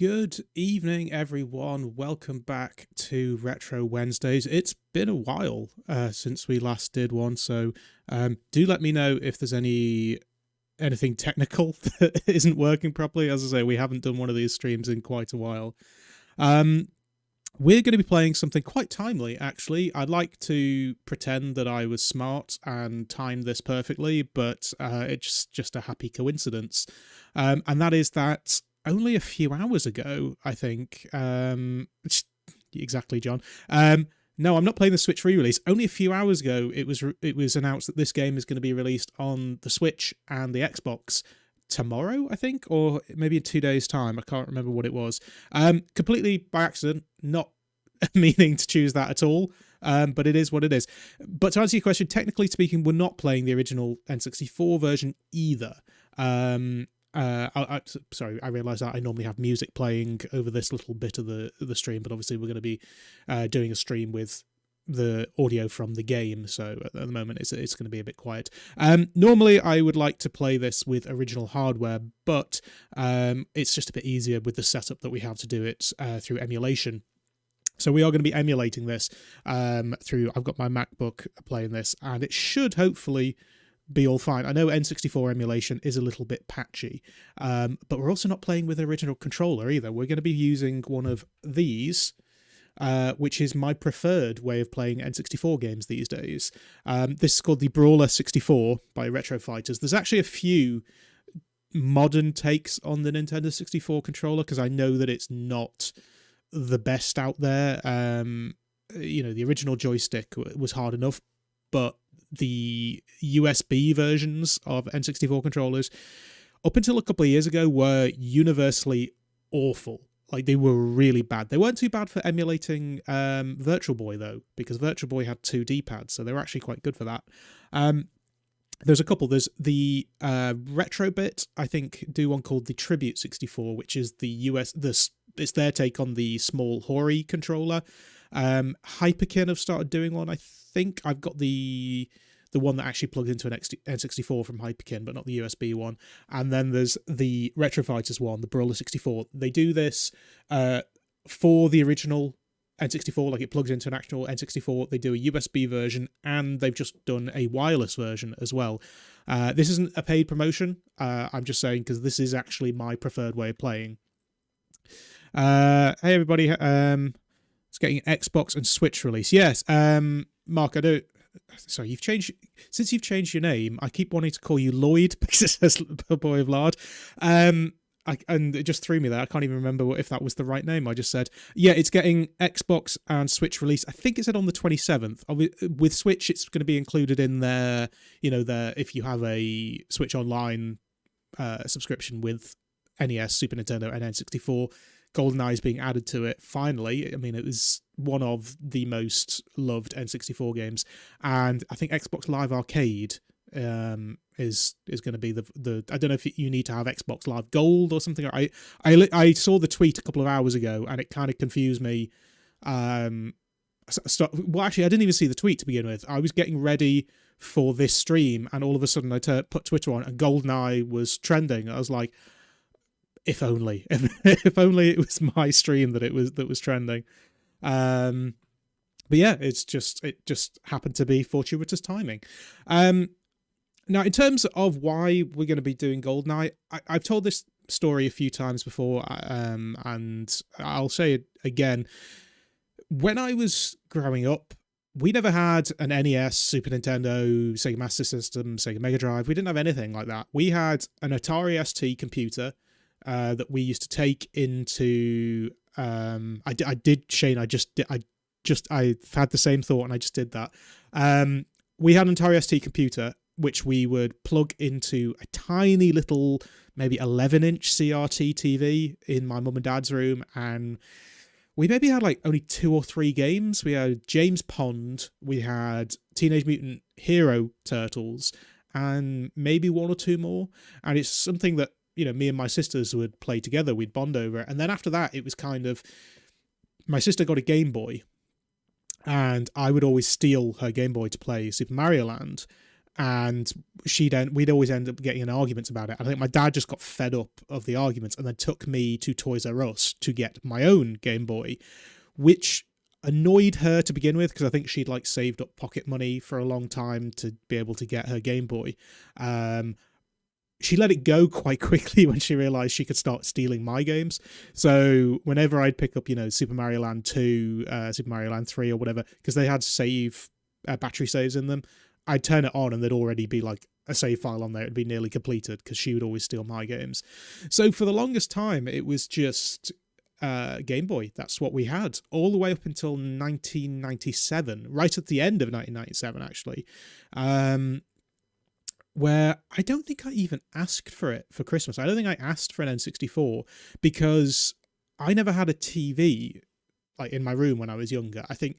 Good evening, everyone. Welcome back to Retro Wednesdays. It's been a while since we last did one, so do let me know if there's anything technical that isn't working properly. As I say, we haven't done one of these streams in quite a while. We're going to be playing something quite timely, actually. I'd like to pretend that I was smart and timed this perfectly, but it's just a happy coincidence. And that is that only a few hours ago, I think, exactly, John. No, I'm not playing the Switch re-release. Only a few hours ago, it was announced that this game is going to be released on the Switch and the Xbox tomorrow, I think, or maybe in 2 days' time. I can't remember what it was. Completely by accident, not meaning to choose that at all. But it is what it is. But to answer your question, technically speaking, we're not playing the original N64 version either. Sorry, I realise that I normally have music playing over this little bit of the stream, but obviously we're going to be doing a stream with the audio from the game, so at the moment it's going to be a bit quiet. Normally I would like to play this with original hardware, but it's just a bit easier with the setup that we have to do it through emulation. So we are going to be emulating this through. I've got my MacBook playing this, and it should hopefully be all fine. I know N64 emulation is a little bit patchy, but we're also not playing with an original controller either. We're going to be using one of these, which is my preferred way of playing N64 games these days. This is called the Brawler 64 by Retro Fighters. There's actually a few modern takes on the Nintendo 64 controller, because I know that it's not the best out there. The original joystick was hard enough, but the USB versions of N64 controllers, up until a couple of years ago, were universally awful. Like, they were really bad. They weren't too bad for emulating Virtual Boy, though, because Virtual Boy had 2 D-pads, so they were actually quite good for that. There's a couple. There's the Retrobit, I think, do one called the Tribute 64, which is it's their take on the small Hori controller. Hyperkin have started doing one. I think I've got the one that actually plugs into an N64 from Hyperkin, but not the USB one. And then there's the Retro Fighters one, the Brawler 64. They do this for the original N64, like it plugs into an actual N64. They do a USB version, and they've just done a wireless version as well. This isn't a paid promotion. I'm just saying because this is actually my preferred way of playing. Hey everybody, it's getting Xbox and Switch release. Yes, Mark, sorry, since you've changed your name, I keep wanting to call you Lloyd because it says Boy of Lard. And it just threw me there. I can't even remember if that was the right name. I just said, yeah, it's getting Xbox and Switch release. I think it said on the 27th. With Switch, it's going to be included in their, if you have a Switch Online subscription with NES, Super Nintendo, and N64, Goldeneye is being added to it finally. I mean, it was one of the most loved N64 games, and I think Xbox Live Arcade is going to be the I don't know if you need to have Xbox Live Gold or something. I saw the tweet a couple of hours ago, and it kind of confused me. Well, actually, I didn't even see the tweet to begin with. I was getting ready for this stream, and all of a sudden I put Twitter on, and Goldeneye was trending. I was like, if only, if only it was my stream that was trending. But yeah, it just happened to be fortuitous timing. Now, in terms of why we're going to be doing Goldeneye, I've told this story a few times before, and I'll say it again. When I was growing up, we never had an NES, Super Nintendo, Sega Master System, Sega Mega Drive. We didn't have anything like that. We had an Atari ST computer that we used to take into. I did, Shane. I've had the same thought, and I just did that. We had an Atari ST computer, which we would plug into a tiny little, maybe 11-inch CRT TV in my mum and dad's room, and we maybe had like only 2 or 3 games. We had James Pond, we had Teenage Mutant Hero Turtles, and maybe 1 or 2 more. And it's something that, me and my sisters would play together. We'd bond over it. And then after that, it was kind of, my sister got a Game Boy, and I would always steal her Game Boy to play Super Mario Land. and we'd always end up getting in arguments about it. I think my dad just got fed up of the arguments and then took me to Toys R Us to get my own Game Boy, which annoyed her to begin with because I think she'd like saved up pocket money for a long time to be able to get her Game Boy. She let it go quite quickly when she realized she could start stealing my games. So whenever I'd pick up, Super Mario Land 2, Super Mario Land 3 or whatever, because they had battery saves in them, I'd turn it on and there'd already be like a save file on there. It'd be nearly completed because she would always steal my games. So for the longest time, it was just Game Boy. That's what we had all the way up until 1997, right at the end of 1997, actually. Where I don't think I even asked for it for Christmas. I don't think I asked for an N64 because I never had a TV like in my room when I was younger. I think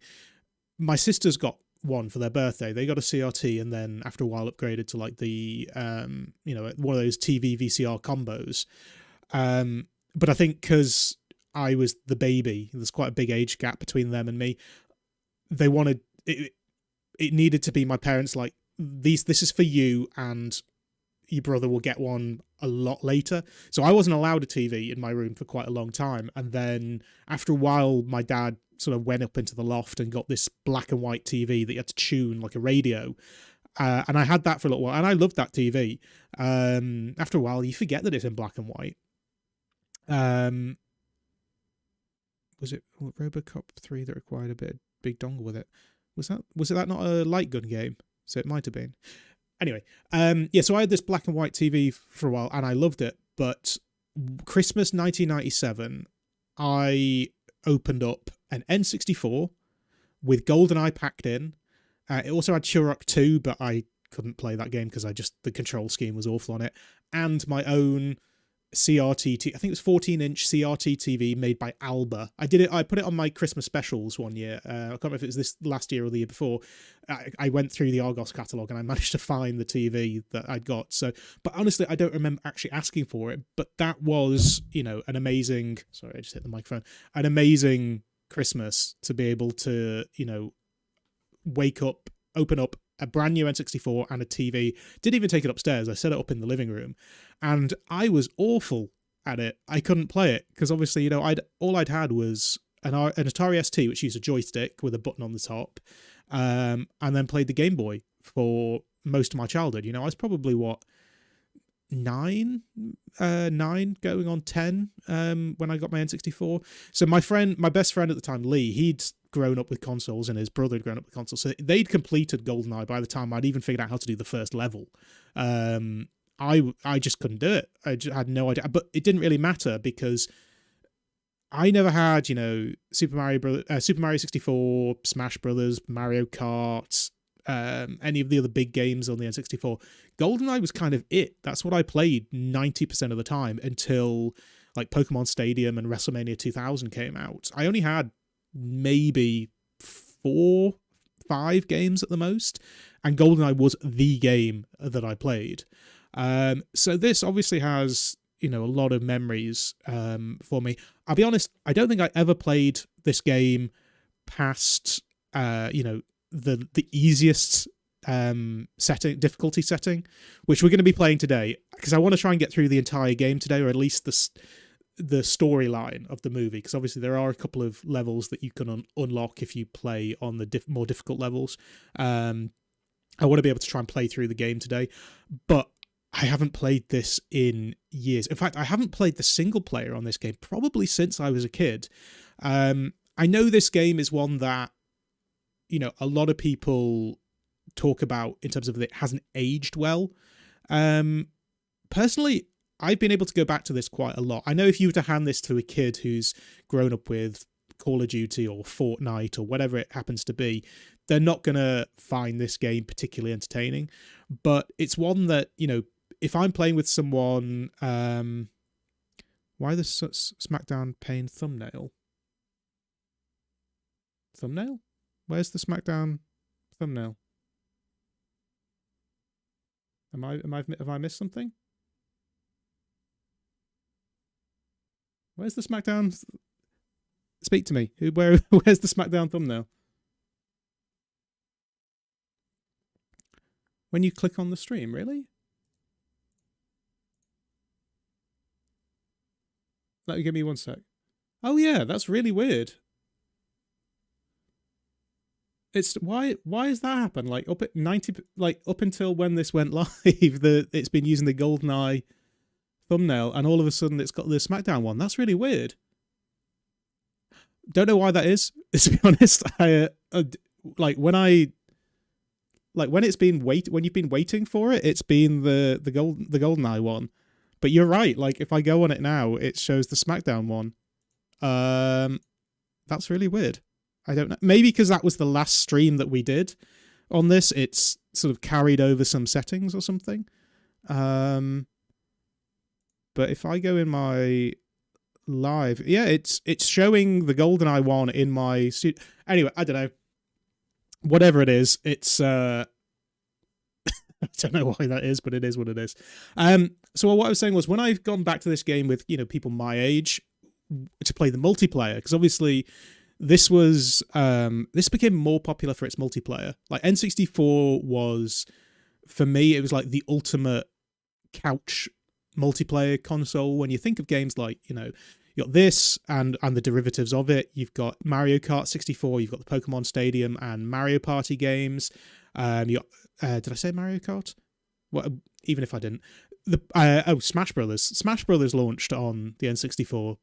my sisters got one for their birthday. They got a CRT and then after a while upgraded to like the one of those TV VCR combos. But I think because I was the baby, there's quite a big age gap between them and me. They wanted it. It needed to be my parents like, this is for you and your brother will get one a lot later. So I wasn't allowed a TV in my room for quite a long time. And then after a while, my dad sort of went up into the loft and got this black and white TV that you had to tune like a radio. And I had that for a little while and I loved that TV. After a while, you forget that it's in black and white. Was it RoboCop 3 that required a big dongle with it? Was it not a light gun game? So it might have been. Anyway, so I had this black and white TV for a while and I loved it. But Christmas 1997, I opened up an N64 with GoldenEye packed in. It also had Turok 2, but I couldn't play that game because the control scheme was awful on it. And my own CRT, I think it was 14-inch CRT TV made by Alba. I put it on my Christmas specials one year. I can't remember if it was this last year or the year before. I went through the Argos catalogue and I managed to find the TV that I'd got. So, but honestly, I don't remember actually asking for it, but that was, an amazing, sorry, I just hit the microphone, an amazing Christmas to be able to, wake up, open up a brand new N64 and a TV. Didn't even take it upstairs. I set it up in the living room and I was awful at it. I couldn't play it because obviously, all I'd had was an Atari ST, which used a joystick with a button on the top, and then played the Game Boy for most of my childhood. I was probably, 9 going on 10 when I got my N64. So my best friend at the time, Lee, he'd grown up with consoles and his brother had grown up with consoles, so they'd completed GoldenEye by the time I'd even figured out how to do the first level. I just couldn't do it. I just had no idea, but it didn't really matter because I never had Super Mario 64, Smash Brothers, Mario Kart, any of the other big games on the N64. GoldenEye was kind of it. That's what I played 90% of the time until like Pokemon Stadium and WrestleMania 2000 came out. I only had maybe 4-5 games at the most, and GoldenEye was the game that I played. So this obviously has a lot of memories for me. I'll be honest, I don't think I ever played this game past the easiest difficulty setting, which we're going to be playing today, because I want to try and get through the entire game today, or at least the storyline of the movie, because obviously there are a couple of levels that you can unlock if you play on the more difficult levels. I want to be able to try and play through the game today, but I haven't played this in years. In fact, I haven't played the single player on this game probably since I was a kid. I know this game is one that a lot of people talk about in terms of it hasn't aged well. Personally, I've been able to go back to this quite a lot. I know if you were to hand this to a kid who's grown up with Call of Duty or Fortnite or whatever it happens to be, they're not going to find this game particularly entertaining. But it's one that, if I'm playing with someone... why the SmackDown Pain thumbnail? Thumbnail? Where's the SmackDown thumbnail? Have I missed something? Where's the SmackDown? Speak to me. Where's the SmackDown thumbnail? when you click on the stream. Really? Give me one sec. Oh yeah, that's really weird. It's why has that happened? Like up at 90, like up until when this went live, it's been using the Goldeneye thumbnail, and all of a sudden it's got the SmackDown one. That's really weird. Don't know why that is. To be honest, when it's been when you've been waiting for it, it's been the Goldeneye one. But you're right. Like if I go on it now, it shows the SmackDown one. That's really weird. I don't know. Maybe because that was the last stream that we did on this, it's sort of carried over some settings or something. But if I go in my live, yeah, it's showing the Goldeneye one in my studio. Anyway, I don't know. Whatever it is, it's I don't know why that is, but it is what it is. So what I was saying was, when I've gone back to this game with people my age to play the multiplayer, because obviously this became more popular for its multiplayer. Like N64 was, for me, it was like the ultimate couch multiplayer console. When you think of games like, you got this and the derivatives of it, you've got Mario Kart 64, you've got the Pokemon Stadium and Mario Party games. You got, did I say Mario Kart? Well, even if I didn't, Smash Brothers. Smash Brothers launched on the N64.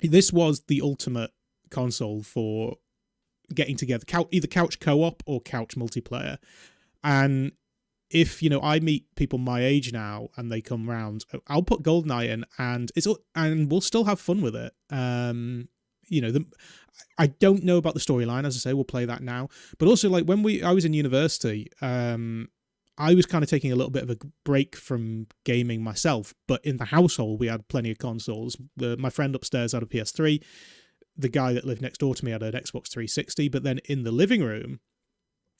This was the ultimate console for getting together, either couch co-op or couch multiplayer. And if I meet people my age now and they come round, I'll put Goldeneye in, and we'll still have fun with it. I don't know about the storyline, as I say. We'll play that now, but also like when I was in university, I was kind of taking a little bit of a break from gaming myself, but in the household we had plenty of consoles. My friend upstairs had a PS3. The guy that lived next door to me had an Xbox 360, but then in the living room,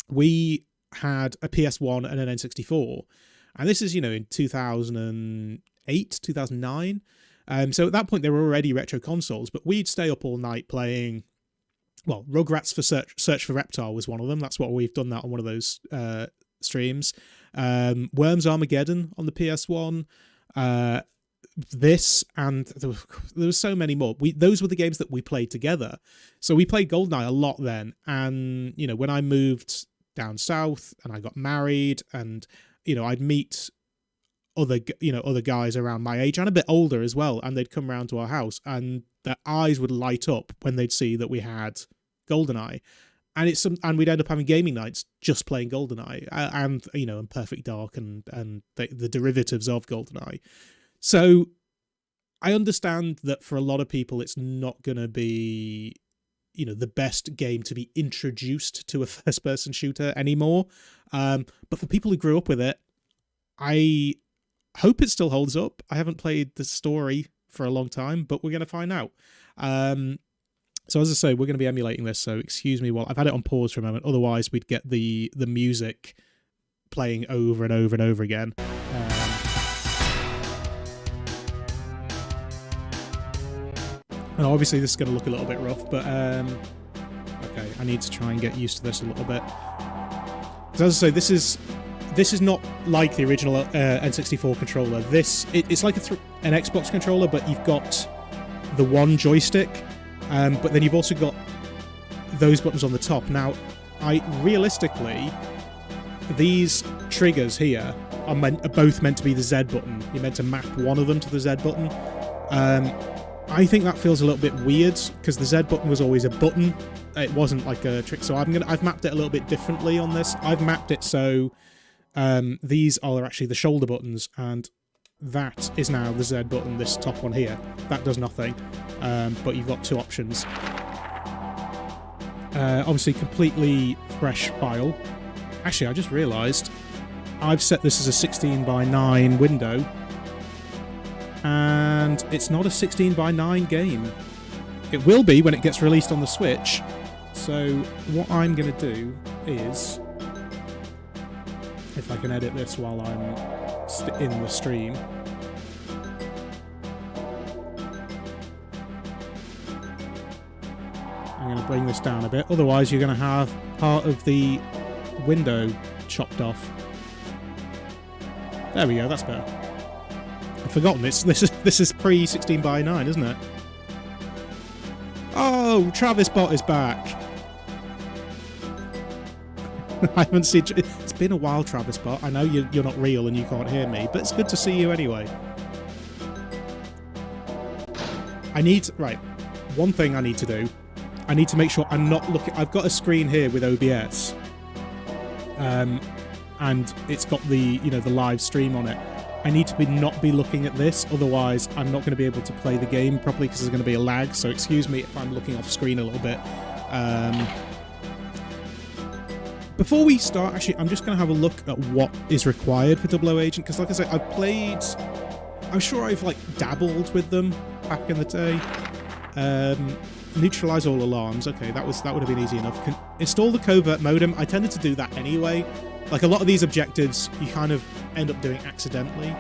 we had a PS1 and an N64. And this is, in 2008, 2009. So at that point, they were already retro consoles, but we'd stay up all night playing, well, Rugrats for Search for Reptar was one of them. That's what we've done that on one of those streams. Worms Armageddon on the PS1. This, and there was so many more. Those were the games that we played together. So we played Goldeneye a lot then. And, when I moved down south and I got married, and, I'd meet other guys around my age and a bit older as well, and they'd come round to our house and their eyes would light up when they'd see that we had Goldeneye. And we'd end up having gaming nights just playing Goldeneye and Perfect Dark and the derivatives of Goldeneye. So I understand that for a lot of people, it's not going to be, the best game to be introduced to a first-person shooter anymore. But for people who grew up with it, I hope it still holds up. I haven't played the story for a long time, but we're going to find out. So as I say, we're going to be emulating this. So excuse me while I've had it on pause for a moment. Otherwise, we'd get the music playing over and over and over again. And obviously this is going to look a little bit rough, but okay, I need to try and get used to this a little bit. So as I say, this is not like the original N64 controller. It's like an Xbox controller, but you've got the one joystick, but then you've also got those buttons on the top. Now, realistically, these triggers here are both meant to be the Z button. You're meant to map one of them to the Z button. I think that feels a little bit weird because the Z button was always a button. It wasn't like a trick. So I've mapped it a little bit differently on this. I've mapped it so these are actually the shoulder buttons, and that is now the Z button, this top one here. That does nothing, but you've got two options. Obviously, completely fresh file. Actually, I just realised I've set this as a 16:9 window, and it's not a 16:9 game. It will be when it gets released on the Switch. So what I'm going to do is, if I can edit this while I'm in the stream, I'm going to bring this down a bit. Otherwise, you're going to have part of the window chopped off. There we go, that's better. I've forgotten, this is pre 16:9, isn't it? Oh, Travis Bot is back. I haven't seen... It's been a while, Travis Bot. I know you're not real and you can't hear me, but it's good to see you anyway. Right, one thing I need to do. I need to make sure I'm not looking... I've got a screen here with OBS. And it's got the, the live stream on it. I need to not be looking at this, otherwise I'm not going to be able to play the game properly because there's going to be a lag, so excuse me if I'm looking off screen a little bit. Before we start, actually, I'm just going to have a look at what is required for 00 Agent, because like I said, I'm sure I've dabbled with them back in the day. Neutralize all alarms. Okay, that would have been easy enough. Install the covert modem. I tended to do that anyway. A lot of these objectives, you kind of end up doing accidentally.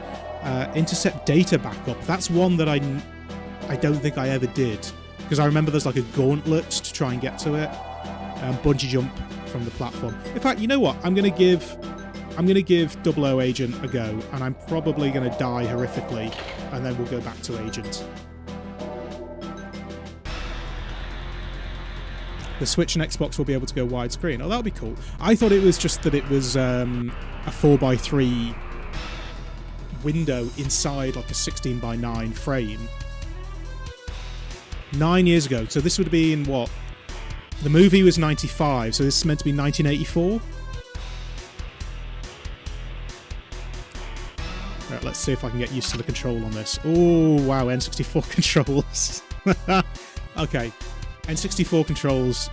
Intercept data backup. That's one that I don't think I ever did, because I remember there's a gauntlet to try and get to it. Bungee jump from the platform. In fact, you know what? I'm gonna give 00 Agent a go, and I'm probably gonna die horrifically, and then we'll go back to Agent. The Switch and Xbox will be able to go widescreen. Oh, that'll be cool. I thought it was just that it was a 4:3 window inside a 16:9 frame. 9 years ago. So this would have been what? The movie was 95, so this is meant to be 1984. Right, let's see if I can get used to the control on this. Oh, wow, N64 controls. Okay. N64 controls,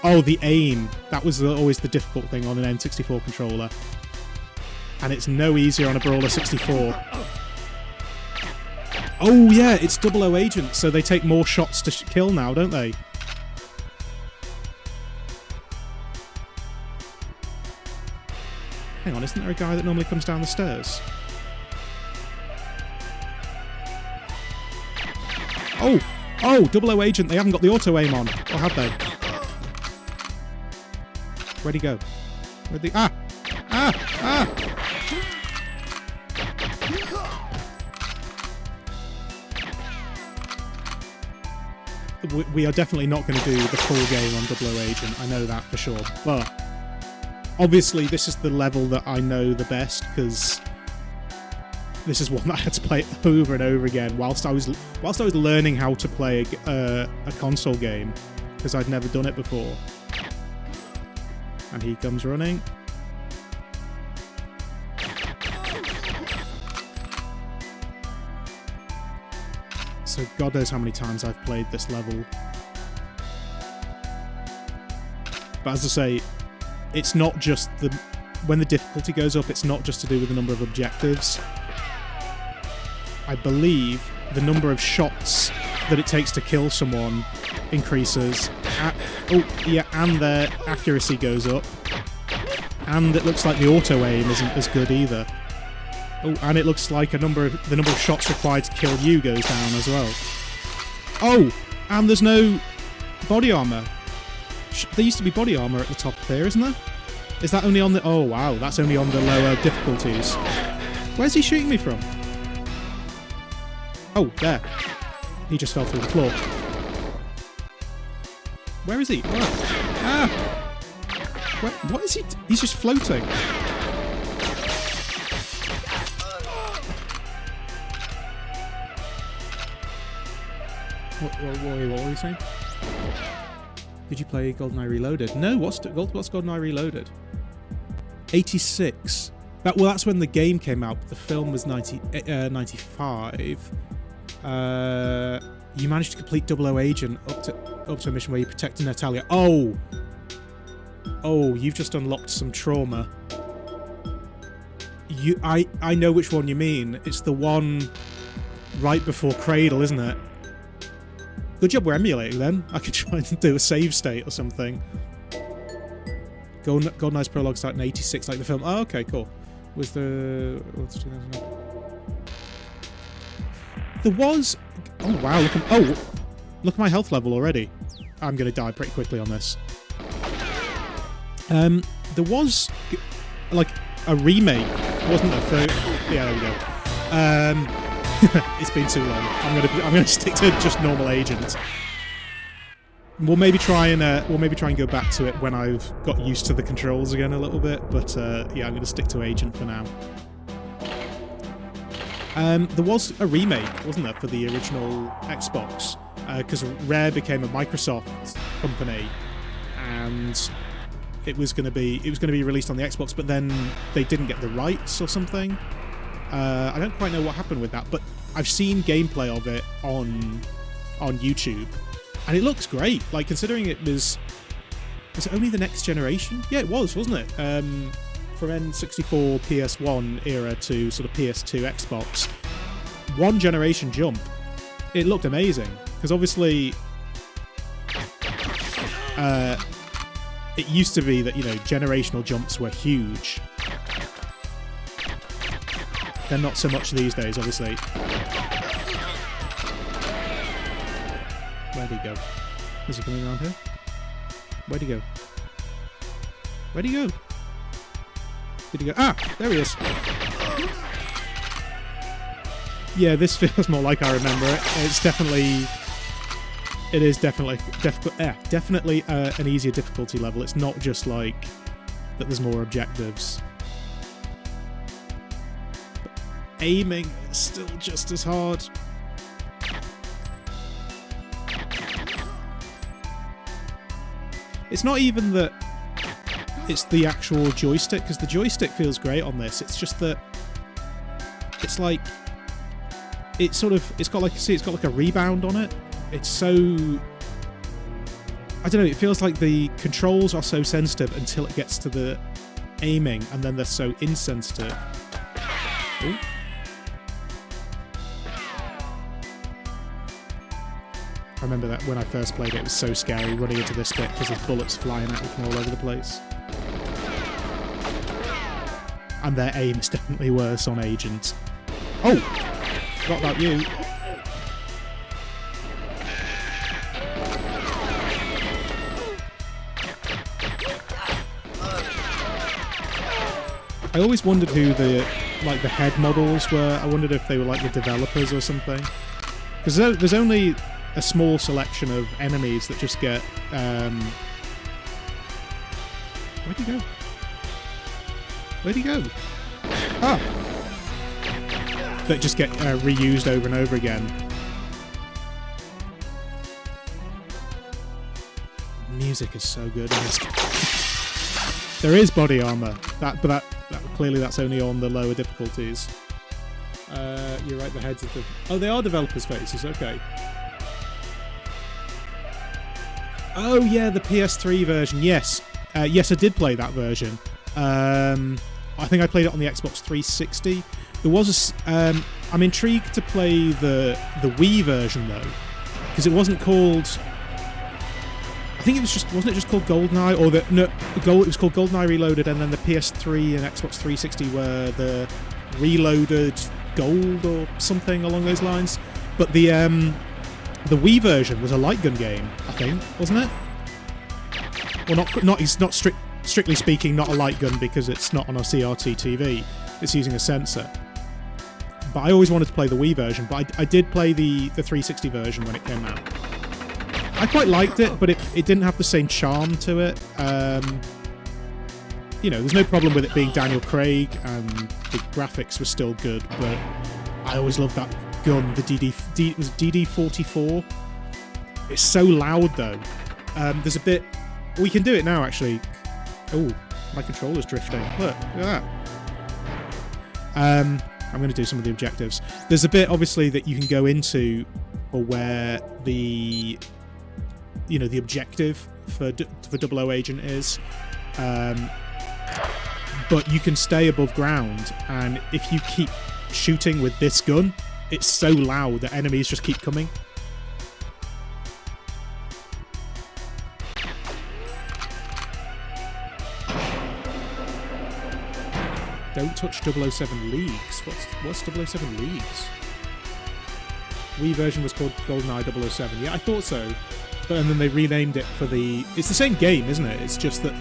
oh, the aim. That was always the difficult thing on an N64 controller. And it's no easier on a Brawler 64. Oh, yeah, it's 00 Agent, so they take more shots to kill now, don't they? Hang on, isn't there a guy that normally comes down the stairs? Oh! Oh, 00 Agent, they haven't got the auto-aim on. Or have they? Where'd he go? Where'd he... Ah! Ah! Ah! We are definitely not going to do the full game on 00 Agent, I know that for sure. But, obviously, this is the level that I know the best, because... this is one that I had to play over and over again whilst I was learning how to play a console game, because I'd never done it before. And he comes running. So God knows how many times I've played this level. But as I say, it's not just when the difficulty goes up, it's not just to do with the number of objectives. I believe the number of shots that it takes to kill someone increases. And their accuracy goes up. And it looks like the auto-aim isn't as good either. Oh, and it looks like the number of shots required to kill you goes down as well. Oh, and there's no body armor. There used to be body armor at the top there, isn't there? Is that only on the... Oh, wow, that's only on the lower difficulties. Where's he shooting me from? Oh, there. He just fell through the floor. Where is he? Where? Ah! What is he? He's just floating. What were you saying? Did you play Goldeneye Reloaded? No, what's Goldeneye Reloaded? 86. That's when the game came out. The film was 95. You managed to complete 00 Agent up to a mission where you protected Natalia. Oh, you've just unlocked some trauma. I know which one you mean. It's the one right before Cradle, isn't it? Good job we're emulating then. I could try and do a save state or something. GoldenEye's prologue started in 86 like the film. Oh, okay, cool. Was the... There was... Oh, wow. Look at my health level already. I'm going to die pretty quickly on this. There was, like, a remake wasn't there? For, yeah, there we go. It's been too long. I'm gonna stick to just normal agent. We'll maybe try and go back to it when I've got used to the controls again a little bit. But yeah, I'm gonna stick to agent for now. There was a remake, wasn't there, for the original Xbox? Because Rare became a Microsoft company, and it was going to be released on the Xbox, but then they didn't get the rights or something. I don't quite know what happened with that, but I've seen gameplay of it on YouTube, and it looks great. Like, considering it was it only the next generation? Yeah, it was, wasn't it? From N64, PS1 era to sort of PS2, Xbox. One generation jump. It looked amazing, because obviously it used to be that, you know, generational jumps were huge. They're not so much these days, obviously. Where'd he go? Is he coming around here? Where'd he go? Where'd he go? Did he go? Ah! There he is! Yeah, this feels more like I remember it. It's definitely... It is definitely an easier difficulty level. It's not just like that there's more objectives. But aiming is still just as hard. It's not even that it's the actual joystick, because the joystick feels great on this. It's just that it's like it's got like a rebound on it. It's so, I don't know, it feels like the controls are so sensitive until it gets to the aiming, and then they're so insensitive. Ooh. I remember that when I first played it, it was so scary running into this bit because there's bullets flying at you from all over the place. And their aim is definitely worse on Agent. Oh! Forgot about you. I always wondered who the head models were. I wondered if they were like the developers or something. Because there's only a small selection of enemies that just get... Where'd he go? Where'd he go? Ah! That just get reused over and over again. Music is so good in this game. There is body armor, but that clearly that's only on the lower difficulties. You're right, the heads of the... Oh, they are developers' faces, okay. Oh yeah, the PS3 version, yes. Yes, I did play that version. I think I played it on the Xbox 360. There was a... I'm intrigued to play the Wii version, though, because it wasn't called... I think it was just... Wasn't it just called Goldeneye? Or it was called Goldeneye Reloaded, and then the PS3 and Xbox 360 were the Reloaded Gold or something along those lines. But the Wii version was a light gun game, I think, wasn't it? Well, it's not strictly speaking, not a light gun because it's not on a CRT TV. It's using a sensor. But I always wanted to play the Wii version, but I did play the 360 version when it came out. I quite liked it, but it didn't have the same charm to it. You know, there's no problem with it being Daniel Craig, and the graphics were still good, but I always loved that gun, the DD44. It's so loud, though. There's a bit... We can do it now, actually. Oh, my controller's drifting. Look at that. I'm going to do some of the objectives. There's a bit, obviously, that you can go into, or where the... You know, the objective for 00 Agent is. But you can stay above ground, and if you keep shooting with this gun, it's so loud that enemies just keep coming. Don't touch 007 Leagues. What's 007 Leagues? Wii version was called GoldenEye 007. Yeah, I thought so. And then they renamed it for the... It's the same game, isn't it? It's just that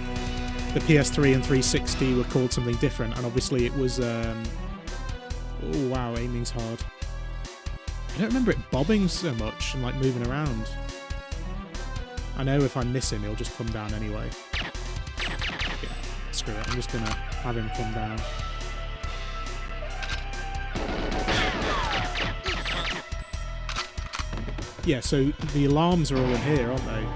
the PS3 and 360 were called something different, and obviously it was oh wow, aiming's hard. I don't remember it bobbing so much and like moving around. I know if I miss him, he'll just come down anyway. Yeah, screw it, I'm just gonna have him come down. Yeah, so the alarms are all in here, aren't they?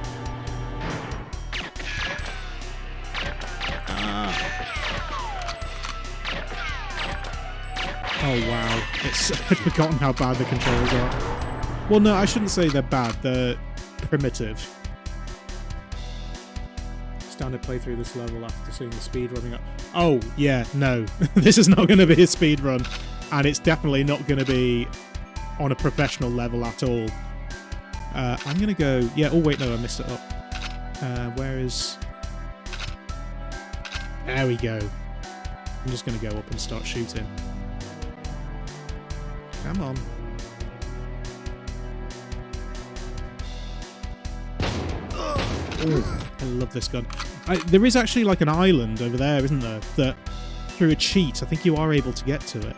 Oh wow, I'd forgotten how bad the controls are. Well, no, I shouldn't say they're bad, they're primitive. Standard play through this level after seeing the speed running up. Oh, yeah, no. This is not going to be a speed run, and it's definitely not going to be on a professional level at all. I'm going to go... Yeah, oh wait, no, I messed it up. Where is... There we go. I'm just going to go up and start shooting. Come on. Ooh, I love this gun. There is actually like an island over there, isn't there? That through a cheat, I think you are able to get to it.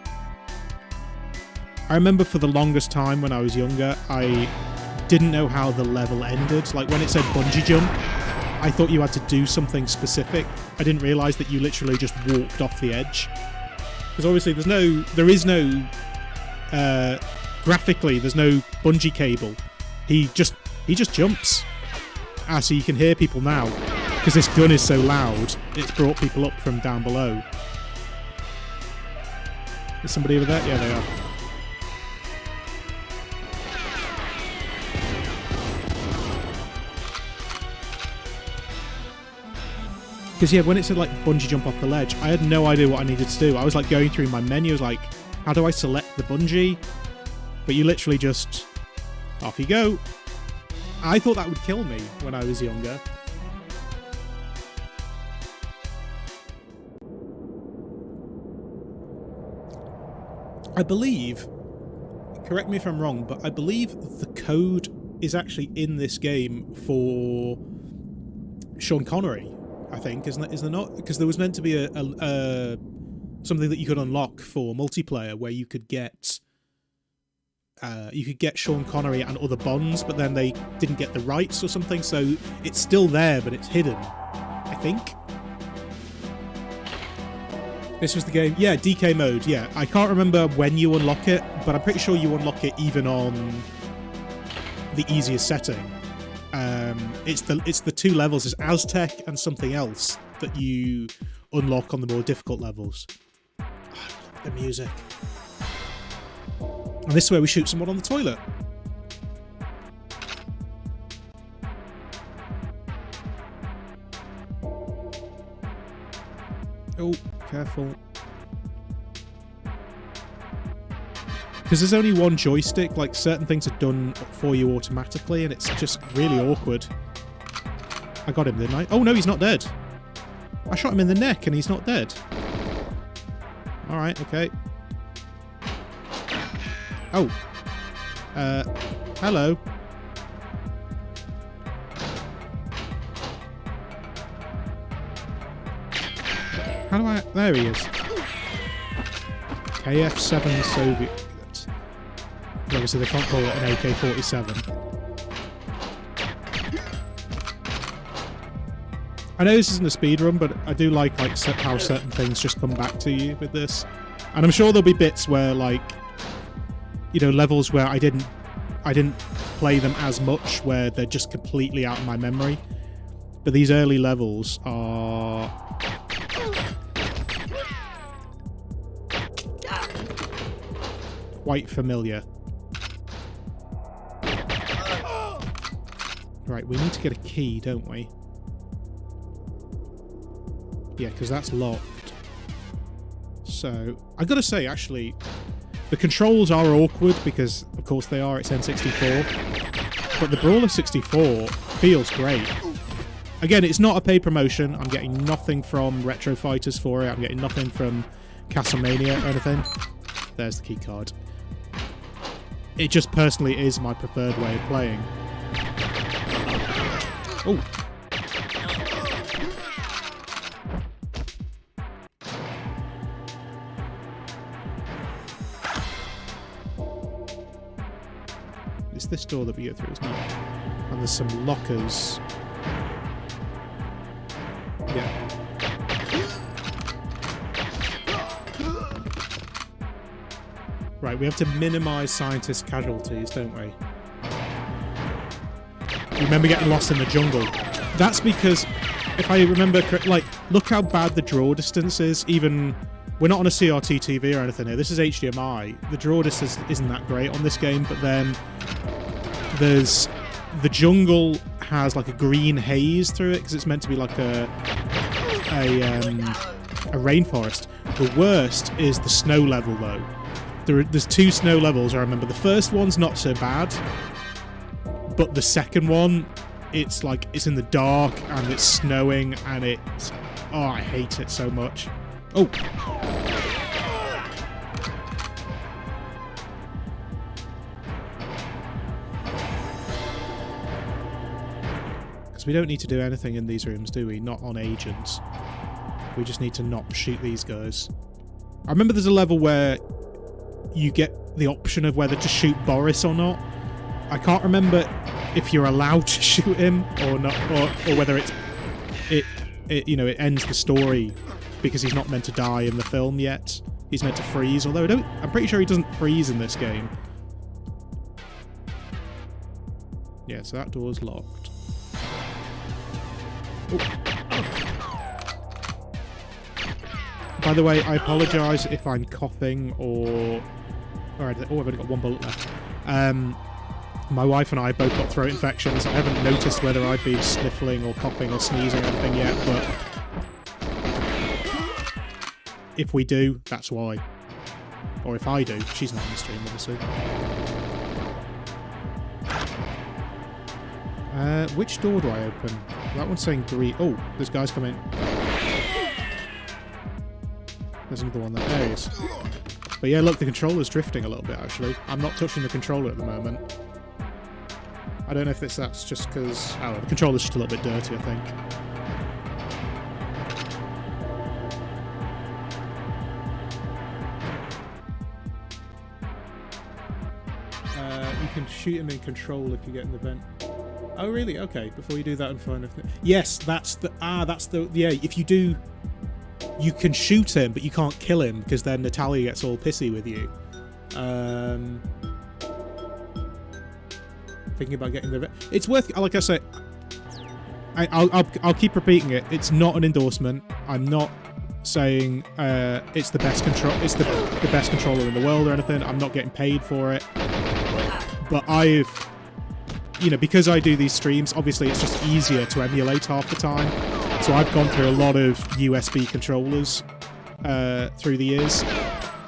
I remember for the longest time when I was younger, I didn't know how the level ended. Like when it said bungee jump, I thought you had to do something specific. I didn't realise that you literally just walked off the edge. Because obviously there is no graphically, there's no bungee cable. He just jumps. So you can hear people now. Because this gun is so loud, it's brought people up from down below. Is somebody over there? Yeah, they are. Because yeah, when it said like bungee jump off the ledge, I had no idea what I needed to do. I was like going through my menu, I was like, how do I select the bungee? But you literally just... off you go. I thought that would kill me when I was younger. I believe, correct me if I'm wrong, but I believe the code is actually in this game for Sean Connery, I think, isn't there not? Because there was meant to be a something that you could unlock for multiplayer where you could get Sean Connery and other Bonds, but then they didn't get the rights or something, so it's still there, but it's hidden, I think. This was the game. Yeah, DK mode, yeah. I can't remember when you unlock it, but I'm pretty sure you unlock it even on the easiest setting. It's the two levels, it's Aztec and something else that you unlock on the more difficult levels. Oh, I love the music. And this is where we shoot someone on the toilet. Oh, careful. Because there's only one joystick, like certain things are done for you automatically, and it's just really awkward. I got him, didn't I? Oh no, he's not dead. I shot him in the neck and he's not dead. Alright, okay. Oh. Hello. How do I... There he is. KF-7 Soviet... Obviously they can't call it an AK-47. I know this isn't a speedrun, but I do like how certain things just come back to you with this. And I'm sure there'll be bits where, like, you know, levels where I didn't play them as much, where they're just completely out of my memory. But these early levels are... quite familiar. Right, we need to get a key, don't we? Yeah, because that's locked. So, I've got to say, actually, the controls are awkward because, of course, they are. It's N64. But the Brawler 64 feels great. Again, it's not a paid promotion. I'm getting nothing from Retro Fighters for it. I'm getting nothing from Castlemania or anything. There's the key card. It just personally is my preferred way of playing. Oh. this door that we go through? It's not. And there's some lockers. Yeah. Right, we have to minimise scientist casualties, don't we? Remember getting lost in the jungle. That's because, if I remember correctly, like, look how bad the draw distance is. Even, we're not on a CRT TV or anything here. This is HDMI. The draw distance isn't that great on this game, but then there's... The jungle has, like, a green haze through it, because it's meant to be like a rainforest. The worst is the snow level, though. There's 2 snow levels, I remember. The first one's not so bad, but the second one, it's like, it's in the dark, and it's snowing, and it's... Oh, I hate it so much. Oh! Because we don't need to do anything in these rooms, do we? Not on agents. We just need to not shoot these guys. I remember there's a level where you get the option of whether to shoot Boris or not. I can't remember if you're allowed to shoot him or not, or whether it ends the story because he's not meant to die in the film yet. He's meant to freeze, although I'm pretty sure he doesn't freeze in this game. Yeah, so that door's locked. Oh. By the way, I apologise if I'm coughing or... Alright, I've only got 1 bullet left. My wife and I both got throat infections. I haven't noticed whether I've been sniffling or coughing or sneezing or anything yet, but... If we do, that's why. Or if I do. She's not on the stream, obviously. Which door do I open? That one's saying green. Oh, there's guys coming. There's another one there. There he is. But yeah, look, the controller's drifting a little bit, actually. I'm not touching the controller at the moment. I don't know if that's just because... Oh, the controller's just a little bit dirty, I think. You can shoot him in control if you get in the vent. Oh, really? Okay, before you do that and find... Yes, that's the... Yeah, if you do... You can shoot him, but you can't kill him, because then Natalia gets all pissy with you. Thinking about getting the... It's worth... Like I say, I'll keep repeating it. It's not an endorsement. I'm not saying it's the best control... It's the best controller in the world or anything. I'm not getting paid for it. But I've... You know, because I do these streams, obviously it's just easier to emulate half the time. So I've gone through a lot of USB controllers through the years,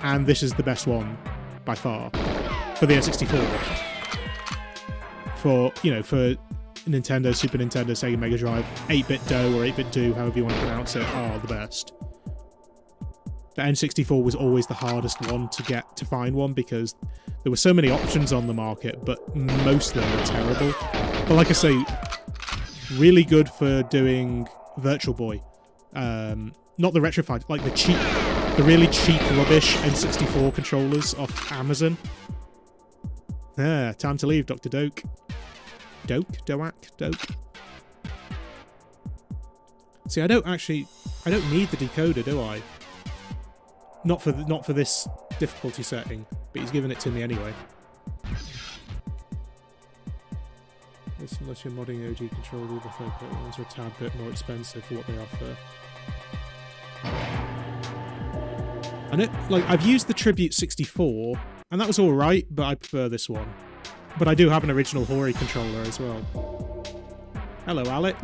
and this is the best one by far for the N64. For Nintendo, Super Nintendo, Sega Mega Drive, 8-bit Do or 8-bit Do, however you want to pronounce it, are the best. The N64 was always the hardest one to find one because there were so many options on the market, but most of them were terrible. But like I say, really good for doing Virtual Boy. Not the retrofied, like the really cheap rubbish N64 controllers off Amazon. Ah, time to leave, Dr. Doak. Doak? See, I don't need the decoder, do I? Not for this difficulty setting, but he's given it to me anyway. Unless you're modding OG controller, the third-party ones are a tad bit more expensive for what they offer. And I've used the Tribute 64, and that was alright, but I prefer this one. But I do have an original Hori controller as well. Hello, Alec.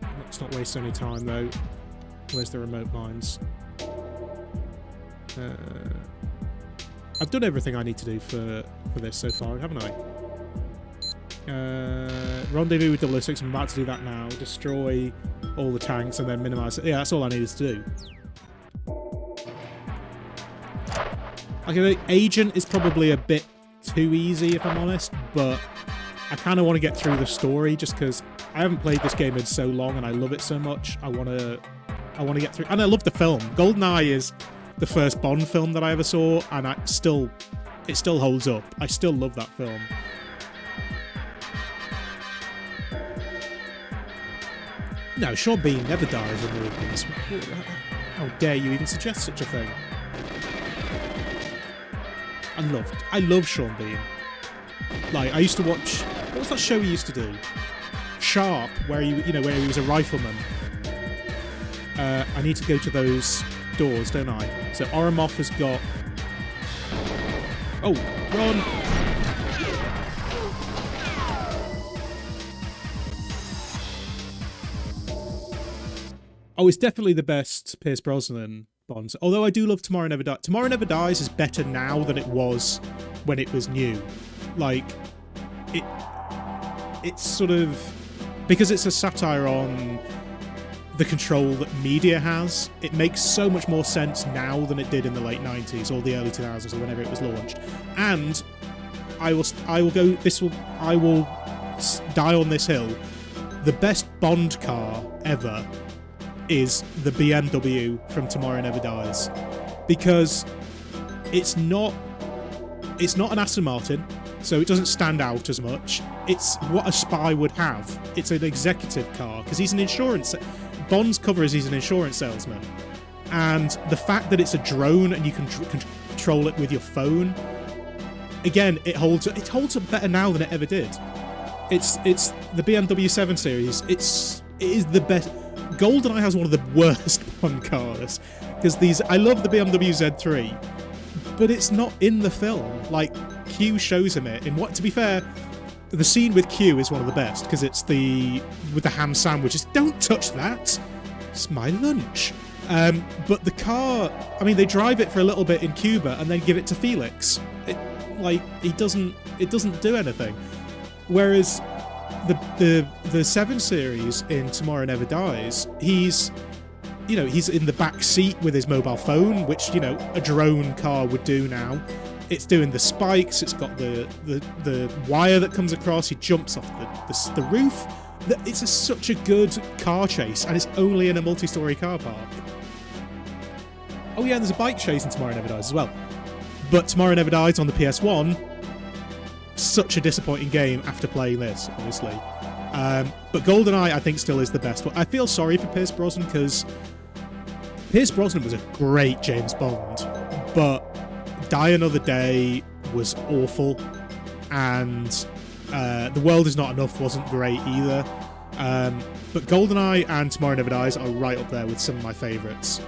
Let's not waste any time, though. Where's the remote mines? I've done everything I need to do for this so far, haven't I? Rendezvous with 006, I'm about to do that now. Destroy all the tanks and then minimise it. Yeah, that's all I needed to do. Okay, the agent is probably a bit too easy, if I'm honest, but I kind of want to get through the story just because I haven't played this game in so long and I love it so much. I want to get through, and I love the film. Goldeneye is the first Bond film that I ever saw, and I still it still holds up. I still love that film. No, Sean Bean never dies in movies. How dare you even suggest such a thing? I love Sean Bean. Like, I used to watch, what was that show he used to do? Sharp, where he was a rifleman. I need to go to those doors, don't I? So Oromov has got... Oh, run! Oh, it's definitely the best Pierce Brosnan Bond. Although I do love Tomorrow Never Dies. Tomorrow Never Dies is better now than it was when it was new. Like, it's sort of... Because it's a satire on the control that media has, it makes so much more sense now than it did in the late 90s or the early 2000s or whenever it was launched. And I will die on this hill. The best Bond car ever is the BMW from Tomorrow Never Dies, because it's not an Aston Martin, so it doesn't stand out as much. It's what a spy would have. It's an executive car, because he's an insurance... Bond's cover is he's an insurance salesman. And the fact that it's a drone and you can control it with your phone, again, it holds up better now than it ever did. It's the BMW 7 Series. It is the best. Goldeneye has one of the worst Bond cars, because I love the BMW Z3, but it's not in the film. Like, Q shows him it in what, to be fair, the scene with Q is one of the best, because it's with the ham sandwiches. Don't touch that! It's my lunch. But the car, I mean, they drive it for a little bit in Cuba and then give it to Felix. It doesn't do anything. Whereas the 7 Series in Tomorrow Never Dies, he's in the back seat with his mobile phone, which, a drone car would do now. It's doing the spikes, it's got the wire that comes across, he jumps off the roof. It's such a good car chase, and it's only in a multi-story car park. Oh yeah, and there's a bike chase in Tomorrow Never Dies as well. But Tomorrow Never Dies on the PS1, such a disappointing game after playing this, obviously. But GoldenEye, I think, still is the best one. I feel sorry for Pierce Brosnan, because Pierce Brosnan was a great James Bond, but Die Another Day was awful, and The World Is Not Enough wasn't great either. But GoldenEye and Tomorrow Never Dies are right up there with some of my favourites.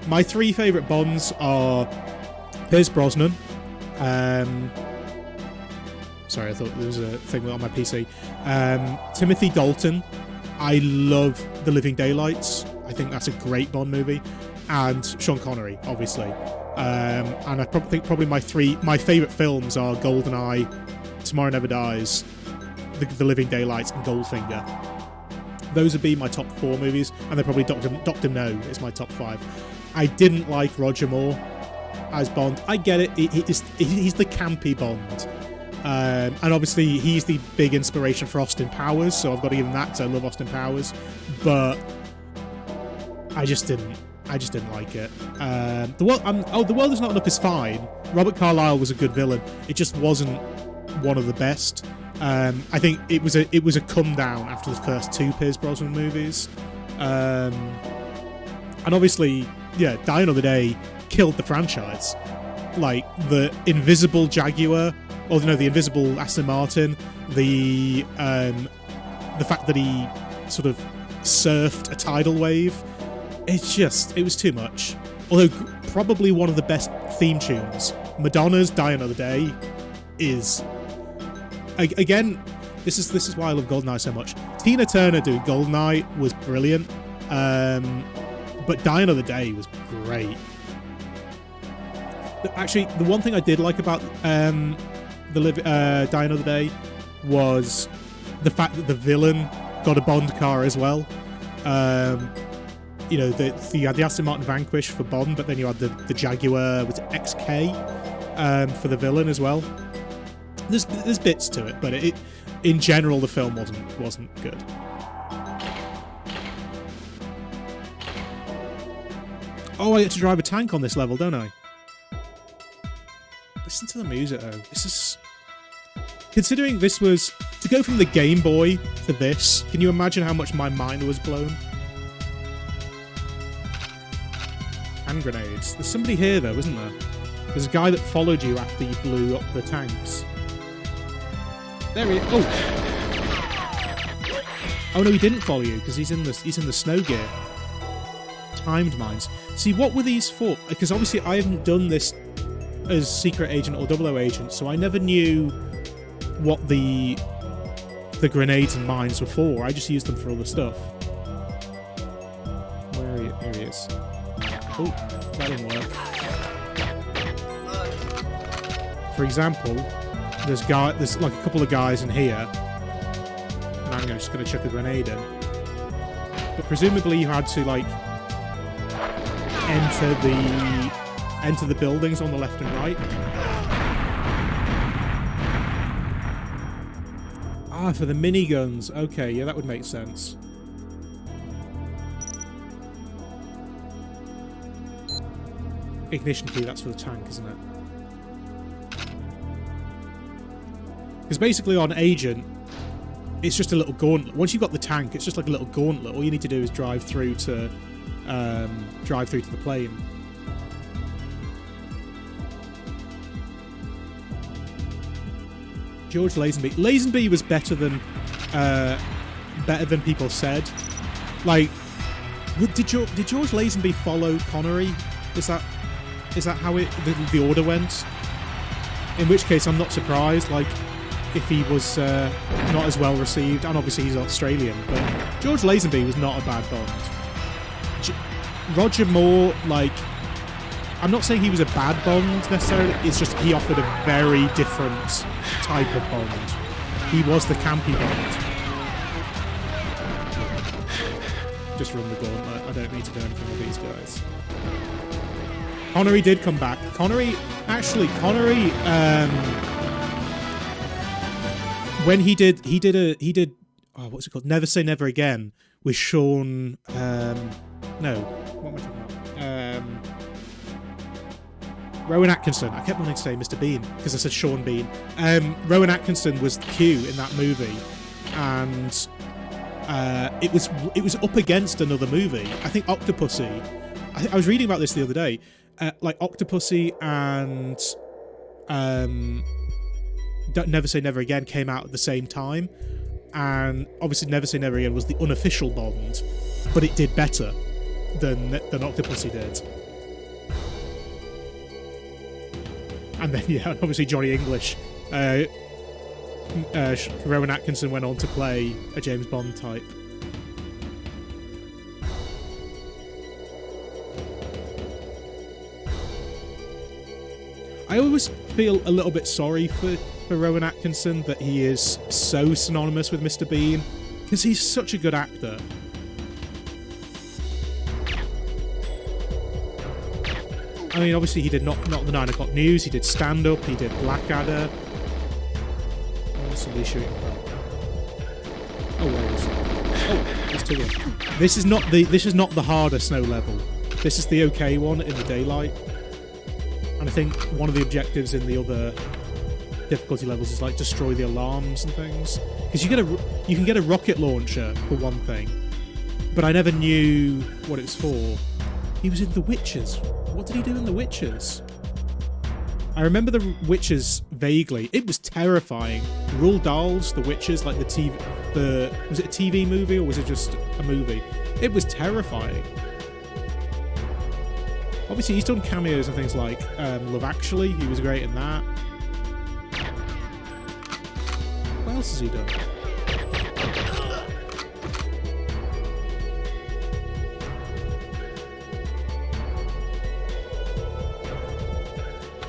My 3 favourite Bonds are Pierce Brosnan. Sorry, I thought there was a thing on my PC. Timothy Dalton. I love The Living Daylights. I think that's a great Bond movie. And Sean Connery, obviously. And I think probably my favourite films are GoldenEye, Tomorrow Never Dies, The Living Daylights, and Goldfinger. Those would be my top 4 movies, and then probably Dr. No is my top 5. I didn't like Roger Moore as Bond. I get it, he's the campy Bond. And obviously he's the big inspiration for Austin Powers, so I've got to give him that because I love Austin Powers. But I just didn't like it. The World Is Not Enough is fine. Robert Carlyle was a good villain. It just wasn't one of the best. I think it was a come down after the first 2 Pierce Brosnan movies. And obviously, yeah, Die Another Day killed the franchise. Like, the invisible Jaguar, or the invisible Aston Martin, the fact that he sort of surfed a tidal wave. It was too much. Although probably one of the best theme tunes, Madonna's Die Another Day, is... Again, this is why I love GoldenEye so much. Tina Turner doing GoldenEye was brilliant, but Die Another Day was great. Actually, the one thing I did like about Die Another Day was the fact that the villain got a Bond car as well. You had the Aston Martin Vanquish for Bond, but then you had the Jaguar with XK for the villain as well. There's bits to it, but in general the film wasn't good. Oh, I get to drive a tank on this level, don't I? Listen to the music though. This is... Considering this was... To go from the Game Boy to this, can you imagine how much my mind was blown? Hand grenades. There's somebody here though, isn't there? There's a guy that followed you after you blew up the tanks. There he is. Oh! Oh no, he didn't follow you, because he's in the snow gear. Timed mines. See, what were these for? Because obviously I haven't done this as Secret Agent or 00 Agent, so I never knew what the grenades and mines were for. I just used them for other stuff. There he is. Oh, that didn't work. For example, there's like a couple of guys in here, and I'm just going to chuck a grenade in. But presumably you had to like enter the buildings on the left and right. Ah, for the miniguns. Okay, yeah, that would make sense. Ignition key, that's for the tank, isn't it? Because basically on Agent, it's just a little gauntlet. Once you've got the tank, it's just like a little gauntlet. All you need to do is drive through to the plane. George Lazenby. Lazenby was better than people said. Like, did George Lazenby follow Connery? Is that how the order went? In which case, I'm not surprised. Like, if he was not as well received, and obviously he's Australian, but George Lazenby was not a bad Bond. Roger Moore, like, I'm not saying he was a bad Bond necessarily, it's just he offered a very different type of Bond. He was the campy Bond. Just run the gauntlet, I don't need to do anything with these guys. Connery did come back. Connery, when he did oh, what's it called? Never Say Never Again with Sean, no, what am I talking about? Rowan Atkinson. I kept wanting to say Mr. Bean because I said Sean Bean. Rowan Atkinson was Q in that movie, and it was up against another movie. I think Octopussy. I was reading about this the other day. Like Octopussy and Never Say Never Again came out at the same time, and obviously Never Say Never Again was the unofficial Bond, but it did better than Octopussy did. And then, yeah, obviously Johnny English. Rowan Atkinson went on to play a James Bond type. I always feel a little bit sorry for Rowan Atkinson, that he is so synonymous with Mr. Bean, because he's such a good actor. I mean, obviously he did not the 9 o'clock news, he did Stand Up, he did Blackadder. Where's somebody shooting from? Oh, where is it? Oh, there's two of them. This is not the harder snow level. This is the okay one in the daylight. And I think one of the objectives in the other difficulty levels is like destroy the alarms and things. Because you can get a rocket launcher for one thing, but I never knew what it was for. He was in The Witches. What did he do in The Witches? I remember The Witches vaguely. It was terrifying. Roald Dahl's The Witches, like was it a TV movie or was it just a movie? It was terrifying. Obviously, he's done cameos and things like Love Actually. He was great in that. What else has he done?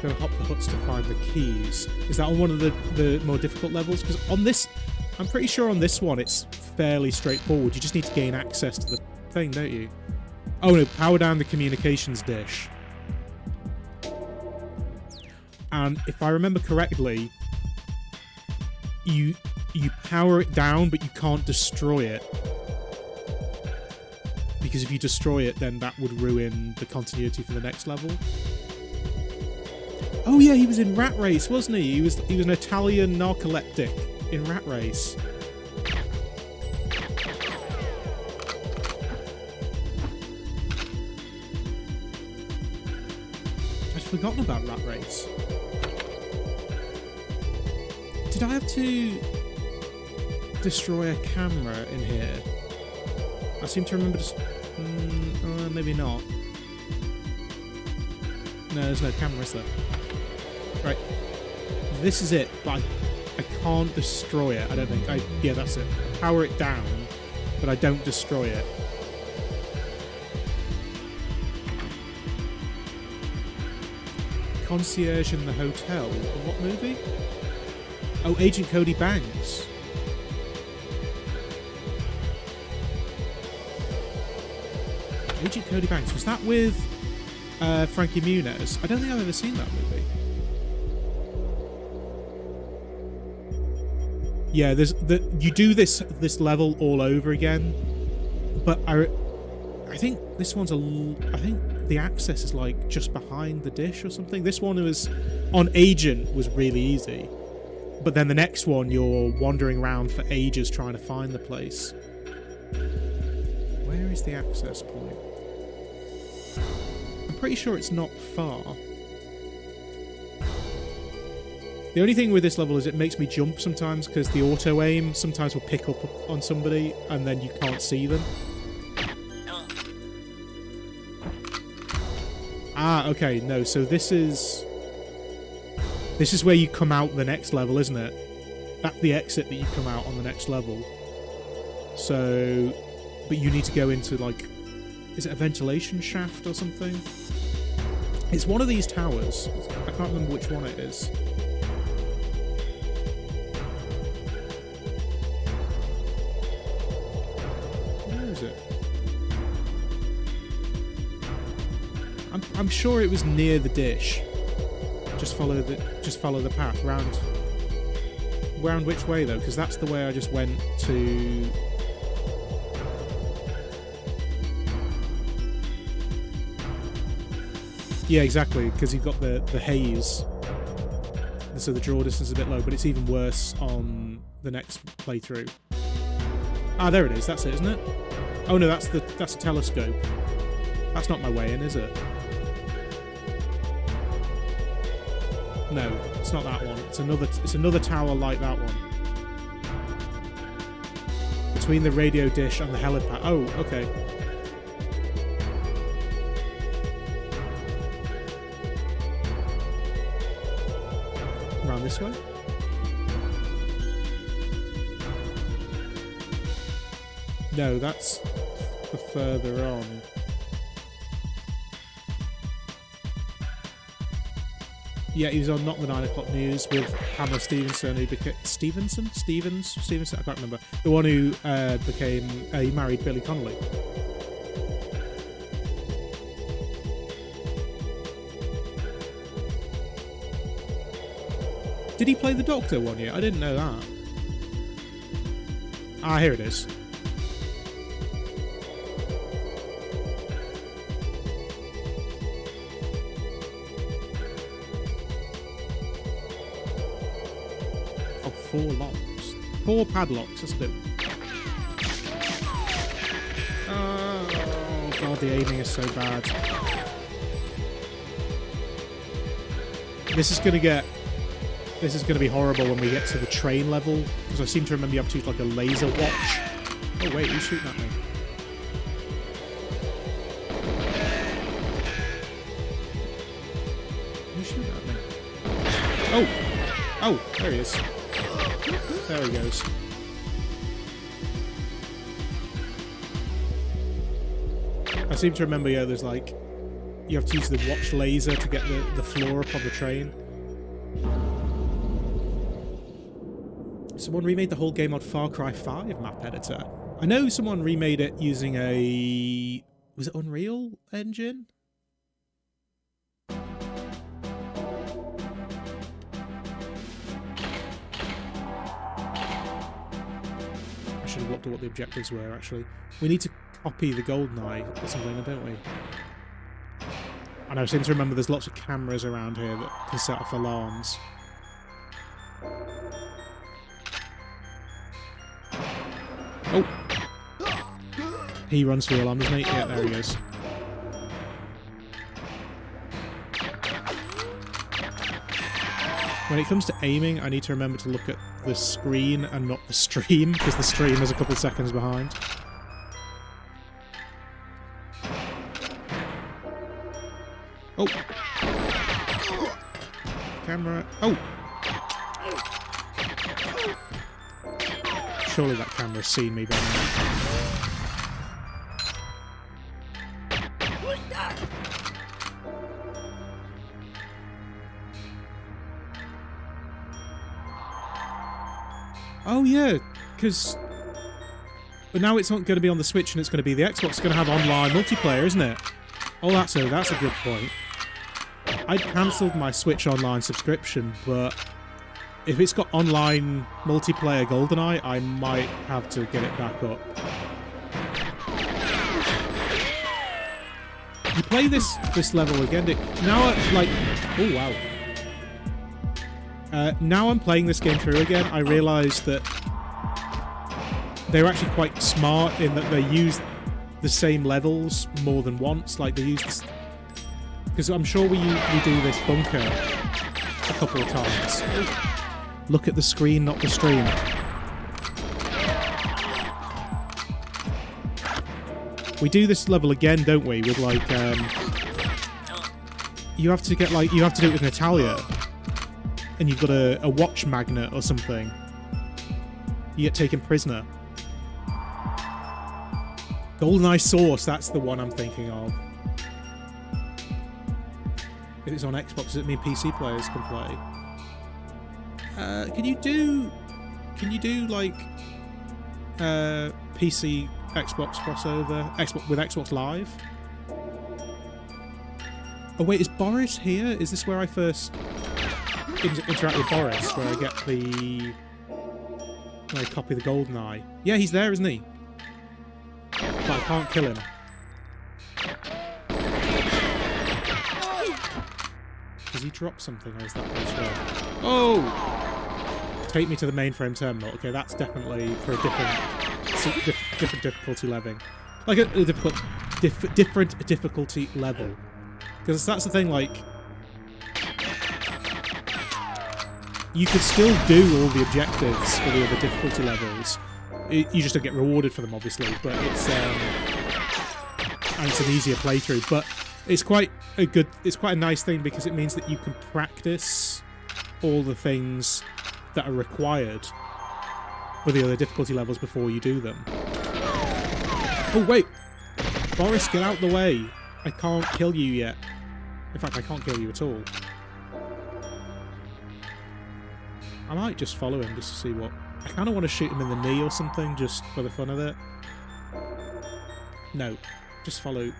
Go hop the huts to find the keys. Is that on one of the more difficult levels? Because on this, I'm pretty sure on this one it's fairly straightforward. You just need to gain access to the thing, don't you? Oh no, power down the communications dish. And if I remember correctly, you power it down, but you can't destroy it. Because if you destroy it, then that would ruin the continuity for the next level. Oh yeah, he was in Rat Race, wasn't he? He was an Italian narcoleptic in Rat Race. I'd forgotten about Rat Race. Did I have to destroy a camera in here? I seem to remember just... maybe not. No, there's no camera, is there? Right. This is it, but I can't destroy it, I don't think. Yeah, that's it. I power it down, but I don't destroy it. Concierge in the Hotel. What movie? Oh, Agent Cody Banks. Agent Cody Banks. Was that with Frankie Muniz? I don't think I've ever seen that movie. Yeah, you do this level all over again, but I think this one's I think the access is like just behind the dish or something. This one was on Agent was really easy, but then the next one you're wandering around for ages trying to find the place. Where is the access point? I'm pretty sure it's not far. The only thing with this level is it makes me jump sometimes because the auto-aim sometimes will pick up on somebody and then you can't see them. Ah, okay, no, so this is where you come out the next level, isn't it? That's the exit that you come out on the next level. So, but you need to go into, like, is it a ventilation shaft or something? It's one of these towers. I can't remember which one it is. I'm sure it was near the dish. Just follow the path round. Round which way though? Because that's the way I just went to. Yeah, exactly. Because you've got the haze, so the draw distance is a bit low. But it's even worse on the next playthrough. Ah, there it is. That's it, isn't it? Oh no, that's a telescope. That's not my way in, is it? No, it's not that one. It's another tower like that one. Between the radio dish and the helipad. Oh, okay. Around this way? No, that's the further on. Yeah, he was on Not the 9 O'Clock News with Pamela Stevenson, who became... Stevenson? I can't remember. The one who he married Billy Connolly. Did he play the Doctor one year? I didn't know that. Ah, here it is. Oh, 4 locks. 4 padlocks, that's a bit... Oh god, the aiming is so bad. This is going to be horrible when we get to the train level, because I seem to remember you have to use like a laser watch. Oh wait, who's shooting at me? Who's shooting at me? Oh! Oh, there he is. There he goes. I seem to remember, yeah, there's like... You have to use the watch laser to get the floor up on the train. Someone remade the whole game on Far Cry 5 map editor. I know someone remade it using a... Was it Unreal Engine? I should have looked at what the objectives were, actually. We need to copy the Goldeneye or something, don't we? And I seem to remember there's lots of cameras around here that can set off alarms. Oh! He runs for the alarm, doesn't he? Yeah, there he is. When it comes to aiming, I need to remember to look at the screen and not the stream, because the stream is a couple of seconds behind. Oh! Camera. Oh! Surely that camera's seen me by now. Oh yeah, because now it's not going to be on the Switch and it's going to be the Xbox. It's going to have online multiplayer, isn't it? Oh, that's a good point. I'd cancelled my Switch Online subscription, but if it's got online multiplayer Goldeneye, I might have to get it back up. You play this level again, now like, oh wow. Now I'm playing this game through again, I realise that they're actually quite smart in that they use the same levels more than once. Like, they use this... Because I'm sure we do this bunker a couple of times. Look at the screen, not the stream. We do this level again, don't we? With, like, you have to get, like... You have to do it with Natalia. And you've got a watch magnet or something. You get taken prisoner. Goldeneye Source, that's the one I'm thinking of. If it's on Xbox, does it mean PC players can play? Can you do like PC Xbox crossover? With Xbox Live? Oh wait, is Boris here? Is this where I first interact with Boris, where I get where I copy the Goldeneye? Yeah, he's there, isn't he? But I can't kill him. Does he drop something, or is that what's wrong? Oh! Take me to the mainframe terminal. Okay, that's definitely for a different difficulty level. Like a different difficulty level. Because that's the thing, like... You could still do all the objectives for the other difficulty levels. You just don't get rewarded for them, obviously, but it's and it's an easier playthrough. But it's quite a nice thing because it means that you can practice all the things that are required for the other difficulty levels before you do them. Oh wait, Boris, get out the way! I can't kill you yet. In fact, I can't kill you at all. I might just follow him just to see what... I kind of want to shoot him in the knee or something, just for the fun of it. No. Just follow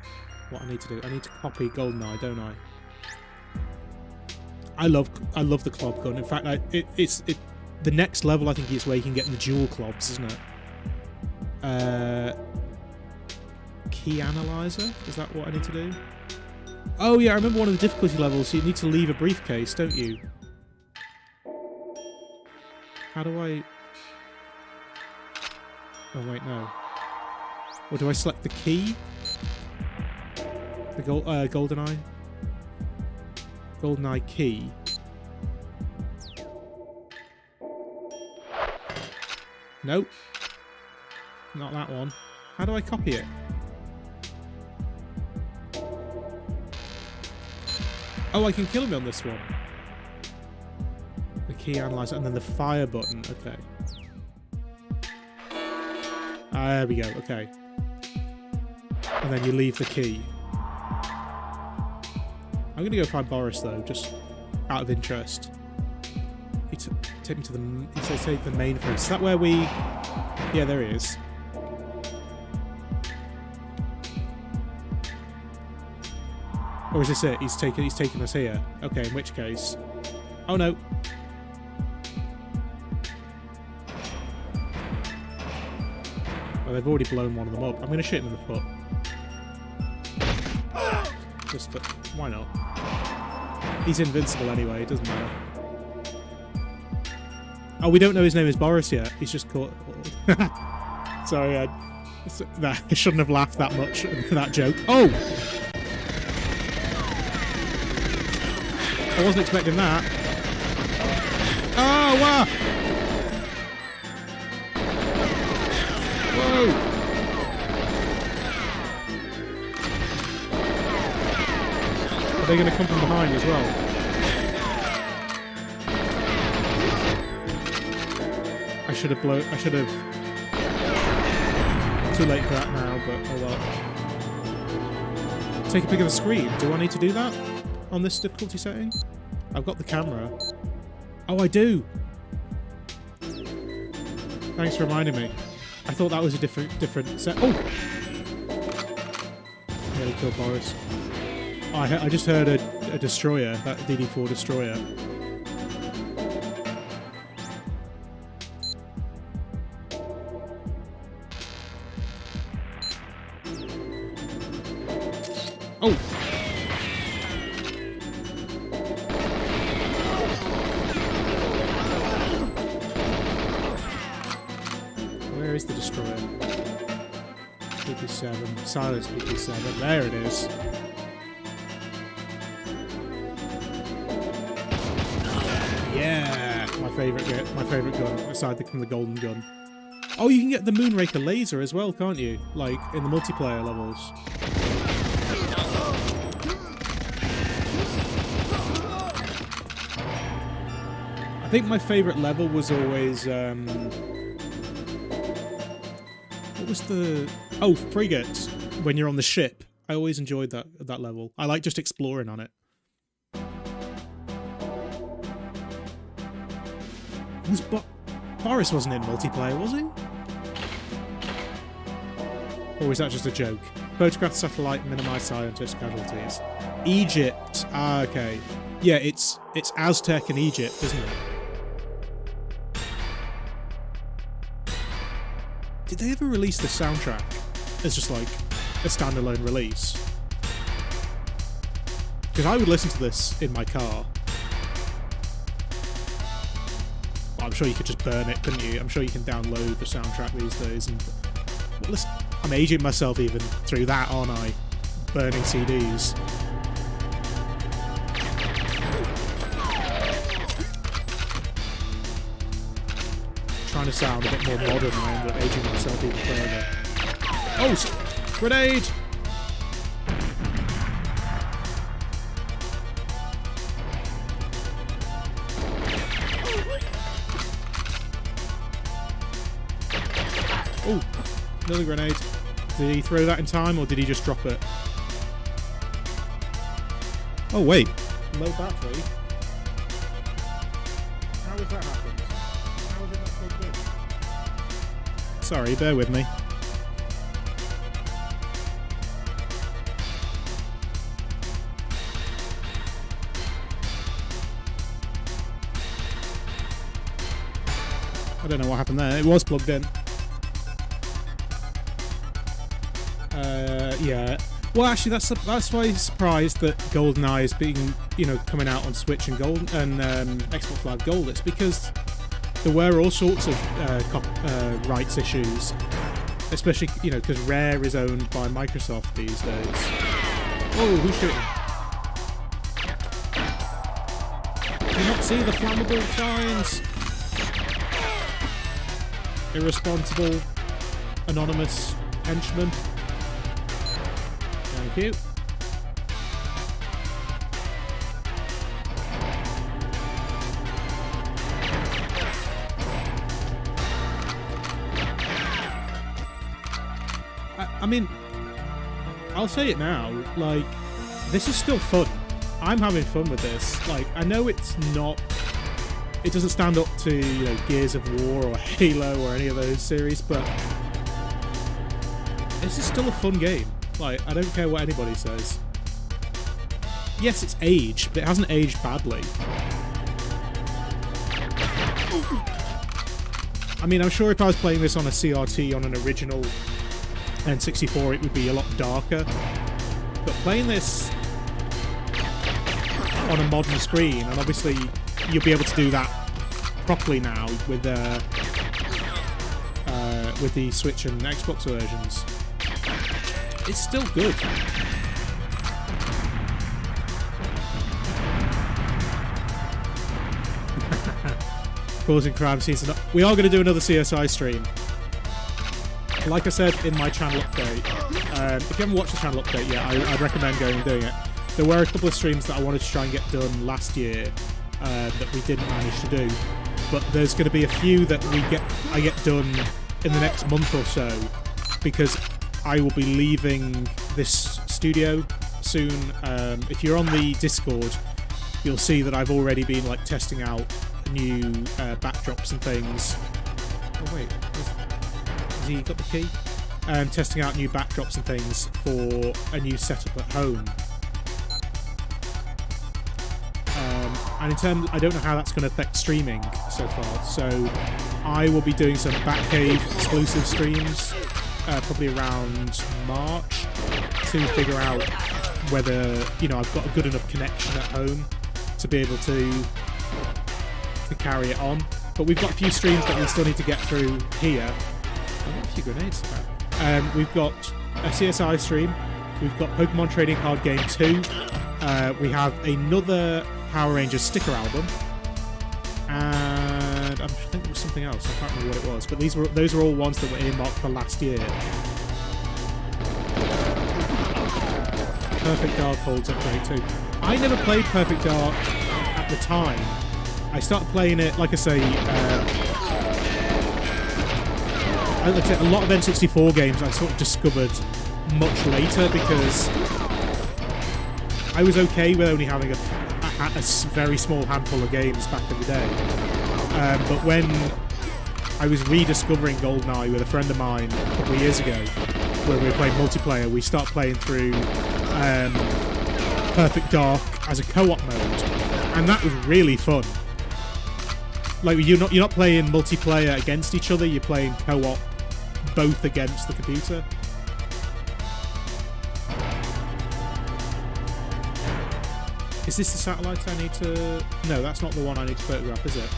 what I need to do. I need to copy Goldeneye, don't I? I love the club gun. In fact, the next level I think is where you can get the dual clubs, isn't it? Key analyzer? Is that what I need to do? Oh yeah, I remember one of the difficulty levels, so you need to leave a briefcase, don't you? How do I... Oh wait, no. Or do I select the key? The Goldeneye? Goldeneye key. Nope. Not that one. How do I copy it? Oh, I can kill him on this one. The key analyzer and then the fire button. Okay. There we go. Okay. And then you leave the key. I'm going to go find Boris, though, just out of interest. He take me to the... He says take the mainframe. Is that where we... Yeah, there he is. Or is this it? He's taking us here. Okay, in which case... Oh, no. Well, they've already blown one of them up. I'm going to shoot him in the foot. Just for... why not? He's invincible anyway, it doesn't matter. Oh, we don't know his name is Boris yet. He's just called... Sorry, I shouldn't have laughed that much at that joke. Oh! I wasn't expecting that. Oh, wow! Whoa! Are they going to come from behind as well? I should have too late for that now, but oh well. Take a pic of the screen. Do I need to do that on this difficulty setting? I've got the camera. Oh, I do! Thanks for reminding me. I thought that was a different set. Oh! Nearly killed Boris. Oh, I just heard a destroyer, that DD4 destroyer. Oh! Where is the destroyer? PP7. Silence PP7. There it is. Yeah! My favourite gun, aside from the golden gun. Oh, you can get the Moonraker laser as well, can't you? Like, in the multiplayer levels. I think my favourite level was always, what was the... Oh, Frigates! When you're on the ship. I always enjoyed that level. I like just exploring on it. Boris wasn't in multiplayer, was he? Or was that just a joke? Photograph satellite, minimise scientist casualties. Egypt. Ah, okay. Yeah, it's Aztec and Egypt, isn't it? Did they ever release the soundtrack as just like a standalone release? Because I would listen to this in my car. Well, I'm sure you could just burn it, couldn't you? I'm sure you can download the soundtrack these days. And well, listen, I'm aging myself even through that, aren't I? Burning CDs. Trying to sound a bit more modern, and I end up aging myself even further. Oh, grenade! Oh, another grenade. Did he throw that in time, or did he just drop it? Oh wait, low battery. How has that happened? How is it not plugged in? Sorry, bear with me. I don't know what happened there. It was plugged in. Yeah. Well, actually, that's why I'm surprised that Goldeneye is being, coming out on Switch and Xbox Live Gold. It's because there were all sorts of rights issues, especially because Rare is owned by Microsoft these days. Oh, who's shooting? Do you not see the flammable signs? Irresponsible, anonymous henchman. Thank you. I mean, I'll say it now, like, this is still fun. I'm having fun with this. Like, I know it's not... It doesn't stand up to, Gears of War or Halo or any of those series, but this is still a fun game. Like, I don't care what anybody says. Yes, it's aged, but it hasn't aged badly. I mean, I'm sure if I was playing this on a CRT on an original N64, it would be a lot darker. But playing this on a modern screen, and obviously you'll be able to do that properly now with the Switch and Xbox versions. It's still good. Causing crime scenes. We are going to do another CSI stream. Like I said in my channel update, if you haven't watched the channel update yet, I'd recommend going and doing it. There were a couple of streams that I wanted to try and get done last year that we didn't manage to do, but there's going to be a few that I get done in the next month or so, because I will be leaving this studio soon. If you're on the Discord, you'll see that I've already been like testing out new backdrops and things. Oh wait, has he got the key? Testing out new backdrops and things for a new setup at home. And in terms, I don't know how that's going to affect streaming so far. So I will be doing some Batcave exclusive streams, probably around March, to figure out whether I've got a good enough connection at home to be able to carry it on. But we've got a few streams that we still need to get through here. I've got a few grenades. We've got a CSI stream. We've got Pokemon Trading Card Game 2. We have another Power Rangers sticker album, and I think there was something else. I can't remember what it was, but those were all ones that were earmarked for last year. Perfect Dark holds up great too. I never played Perfect Dark at the time. I started playing it, like I say, a lot of N64 games I sort of discovered much later, because I was okay with only having a very small handful of games back in the day. But when I was rediscovering Goldeneye with a friend of mine a couple of years ago, where we were playing multiplayer, we started playing through Perfect Dark as a co-op mode, and that was really fun. Like, you're not playing multiplayer against each other, you're playing co-op both against the computer. Is this the satellite I need to... No, that's not the one I need to photograph, is it?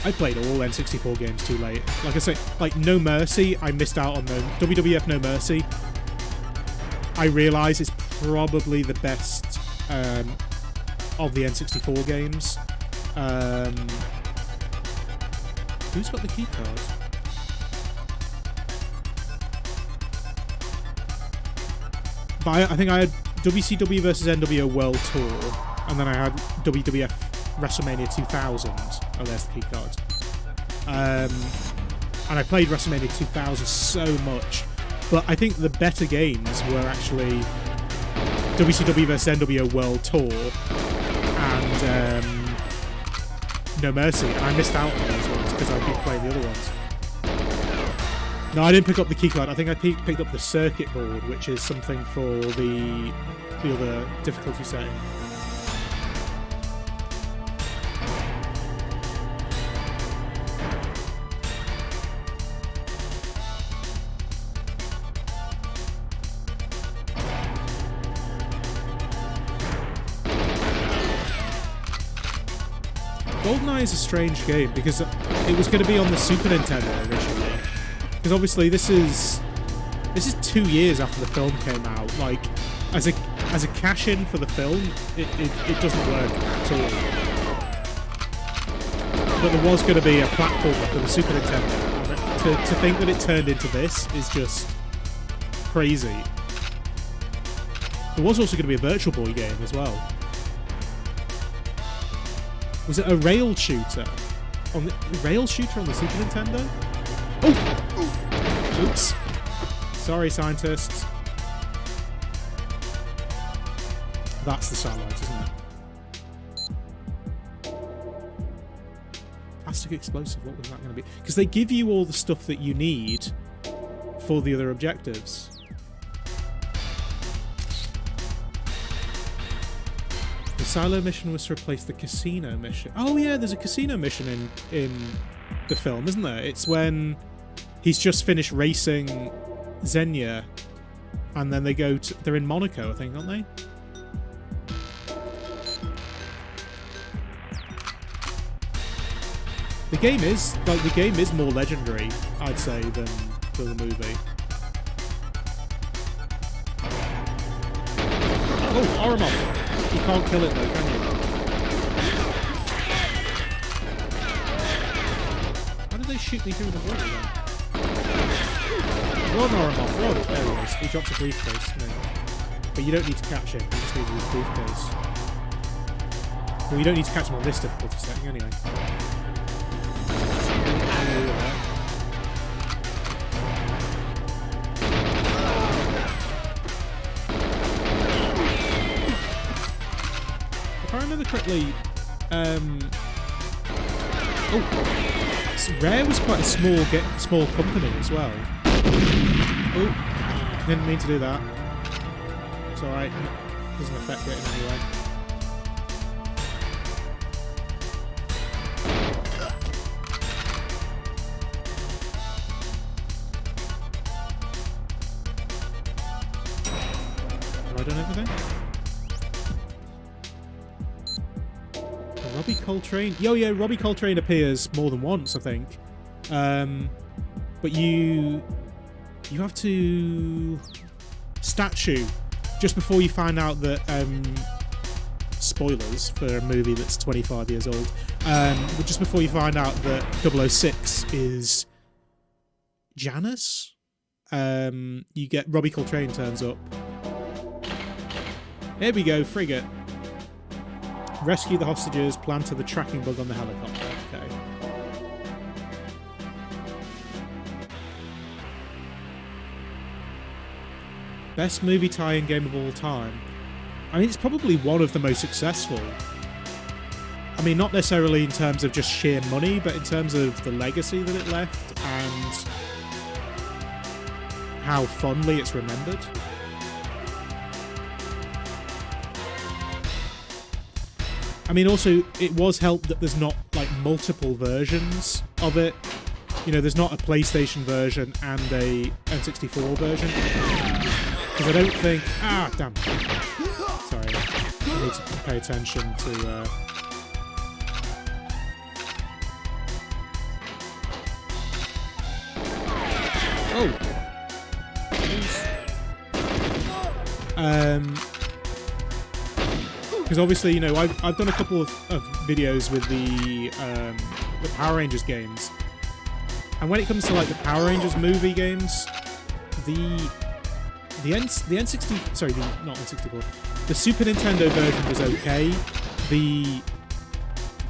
I played all N64 games too late. Like I say, like No Mercy, I missed out on the WWF No Mercy. I realise it's probably the best of the N64 games. Who's got the key card? But I think I had WCW vs NWO World Tour, and then I had WWF WrestleMania 2000. Oh, there's the key card. And I played WrestleMania 2000 so much, but I think the better games were actually WCW vs NWO World Tour and No Mercy, and I missed out on those ones because I've been playing the other ones. No, I didn't pick up the keycard. I think I picked up the circuit board, which is something for the other difficulty setting. Goldeneye is a strange game because it was going to be on the Super Nintendo originally. Because obviously this is 2 years after the film came out. Like, as a cash-in for the film, it doesn't work at all. But there was going to be a platformer for the Super Nintendo. To think that it turned into this is just crazy. There was also going to be a Virtual Boy game as well. Was it a rail shooter? On the rail shooter on the Super Nintendo? Oh! Oops. Sorry, scientists. That's the satellite, isn't it? Plastic explosive, what was that going to be? Because they give you all the stuff that you need for the other objectives. The silo mission was to replace the casino mission. Oh yeah, there's a casino mission in the film, isn't there? It's when he's just finished racing Xenia And then they go to... They're in Monaco, I think, aren't they? The game is more legendary, I'd say, than the movie. Oh, Oromov! You can't kill it though, can you? How did they shoot me through the wall then? Run, Oromov, run! There he is. He drops a briefcase. No. But you don't need to catch him, you just need his briefcase. Well, you don't need to catch him on this difficulty setting anyway. If I remember correctly, Rare was quite a small company as well. Oh, didn't mean to do that. It's alright, doesn't affect it in any way. Have I done everything? Robbie Coltrane? Yeah, Robbie Coltrane appears more than once, I think. But you have to statue just before you find out that spoilers for a movie that's 25 years old. But just before you find out that 006 is Janus, you get Robbie Coltrane turns up. Here we go, frigate. Rescue the hostages, planted the tracking bug on the helicopter. Okay. Best movie tie-in game of all time. I mean, it's probably one of the most successful. I mean, not necessarily in terms of just sheer money, but in terms of the legacy that it left and how fondly it's remembered. I mean, also, it was helped that there's not, like, multiple versions of it. You know, there's not a PlayStation version and a N64 version. Because I don't think... Ah, damn. Sorry. I need to pay attention to... because obviously, you know, I've done a couple of videos with the Power Rangers games, and when it comes to like the Power Rangers movie games, the N60, sorry, not N64, the Super Nintendo version was okay. The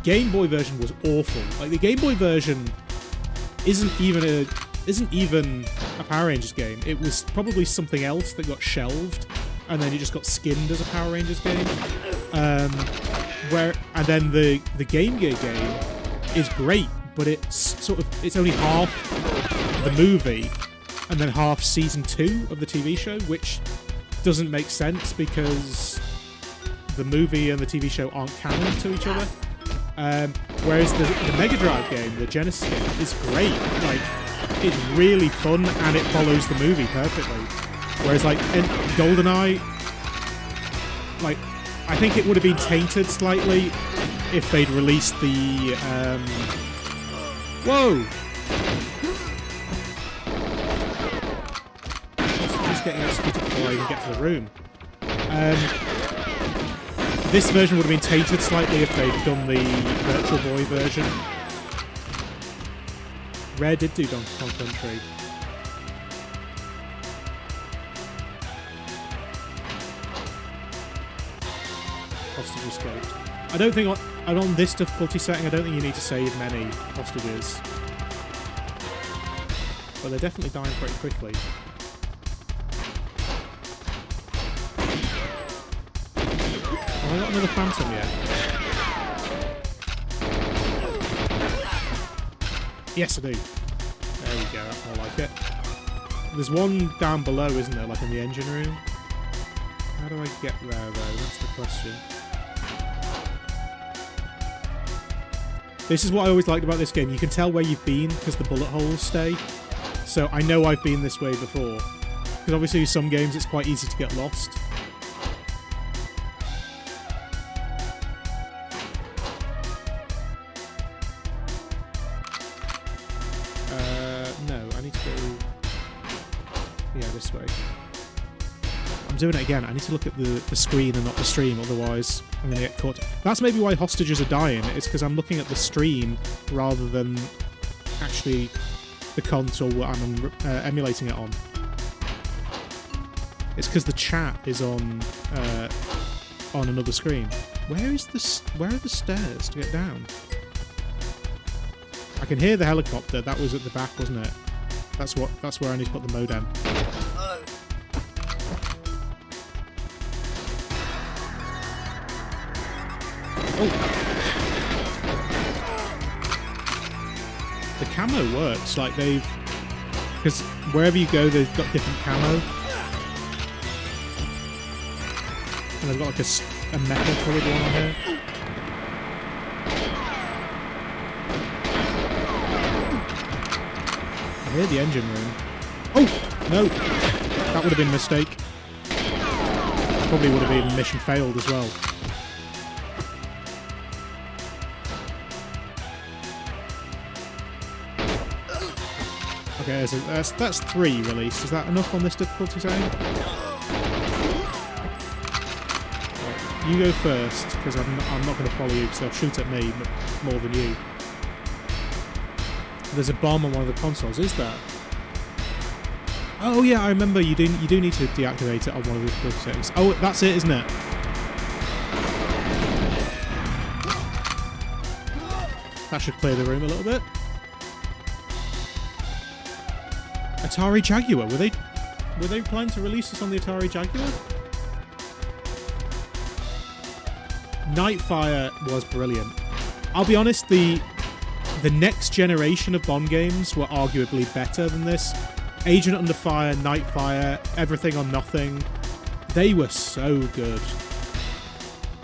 Game Boy version was awful. Like the Game Boy version isn't even a Power Rangers game. It was probably something else that got shelved, and then it just got skinned as a Power Rangers game. And then the Game Gear game is great, but it's only half the movie, and then half season 2 of the TV show, which doesn't make sense because the movie and the TV show aren't canon to each other. Whereas the Mega Drive game, the Genesis game, is great. Like, it's really fun and it follows the movie perfectly. Whereas like Goldeneye, like, I think it would have been tainted slightly if they'd released the whoa! Just getting executed before I even get to the room. This version would have been tainted slightly if they'd done the Virtual Boy version. Rare did do Donkey Kong Country. Hostage escaped. I don't think on this difficulty setting, I don't think you need to save many hostages. But they're definitely dying pretty quickly. Have I got another Phantom yet? Yes, I do. There we go, that's more like it. There's one down below, isn't there? Like in the engine room? How do I get there, though? That's the question. This is what I always liked about this game. You can tell where you've been because the bullet holes stay. So I know I've been this way before. because obviously some games it's quite easy to get lost. No, I need to go... Yeah, this way. I'm doing it again. I need to look at the screen and not the stream, otherwise I'm going to get caught. That's maybe why hostages are dying. It's because I'm looking at the stream rather than actually the console that I'm emulating it on. It's because the chat is on another screen. Where are the stairs to get down? I can hear the helicopter. That was at the back, wasn't it? That's where I need to put the modem. Oh. The camo works, like because wherever you go they've got different camo. And they've got like a metal coloured one on here. I hear the engine room. Oh! No! That would have been a mistake. Probably would have been mission failed as well. Okay, so that's 3 released. Is that enough on this difficulty zone? Right, you go first, because I'm not going to follow you, because they'll shoot at me more than you. There's a bomb on one of the consoles, is there? Oh yeah, I remember you do need to deactivate it on one of the difficulty settings. Oh, that's it, isn't it? That should clear the room a little bit. Atari Jaguar, were they planning to release this on the Atari Jaguar? Nightfire was brilliant. I'll be honest, the next generation of Bond games were arguably better than this. Agent Under Fire, Nightfire, Everything or Nothing, they were so good.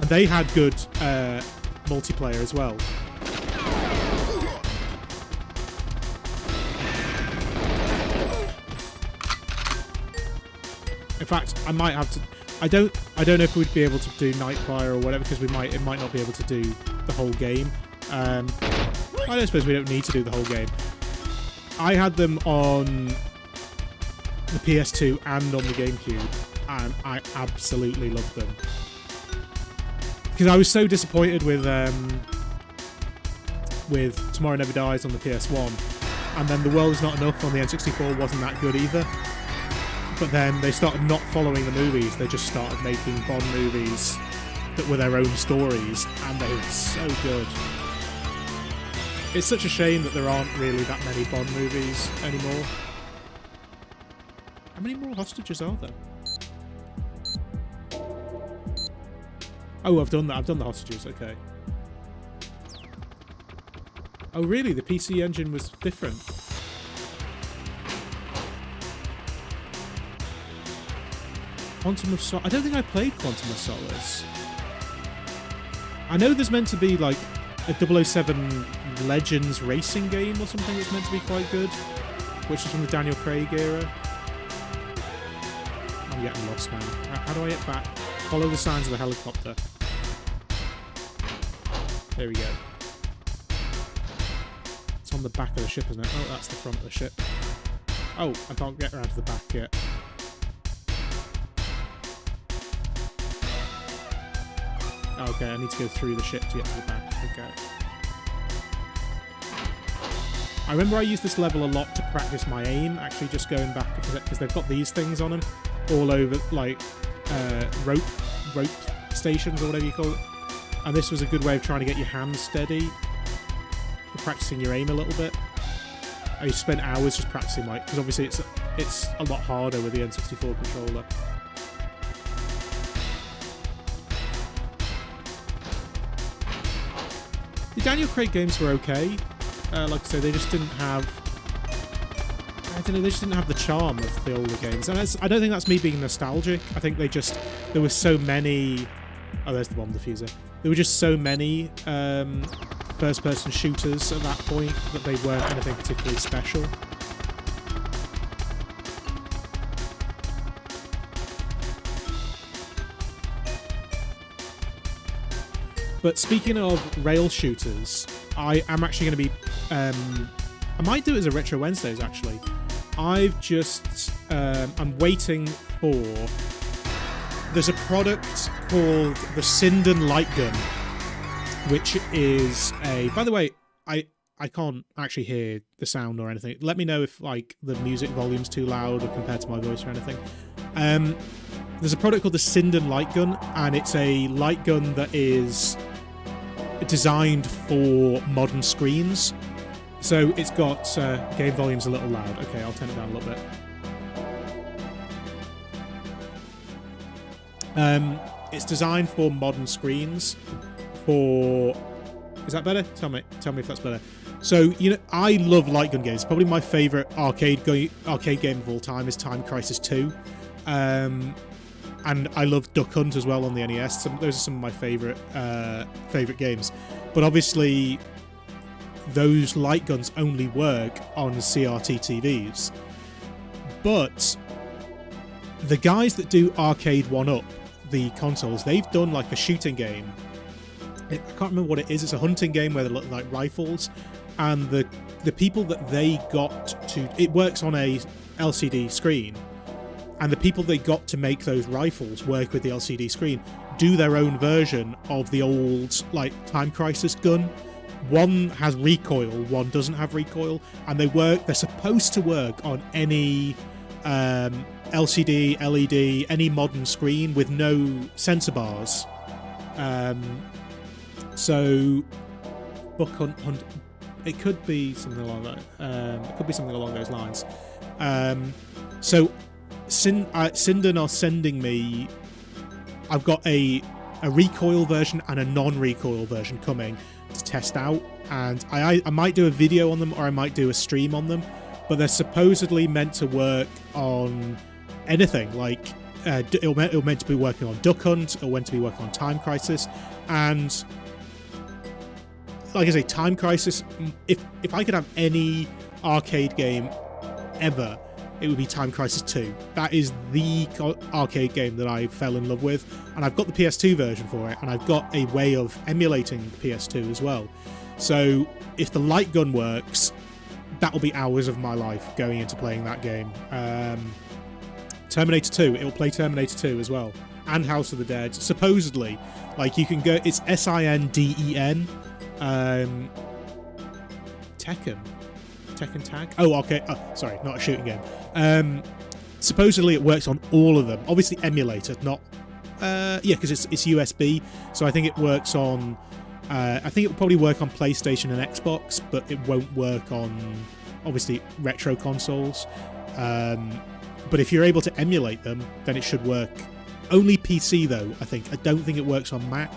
And they had good multiplayer as well. In fact, I might have to... I don't know if we'd be able to do Nightfire or whatever, because it might not be able to do the whole game. I don't suppose we don't need to do the whole game. I had them on the PS2 and on the GameCube, and I absolutely loved them. Because I was so disappointed with Tomorrow Never Dies on the PS1, and then The World Is Not Enough on the N64 wasn't that good either. But then they started not following the movies, they just started making Bond movies that were their own stories, and they were so good. It's such a shame that there aren't really that many Bond movies anymore. How many more hostages are there? Oh, I've done that. I've done the hostages, okay. Oh, really? The PC engine was different? Quantum of Solace. I don't think I played Quantum of Solace. I know there's meant to be like a 007 Legends racing game or something that's meant to be quite good, which is from the Daniel Craig era. I'm getting lost now. How do I get back? Follow the signs of the helicopter. There we go. It's on the back of the ship, isn't it? Oh, that's the front of the ship. Oh, I can't get around to the back yet. Okay, I need to go through the ship to get to the back. Okay. I remember I used this level a lot to practice my aim, actually just going back, because they've got these things on them all over, like rope stations or whatever you call it. And this was a good way of trying to get your hands steady for practicing your aim a little bit. I spent hours just practicing, like, because obviously it's a lot harder with the N64 controller. The Daniel Craig games were okay. Like I say, they just didn't have... I don't know, they just didn't have the charm of the older games. And I don't think that's me being nostalgic. I think they just... There were so many... Oh, there's the bomb diffuser. There were just so many first-person shooters at that point that they weren't anything particularly special. But speaking of rail shooters, I am actually going to be... I might do it as a Retro Wednesdays, actually. I've just... I'm waiting for... There's a product called the Sinden Light Gun, which is a... By the way, I can't actually hear the sound or anything. Let me know if like the music volume's too loud or compared to my voice or anything. There's a product called the Sinden Light Gun, and it's a light gun that is designed for modern screens. So it's got game volume's a little loud. Okay, I'll turn it down a little bit. It's designed for modern screens. Is that better? Tell me if that's better. So, you know, I love light gun games. Probably my favourite arcade game of all time is Time Crisis 2. And I love Duck Hunt as well on the NES. Those are some of my favourite games. But obviously, those light guns only work on CRT TVs. But the guys that do Arcade 1-Up, the consoles, they've done like a shooting game. I can't remember what it is. It's a hunting game where they look like rifles, and the people that they got to... It works on a LCD screen, and the people they got to make those rifles work with the LCD screen do their own version of the old like Time Crisis gun. One has recoil, one doesn't have recoil, and they're supposed to work on any LCD, LED, any modern screen with no sensor bars. So Buck Hunt, it could be something along that. It could be something along those lines. So Sinden are sending me. I've got a recoil version and a non-recoil version coming to test out, and I might do a video on them, or I might do a stream on them. But they're supposedly meant to work on anything. Like it'll meant to be working on Duck Hunt. It'll meant to be working on Time Crisis, and like I say, Time Crisis, if I could have any arcade game ever, it would be Time Crisis 2. That is the arcade game that I fell in love with, and I've got the PS2 version for it, and I've got a way of emulating the PS2 as well. So if the light gun works, that'll be hours of my life going into playing that game. Terminator 2, it'll play Terminator 2 as well, and House of the Dead. Supposedly, like you can go, it's SINDEN. Tekken Tag. Oh, okay. Oh, sorry, not a shooting game. Supposedly it works on all of them. Obviously emulated, not because it's USB. So I think it works on. I think it will probably work on PlayStation and Xbox, but it won't work on obviously retro consoles. But if you're able to emulate them, then it should work. Only PC though, I think. I don't think it works on Mac.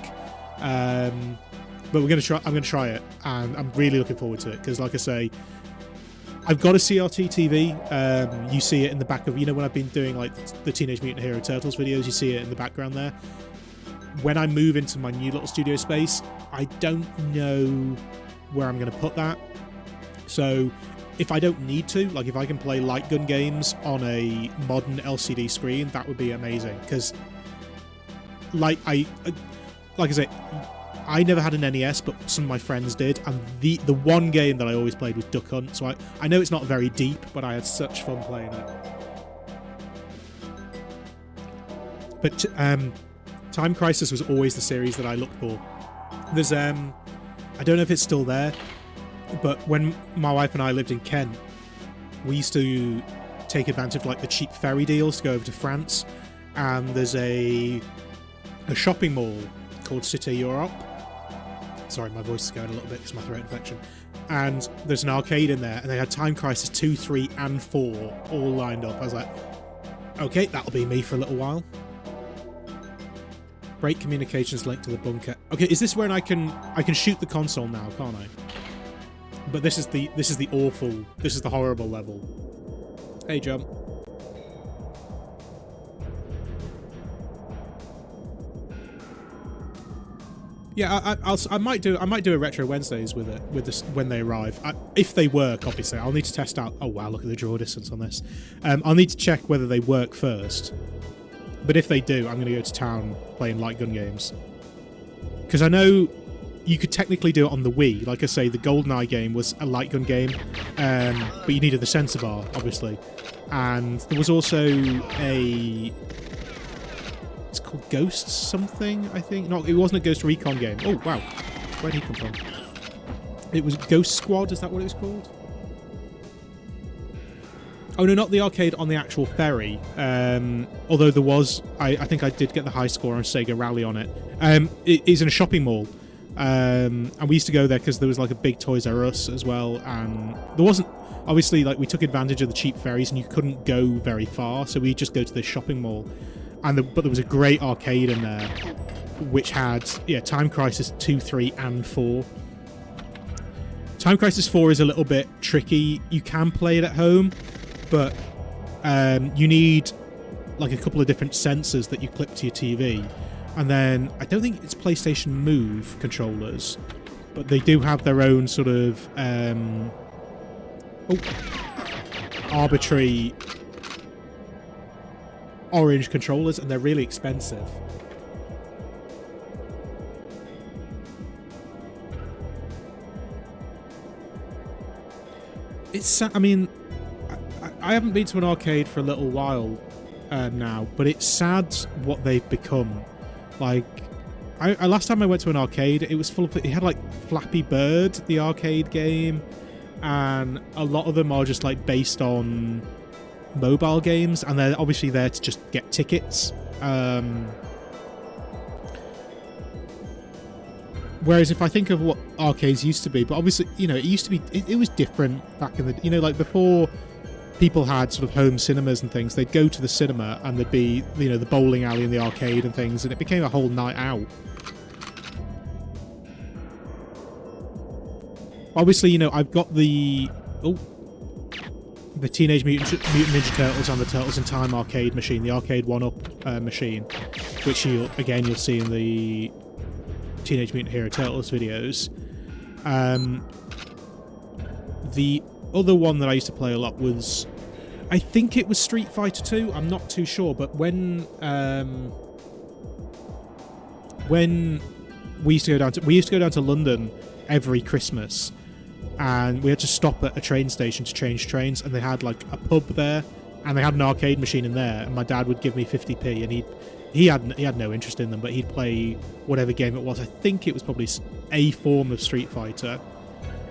But we're gonna try. I'm gonna try it, and I'm really looking forward to it because, like I say, I've got a CRT TV. You see it in the back of, when I've been doing like the Teenage Mutant Hero Turtles videos, you see it in the background there. When I move into my new little studio space, I don't know where I'm going to put that. So if I don't need to, like if I can play light gun games on a modern LCD screen, that would be amazing. Because like I say, I never had an NES, but some of my friends did, and the one game that I always played was Duck Hunt, so I know it's not very deep, but I had such fun playing it. But Time Crisis was always the series that I looked for. There's I don't know if it's still there, but when my wife and I lived in Kent, we used to take advantage of like the cheap ferry deals to go over to France, and there's a shopping mall called Cité Europe. Sorry, my voice is going a little bit because my throat infection. And there's an arcade in there, and they had Time Crisis 2, 3, and 4 all lined up. I was like, okay, that'll be me for a little while. Break communications linked to the bunker. Okay, is this where I can shoot the console now, can't I? But this is the horrible level. Hey, jump. Yeah, I might do a Retro Wednesdays with it when they arrive. If they work, obviously, I'll need to test out. Oh wow, look at the draw distance on this. I'll need to check whether they work first. But if they do, I'm going to go to town playing light gun games. because I know you could technically do it on the Wii. Like I say, the GoldenEye game was a light gun game, but you needed the sensor bar, obviously. And there was also it's called Ghosts something, I think. No, it wasn't a Ghost Recon game. Oh, wow. Where did he come from? It was Ghost Squad, is that what it was called? Oh, no, not the arcade on the actual ferry. Although there was... I think I did get the high score on Sega Rally on it. It is in a shopping mall. And we used to go there because there was like a big Toys R Us as well. And there wasn't... Obviously, like, we took advantage of the cheap ferries and you couldn't go very far. So we'd just go to the shopping mall. But there was a great arcade in there which had, Time Crisis 2, 3, and 4. Time Crisis 4 is a little bit tricky. You can play it at home, but you need like a couple of different sensors that you clip to your TV. And then I don't think it's PlayStation Move controllers, but they do have their own sort of arbitrary orange controllers, and they're really expensive. I mean, I haven't been to an arcade for a little while now, but it's sad what they've become. Like, last time I went to an arcade, it was full of... It had, like, Flappy Bird, the arcade game, and a lot of them are just, like, based on mobile games, and they're obviously there to just get tickets. Whereas if I think of what arcades used to be, but obviously, it used to be... It was different back in the... like, before people had sort of home cinemas and things, they'd go to the cinema and there'd be, the bowling alley and the arcade and things, and it became a whole night out. Obviously, I've got the Teenage Mutant Ninja Turtles and the Turtles in Time arcade machine, the arcade 1-up machine, which you'll see in the Teenage Mutant Hero Turtles videos. The other one that I used to play a lot was, I think it was Street Fighter 2. I'm not too sure, but when we used to go down to London every Christmas, and we had to stop at a train station to change trains, and they had like a pub there, and they had an arcade machine in there, and my dad would give me 50p, and he had no interest in them, but he'd play whatever game it was. I think it was probably a form of Street Fighter.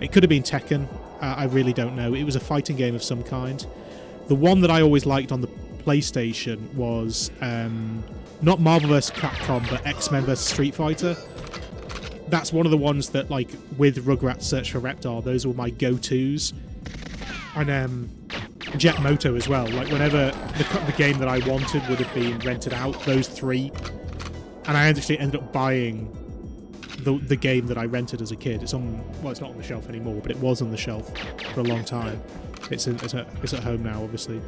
It could have been Tekken. I really don't know. It was a fighting game of some kind. The one that I always liked on the PlayStation was not Marvel vs. Capcom, but X-Men vs. Street Fighter. That's one of the ones that, like, with Rugrats Search for Reptar, those were my go-tos. And Jet Moto as well. Like, whenever the game that I wanted would have been rented out, those three. And I actually ended up buying the game that I rented as a kid. It's not on the shelf anymore, but it was on the shelf for a long time. It's at home now, obviously.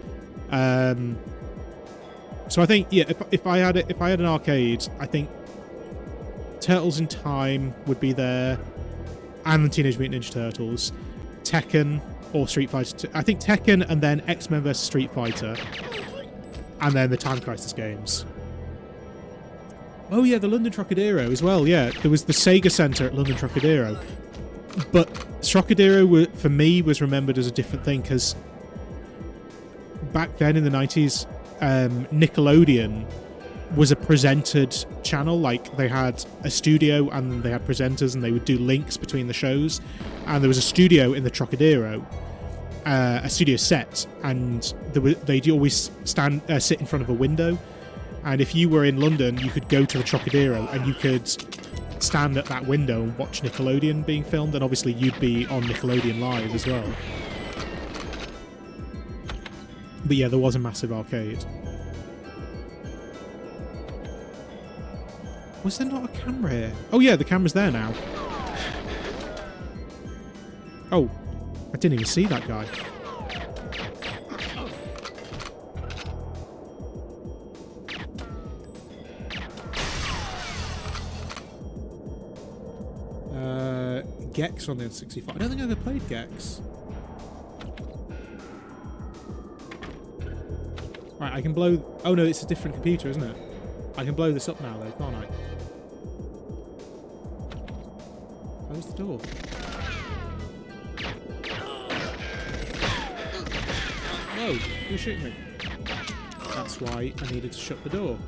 So I think, if I had an arcade, I think Turtles in Time would be there, and the Teenage Mutant Ninja Turtles, Tekken or Street Fighter 2. I think Tekken, and then X-Men vs. Street Fighter, and then the Time Crisis games. Oh yeah, the London Trocadero as well, yeah. There was the Sega Centre at London Trocadero. But Trocadero, for me, was remembered as a different thing, because back then in the 90s, Nickelodeon was a presented channel. Like, they had a studio and they had presenters, and they would do links between the shows. And there was a studio in the Trocadero, a studio set, and they'd always sit in front of a window. And if you were in London, you could go to the Trocadero and you could stand at that window and watch Nickelodeon being filmed, and obviously you'd be on Nickelodeon Live as well. But yeah, there was a massive arcade. Was there not a camera here? Oh yeah, the camera's there now. Oh, I didn't even see that guy. Gex on the N64. I don't think I ever played Gex. Right, I can blow... Oh no, it's a different computer, isn't it? I can blow this up now though, can't I? Close the door. Whoa, you're shooting me. That's why I needed to shut the door.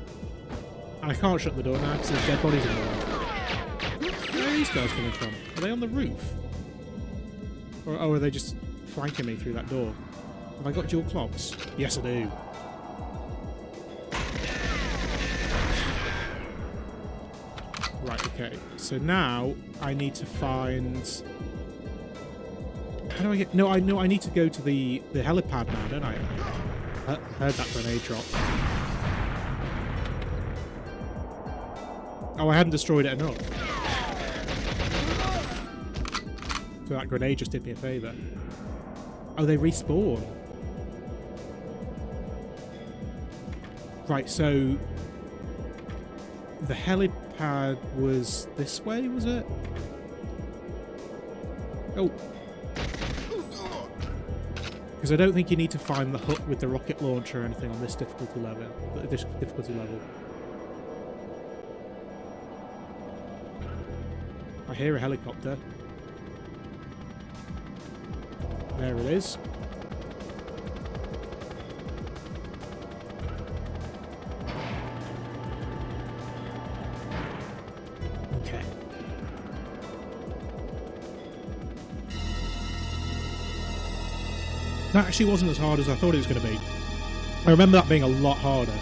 I can't shut the door now because there's dead bodies in the way. Where are these guys coming from? Are they on the roof? Or are they just flanking me through that door? Have I got dual clocks? Yes, I do. Right, okay. So now I need to find... How do I get... No, I know I need to go to the helipad now, don't I? I heard that grenade drop. Oh, I hadn't destroyed it enough. So that grenade just did me a favour. Oh, they respawn. Right, so... The helipad was this way, was it? Oh. Because I don't think you need to find the hut with the rocket launcher or anything on this difficulty level. I hear a helicopter. There it is. Okay. That actually wasn't as hard as I thought it was going to be. I remember that being a lot harder.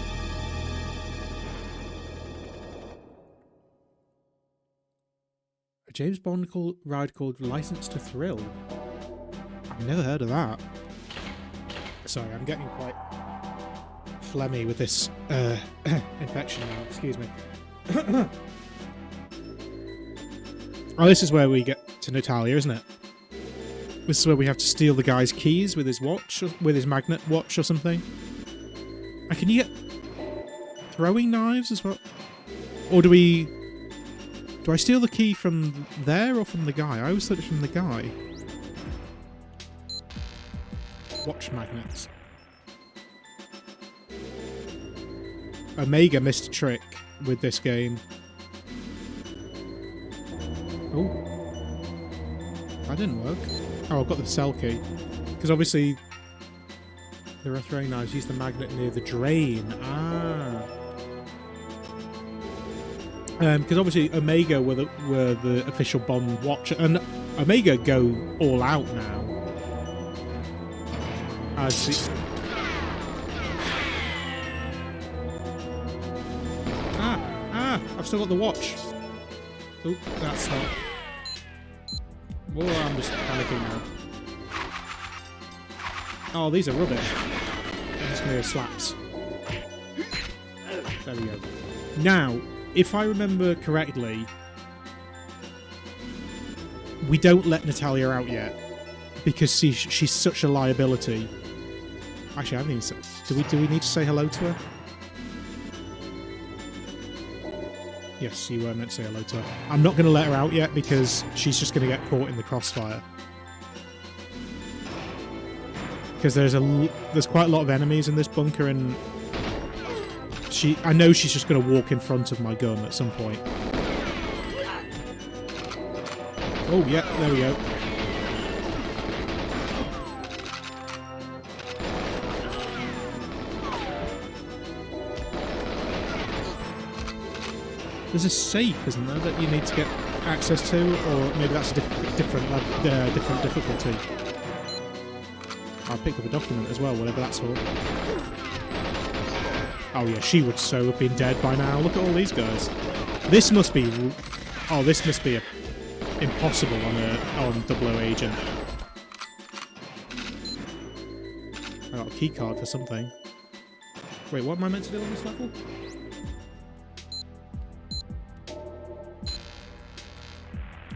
A James Bond ride called License to Thrill. I've never heard of that. Sorry, I'm getting quite phlegmy with this infection now. Excuse me. Oh, this is where we get to Natalia, isn't it? This is where we have to steal the guy's keys with his watch, with his magnet watch or something. And can you get throwing knives as well? Or do I steal the key from there or from the guy? I always thought it was from the guy. Watch magnets. Omega missed a trick with this game. Oh. That didn't work. Oh, I've got the cell key. Because obviously there are throwing knives. Use the magnet near the drain. Ah. Because obviously Omega were the official Bond watch, and Omega go all out now. As the... I've still got the watch. Oop, that's not... Whoa, I'm just panicking now. Oh, these are rubbish. These mere slaps. There we go. Now, if I remember correctly, we don't let Natalia out yet because she's such a liability. Actually, I haven't even said... Do we need to say hello to her? Yes, you were meant to say hello to her. I'm not going to let her out yet because she's just going to get caught in the crossfire. Because there's quite a lot of enemies in this bunker, and I know she's just going to walk in front of my gun at some point. Oh, yeah, there we go. There's a safe, isn't there, that you need to get access to, or maybe that's a different difficulty. I picked up a document as well, whatever that's for. Oh yeah, she would so have been dead by now. Look at all these guys. This must be... Oh, this must be impossible on 00 Agent. I got a key card for something. Wait, what am I meant to do on this level?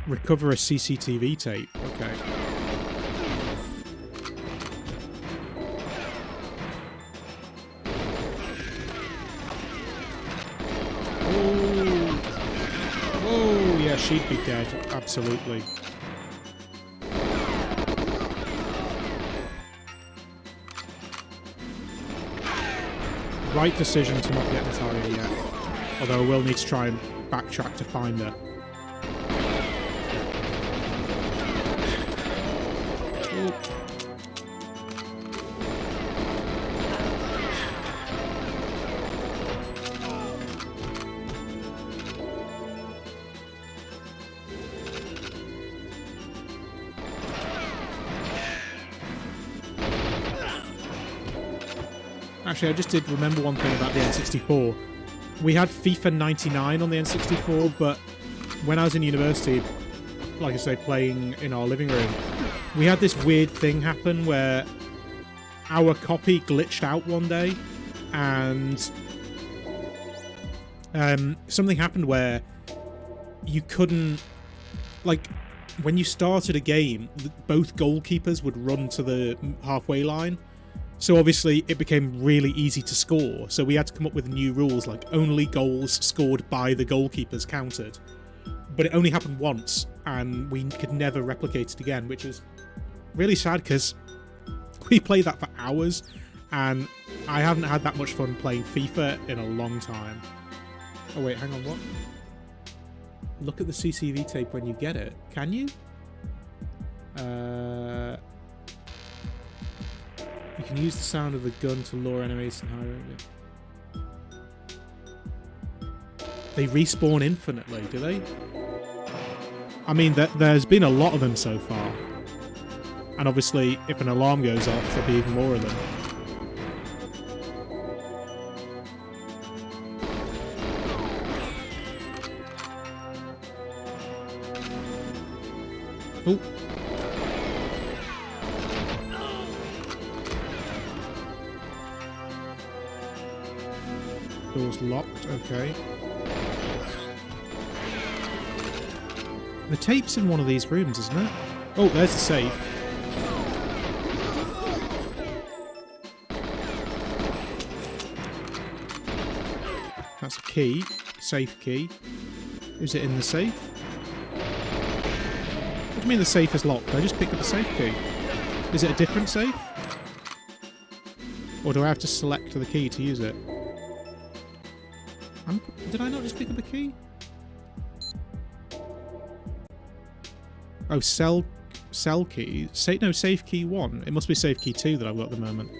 Recover a CCTV tape. Okay. Oh, yeah, she'd be dead. Absolutely. Right decision to not get Natalia yet. Although I will need to try and backtrack to find her. Actually, I just did remember one thing about the N64. We had FIFA 99 on the N64, but when I was in university, like I say, playing in our living room, we had this weird thing happen where our copy glitched out one day, and something happened where you couldn't, like, when you started a game, both goalkeepers would run to the halfway line. So obviously it became really easy to score. So we had to come up with new rules, like only goals scored by the goalkeepers counted. But it only happened once, and we could never replicate it again, which is really sad because we played that for hours, and I haven't had that much fun playing FIFA in a long time. Oh wait, hang on, what? Look at the CCV tape when you get it. Can you? You can use the sound of the gun to lure enemies and hide it. They respawn infinitely, do they? I mean, there's been a lot of them so far. And obviously, if an alarm goes off, there'll be even more of them. Oh. Door's locked, okay. The tape's in one of these rooms, isn't it? Oh, there's the safe. That's a key. Safe key. Is it in the safe? What do you mean the safe is locked? I just picked up a safe key. Is it a different safe? Or do I have to select the key to use it? Did I not just pick up a key? Oh, cell key. No, safe key 1. It must be safe key 2 that I've got at the moment.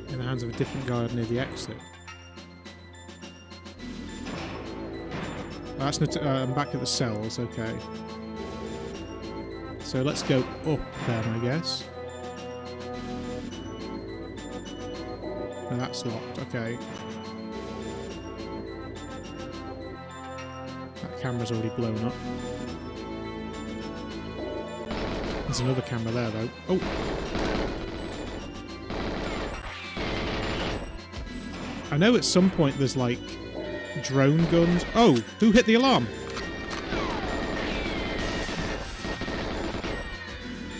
In the hands of a different guard near the exit. That's not. I'm back at the cells. Okay. So let's go up then, I guess. No, that's locked. Okay. That camera's already blown up. There's another camera there, though. Oh! I know at some point there's, like, drone guns. Oh! Who hit the alarm?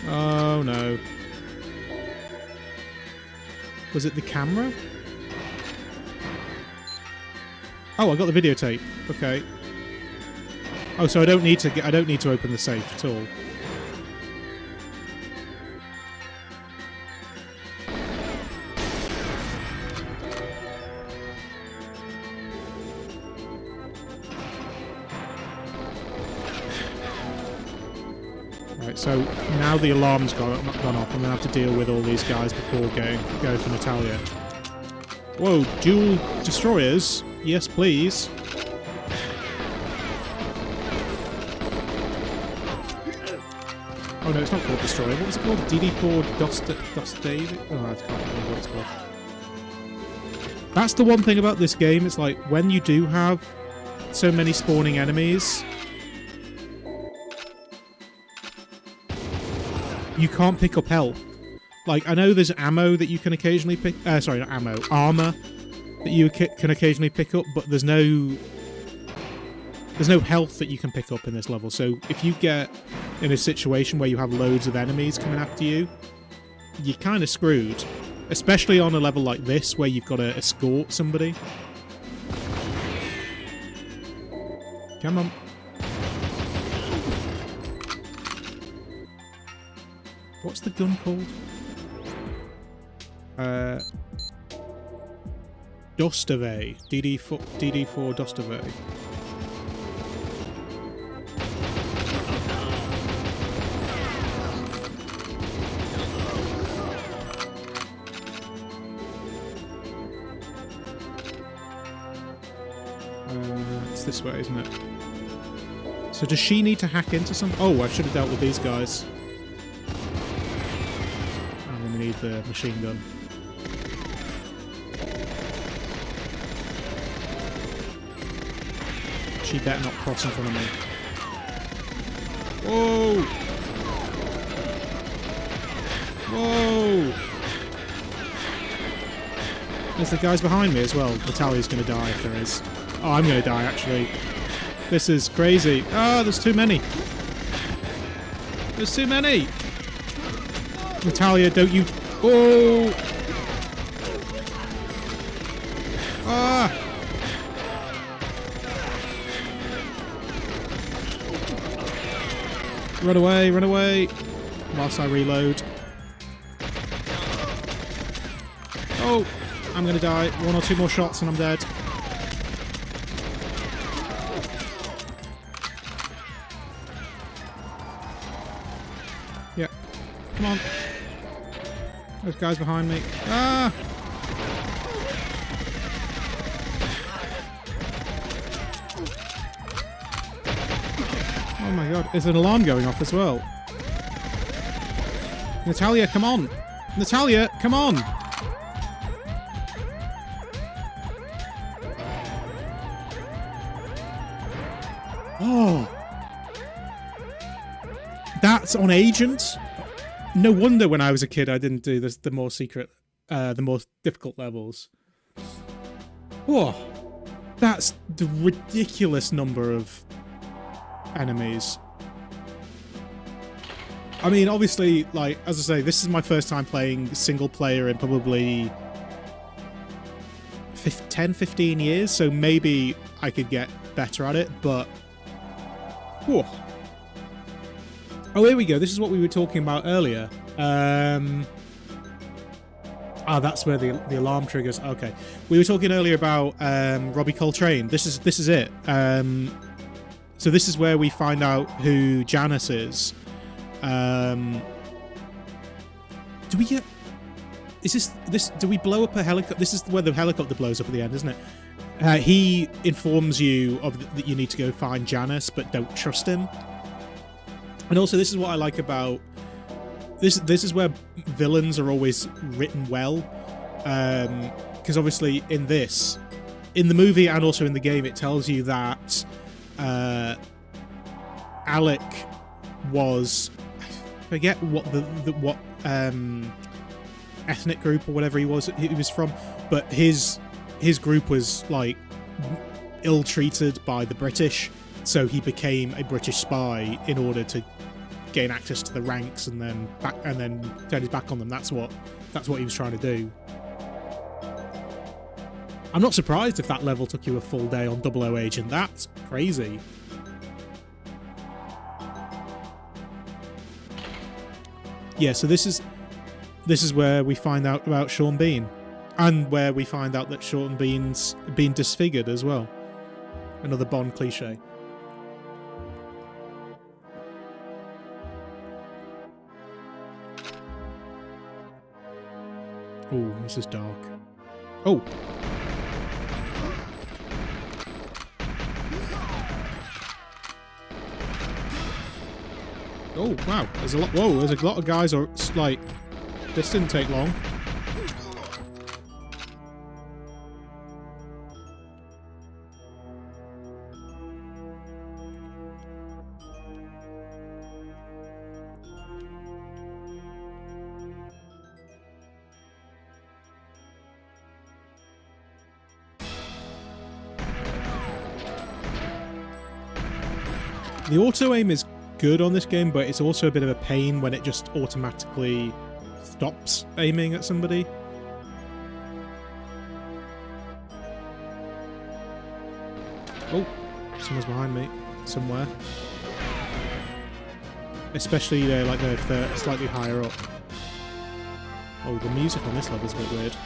Oh, no. Was it the camera? Oh, I got the videotape. Okay. Oh, so I don't need to open the safe at all. Right, so now the alarm's gone off, I'm going to have to deal with all these guys before going to Natalia. Whoa, dual destroyers? Yes, please. Oh no, it's not called Destroyer. What was it called? DD4 David? Oh, I can't remember what it's called. That's the one thing about this game, it's like, when you do have so many spawning enemies, you can't pick up health. Like, I know there's ammo that you can occasionally pick... sorry, not ammo. Armor that you can occasionally pick up, but there's no health that you can pick up in this level. So if you get in a situation where you have loads of enemies coming after you, you're kind of screwed. Especially on a level like this, where you've got to escort somebody. Come on. What's the gun called? Dostave. DD4 Dostave. It's this way, isn't it? So does she need to hack into some... Oh, I should have dealt with these guys. I'm going to need the machine gun. She better not cross in front of me. Whoa! Whoa! There's the guys behind me as well. Natalia's going to die if there is. Oh, I'm going to die, actually. This is crazy. Ah, there's too many. There's too many. Natalia, don't you... Oh! Ah! Run away, run away. Whilst I reload. Oh! I'm going to die. 1 or 2 more shots and I'm dead. Yeah. Come on. Those guys behind me. Ah! Oh my god. There's an alarm going off as well. Natalia, come on! Natalia, come on! Oh! That's on Agent? No wonder when I was a kid I didn't do this, the more secret, the more difficult levels. Whoa! That's the ridiculous number of enemies. I mean, obviously, like, as I say, this is my first time playing single player in probably 10, 15 years, so maybe I could get better at it, but... Whoa. Oh, here we go. This is what we were talking about earlier. That's where the alarm triggers. Okay. We were talking earlier about Robbie Coltrane. This is it. So this is where we find out who Janice is. Do we get... Is this... Do we blow up a helicopter? This is where the helicopter blows up at the end, isn't it? He informs you that you need to go find Janice, but don't trust him. And also, this is what I like about... This is where villains are always written well. Because obviously, in the movie and also in the game, it tells you that Alec was... I forget what what ethnic group or whatever he was from, but his group was like ill-treated by the British, so he became a British spy in order to gain access to the ranks and then turn his back on them. That's what he was trying to do. I'm not surprised if that level took you a full day on 00 Agent. That's crazy. Yeah, so this is where we find out about Sean Bean, and where we find out that Sean Bean's been disfigured as well. Another Bond cliche. Oh, this is dark. Oh! Oh, wow. There's a lot... Whoa, there's a lot of guys are like... This didn't take long. The auto-aim is good on this game, but it's also a bit of a pain when it just automatically stops aiming at somebody. Oh, someone's behind me somewhere. Especially like if they're slightly higher up. Oh, the music on this level is a bit weird.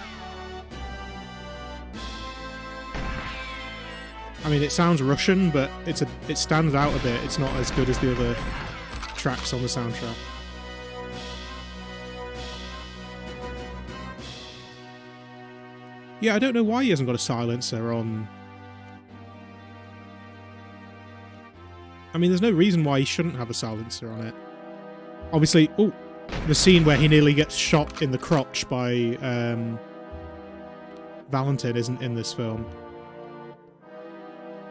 I mean, it sounds Russian, but it stands out a bit. It's not as good as the other tracks on the soundtrack. Yeah, I don't know why he hasn't got a silencer on. I mean, there's no reason why he shouldn't have a silencer on it. Obviously, oh, the scene where he nearly gets shot in the crotch by Valentin isn't in this film.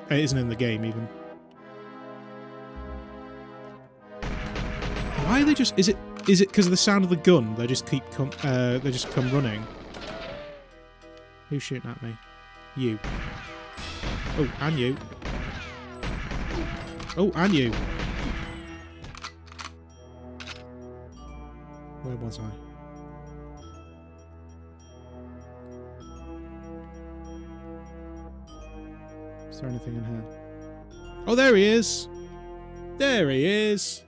It isn't in the game, even. Why are they just... Is it because of the sound of the gun? They just come running. Who's shooting at me? You. Oh, and you. Oh, and you. Where was I? Is there anything in here? Oh, there he is! There he is!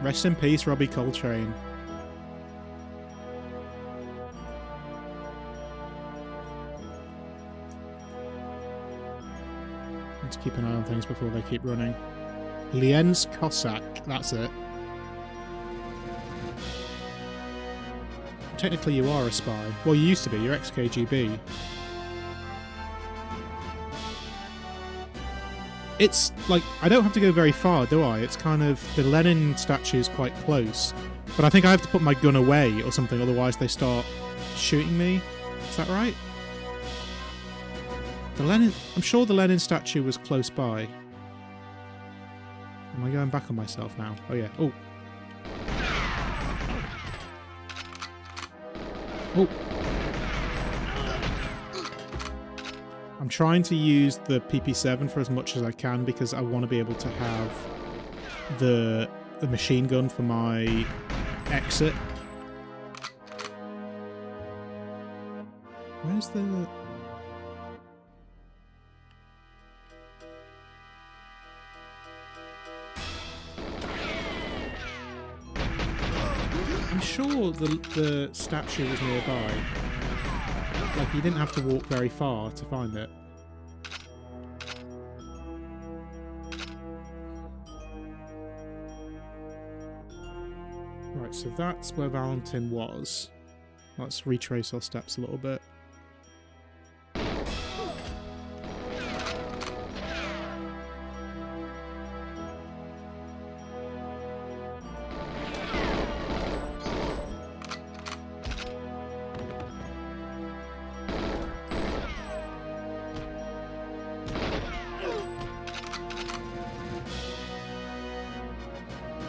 Rest in peace, Robbie Coltrane. Need to keep an eye on things before they keep running. Lien's Cossack, that's it. Technically you are a spy. Well, you used to be, you're ex-KGB. It's, like, I don't have to go very far, do I? It's kind of... The Lenin statue is quite close. But I think I have to put my gun away or something, otherwise they start shooting me. Is that right? The Lenin... I'm sure the Lenin statue was close by. Am I going back on myself now? Oh, yeah. Oh. Oh. I'm trying to use the PP7 for as much as I can because I want to be able to have the machine gun for my exit. Where's the... I'm sure the statue was nearby. Like, you didn't have to walk very far to find it. Right, so that's where Valentin was. Let's retrace our steps a little bit.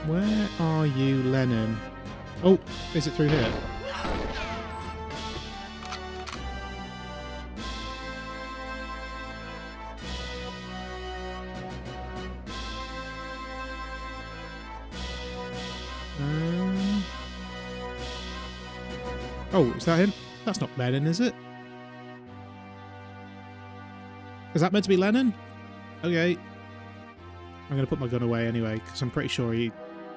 Where are you, Lenin? Oh, is it through here? Oh, is that him? That's not Lenin, is it? Is that meant to be Lenin? Okay. I'm going to put my gun away anyway, because I'm pretty sure he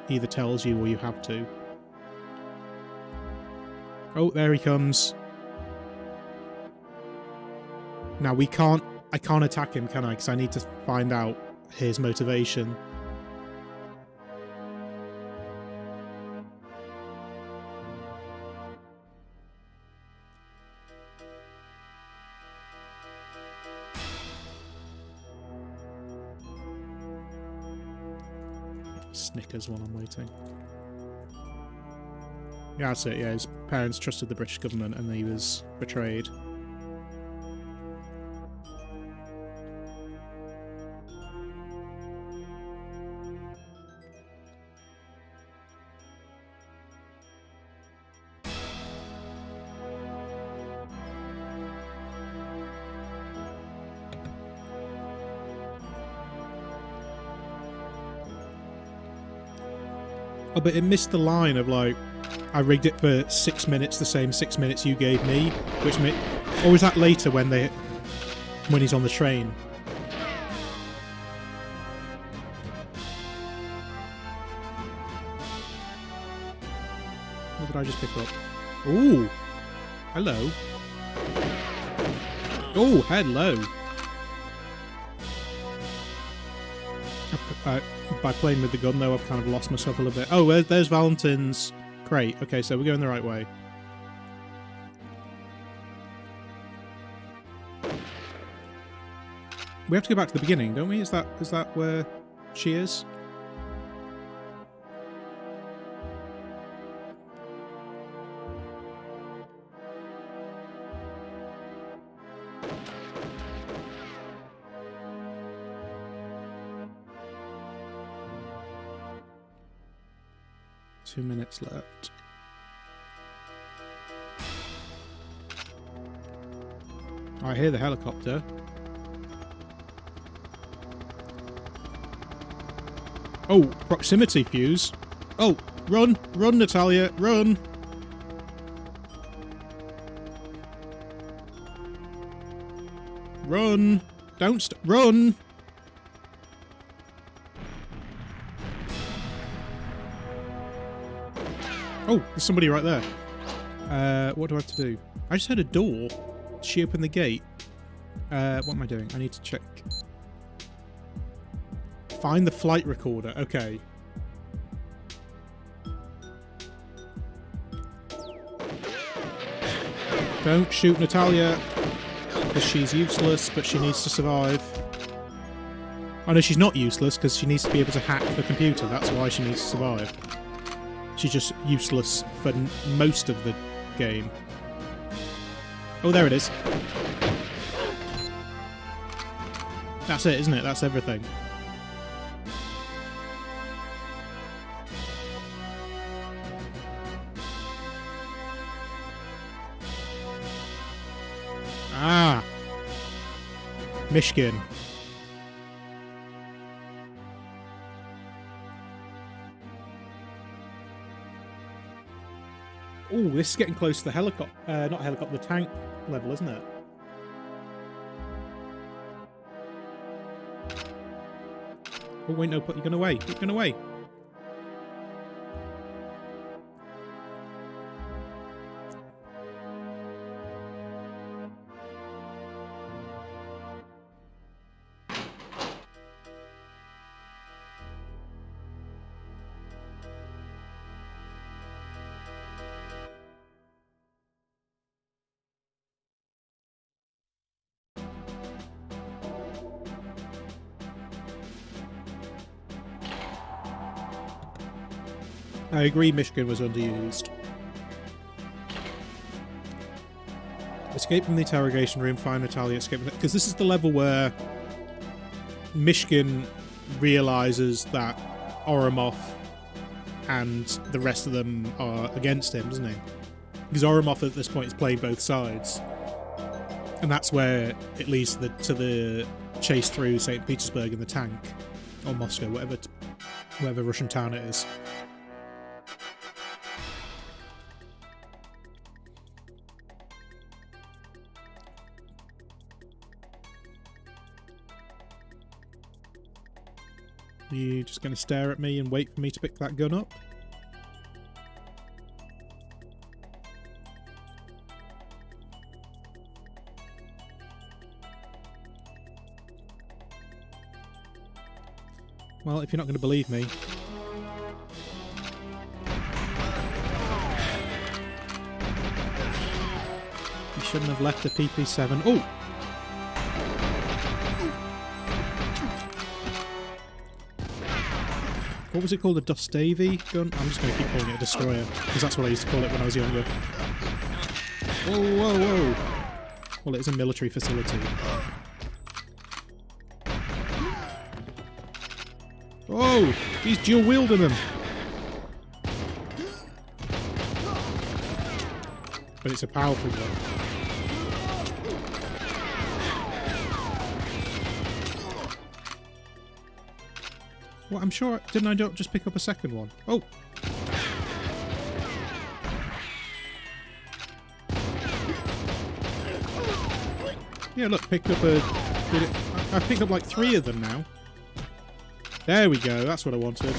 either tells you or you have to. Oh, there he comes. Now I can't attack him, can I? Because I need to find out his motivation. Snickers while I'm waiting. Yeah, that's it, yeah. His parents trusted the British government and he was betrayed. Oh, but it missed the line of, like, I rigged it for 6 minutes, the same 6 minutes you gave me, which or was that later when he's on the train? What did I just pick up? Ooh! Hello. Oh, hello! By playing with the gun, though, I've kind of lost myself a little bit. Oh, there's Valentin's crate. Okay, so we're going the right way. We have to go back to the beginning, don't we? Is that where she is? Two minutes left. I hear the helicopter. Oh, proximity fuse. Oh, run! Run, Natalia! Run! Run! Don't run! Oh, there's somebody right there. What do I have to do? I just heard a door. Did she open the gate? What am I doing? I need to check. Find the flight recorder. Okay. Don't shoot Natalia. Because she's useless, but she needs to survive. Oh no, she's not useless, because she needs to be able to hack the computer. That's why she needs to survive. She's just useless for most of the game. Oh, there it is. That's it, isn't it? That's everything. Ah! Mishkin. Oh, this is getting close to the helicopter. Not helicopter, the tank level, isn't it? Oh, wait, no, put your gun away. Put your gun away. I agree Mishkin was underused. Escape from the interrogation room, find Natalia, escape... Because this is the level where Mishkin realises that Oromov and the rest of them are against him, doesn't he? Because Oromov at this point is playing both sides. And that's where it leads to the chase through St. Petersburg in the tank. Or Moscow, whatever Russian town it is. Are you just going to stare at me and wait for me to pick that gun up? Well, if you're not going to believe me... You shouldn't have left the PP7... Oh! What was it called? A Dostavy gun? I'm just going to keep calling it a destroyer, because that's what I used to call it when I was younger. Whoa, whoa, whoa! Well, it is a military facility. Oh! He's dual-wielding them! But it's a powerful gun. Well, I'm sure... Didn't I just pick up a second one? Oh! Yeah, look, picked up a... I picked up like 3 of them now. There we go, that's what I wanted.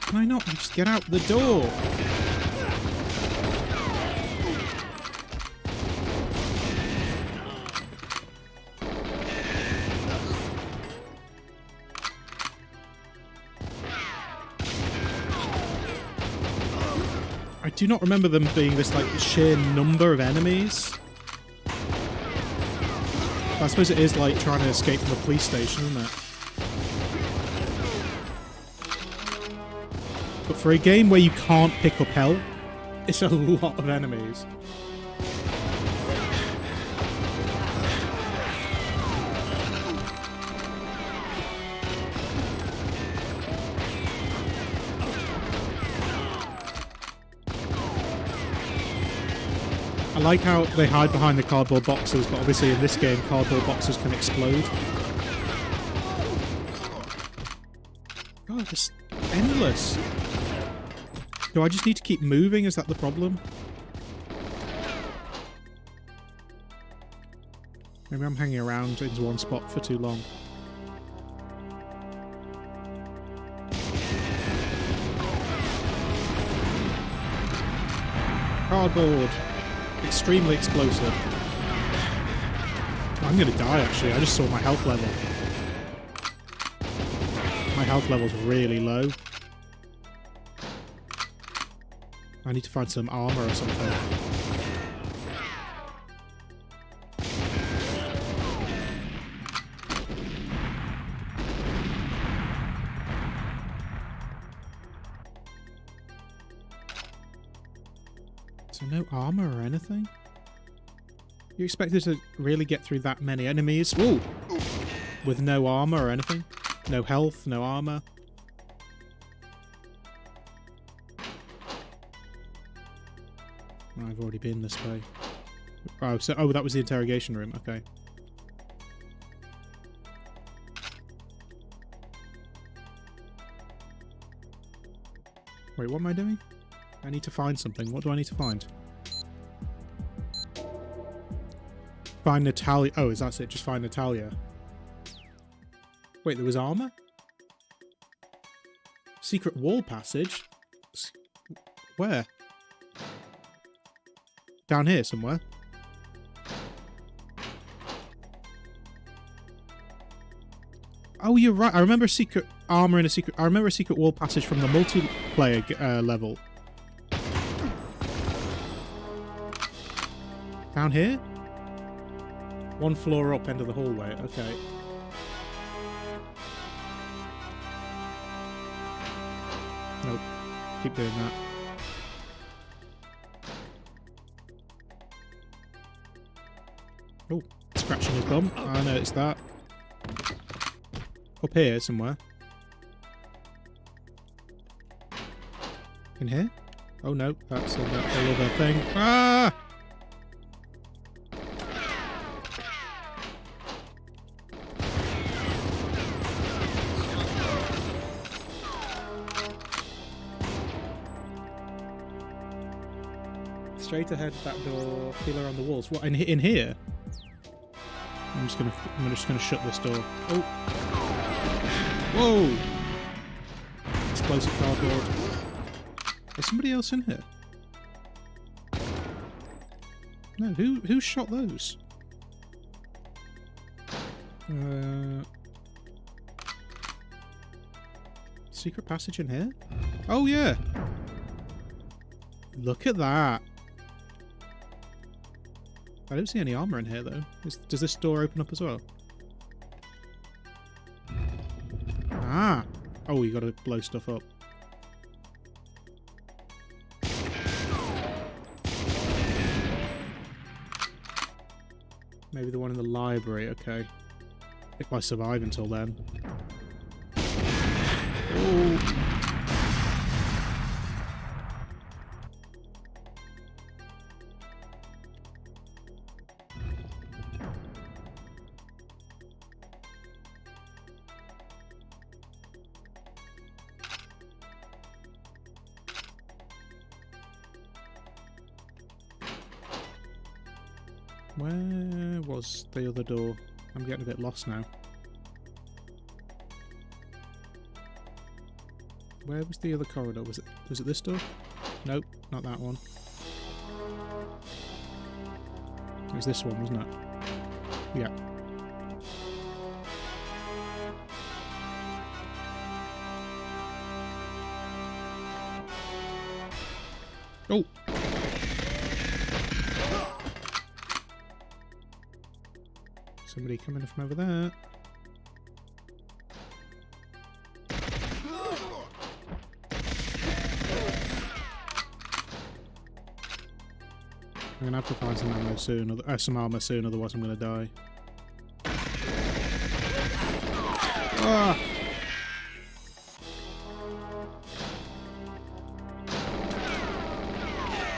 Can I not just get out the door? I do not remember them being this, like, sheer number of enemies. I suppose it is like trying to escape from a police station, isn't it? But for a game where you can't pick up health, it's a lot of enemies. I like how they hide behind the cardboard boxes, but obviously in this game, cardboard boxes can explode. God, just endless. Do I just need to keep moving? Is that the problem? Maybe I'm hanging around in one spot for too long. Cardboard. Extremely explosive. I'm gonna die actually, I just saw my health level. My health level's really low. I need to find some armor or something. So no armor or anything? You expected to really get through that many enemies? Whoa! With no armor or anything? No health, no armor? I've already been this way. Oh, so that was the interrogation room. Okay. Wait, what am I doing? I need to find something. What do I need to find? Find Natalia. Oh, is that it? Just find Natalia. Wait, there was armor? Secret wall passage? Where? Down here somewhere. Oh, you're right. I remember a secret armor and a secret... I remember a secret wall passage from the multiplayer level. Down here? One floor up, end of the hallway. Okay. Nope. Keep doing that. Oh, scratching his bum. I noticed that. Up here somewhere. In here? Oh no, that's a whole other thing. Ah! Straight ahead, that door. Feel around the walls. What, in here? I'm just gonna shut this door. Oh! Whoa! Explosive cardboard. Is somebody else in here? No, who shot those? Secret passage in here? Oh yeah! Look at that! I don't see any armor in here though. Does this door open up as well? Ah! Oh, you gotta blow stuff up. Maybe the one in the library, okay. If I survive until then. Oh! Where was the other door? I'm getting a bit lost now. Where was the other corridor? Was it this door? Nope, not that one. It was this one, wasn't it? Yeah. Oh! Somebody coming from over there. I'm gonna have to find some ammo soon, some armor soon, otherwise I'm gonna die. Ah!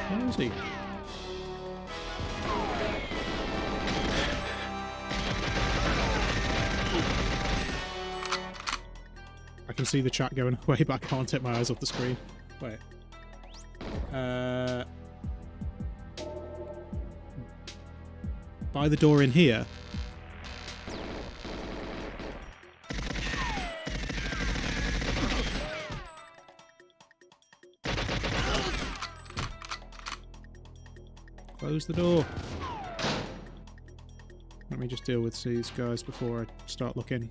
Where is he? I can see the chat going away, but I can't take my eyes off the screen. Wait. By the door in here. Close the door. Let me just deal with these guys before I start looking.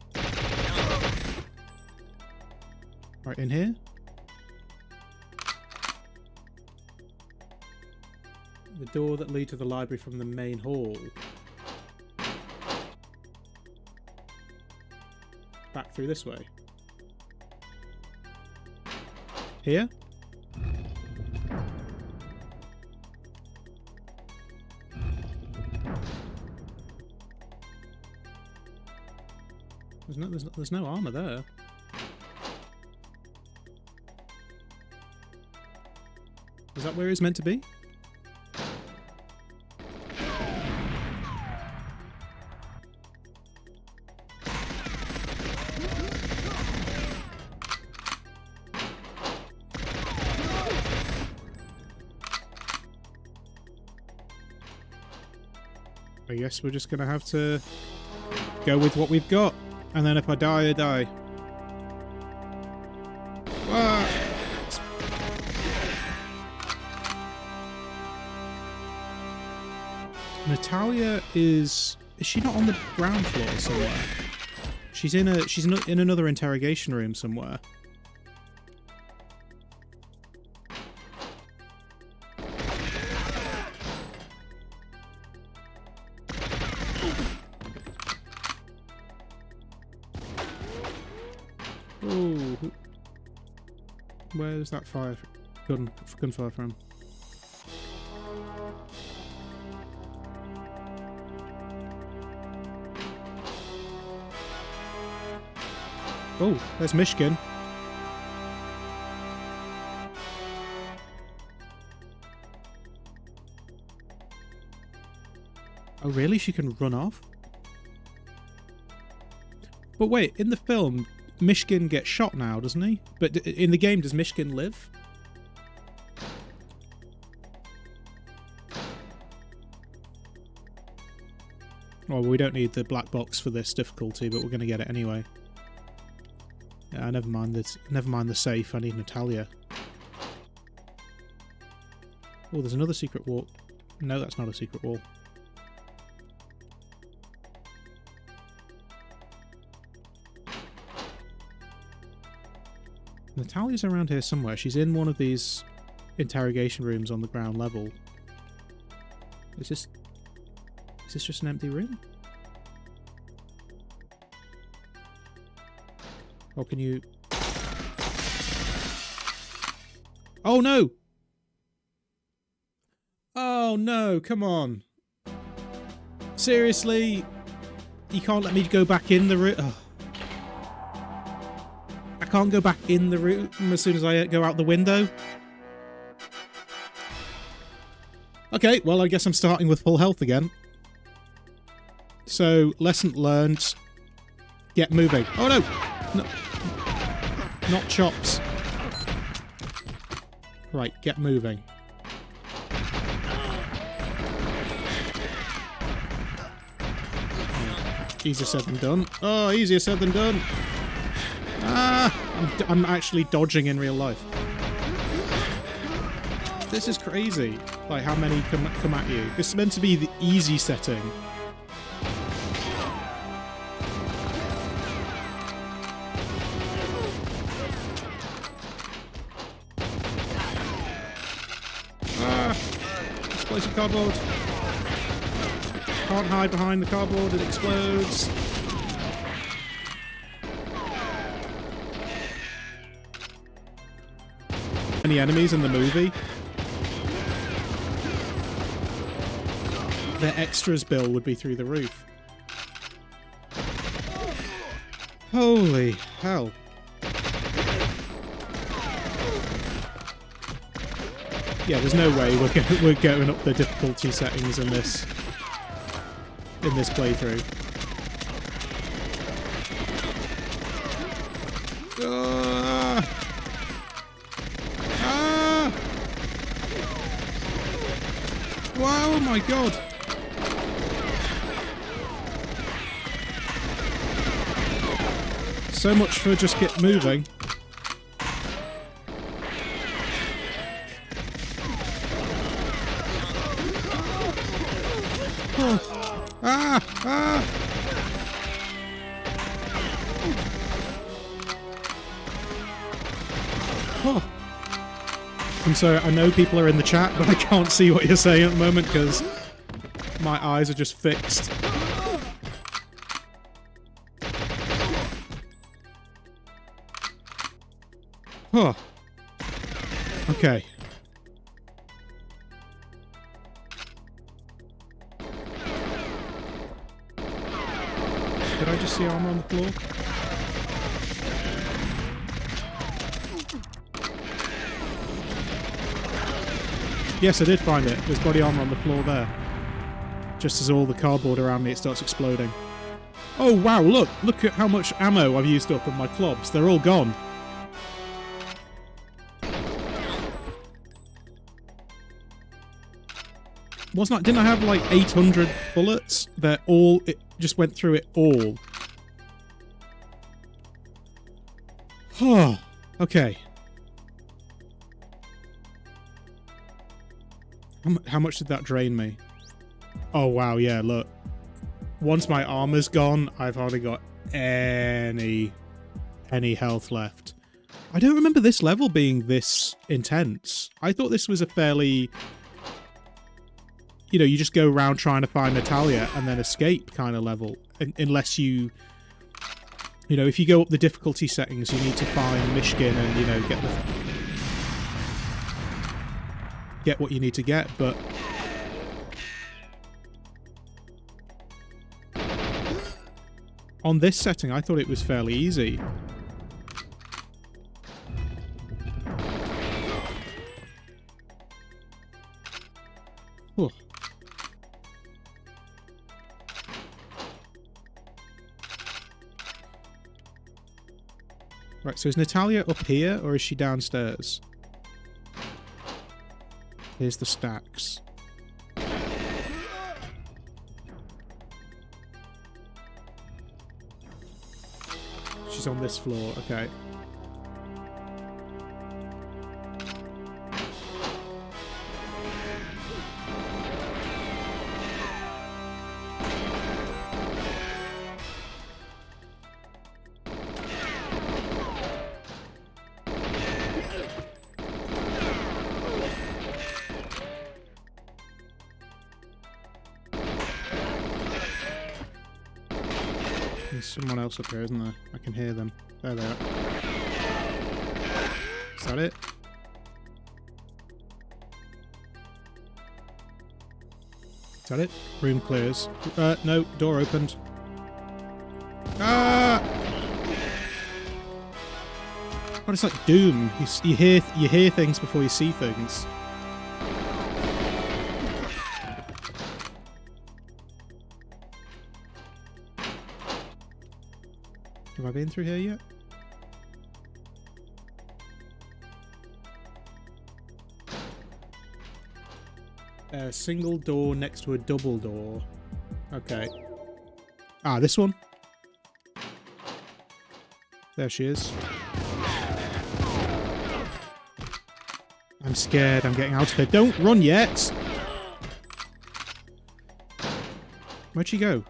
Right, in here. The door that leads to the library from the main hall. Back through this way. Here? There's no armor there. Is that where it's meant to be? I guess we're just gonna have to go with what we've got, and then if I die, I die. Ah! Natalia is she not on the ground floor somewhere? She's in another interrogation room somewhere. Oh, where's that gunfire from? Oh, there's Michigan. Oh, really? She can run off? But wait, in the film, Michigan gets shot now, doesn't he? But in the game, does Michigan live? Well, we don't need the black box for this difficulty, but we're going to get it anyway. Yeah, never mind this. Never mind the safe. I need Natalia. Oh, there's another secret wall. No, that's not a secret wall. Natalia's around here somewhere. She's in one of these interrogation rooms on the ground level. Is this just an empty room? Or can you... Oh no! Oh no, come on. Seriously? You can't let me go back in the room? Oh. I can't go back in the room as soon as I go out the window? Okay, well I guess I'm starting with full health again. So, lesson learned. Get moving. Oh no! No. Not chops. Right, get moving. Easier said than done. Oh, easier said than done. Ah! I'm actually dodging in real life. This is crazy. Like, how many come at you. This is meant to be the easy setting. Explosive cardboard. Can't hide behind the cardboard, it explodes. Any enemies in the movie? Their extras bill would be through the roof. Holy hell. Yeah, there's no way we're going up the difficulty settings in this playthrough. Wow, oh my god. So much for just get moving. Oh. Ah! Ah! Oh. I'm sorry, I know people are in the chat, but I can't see what you're saying at the moment because my eyes are just fixed. Oh. Okay. Did I just see armor on the floor? Yes, I did find it. There's body armor on the floor there. Just as all the cardboard around me, it starts exploding. Oh wow, look! Look at how much ammo I've used up on my clubs. They're all gone. Didn't I have like 800 bullets? It just went through it all. Oh, okay. How much did that drain me? Oh wow, yeah, look. Once my armor's gone, I've hardly got any health left. I don't remember this level being this intense. I thought this was a fairly... You know, you just go around trying to find Natalia and then escape kind of level. Unless you... You know, if you go up the difficulty settings, you need to find Mishkin and, you know, get what you need to get, but... On this setting, I thought it was fairly easy. Whew. Right, so is Natalia up here, or is she downstairs? Here's the stacks. She's on this floor, okay. There's someone else up there, isn't there? I can hear them. There they are. Is that it? Is that it? Room clears. No, door opened. Ah! Oh, it's like Doom. You hear things before you see things. Have I been through here yet? A single door next to a double door. Okay. Ah, this one. There she is. I'm scared. I'm getting out of here. Don't run yet! Where'd she go?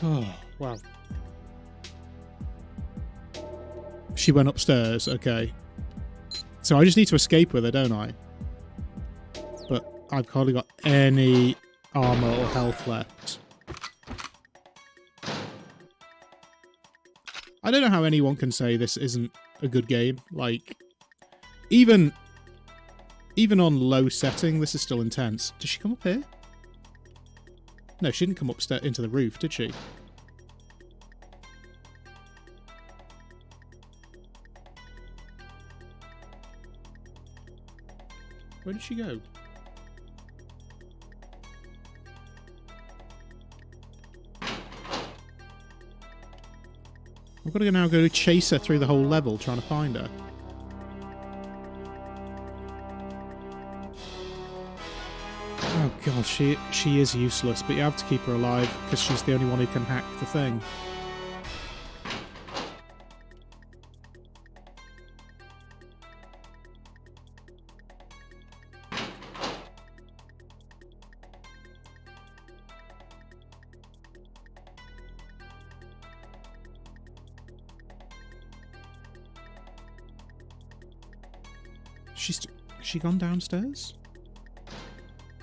Oh, wow. She went upstairs, okay. So I just need to escape with her, don't I? But I've hardly got any armor or health left. I don't know how anyone can say this isn't a good game. Like, even on low setting, this is still intense. Did she come up here? No, she didn't come upstairs into the roof, did she? Where did she go? I've got to now go chase her through the whole level trying to find her. Oh god, she is useless, but you have to keep her alive because she's the only one who can hack the thing. Has she gone downstairs?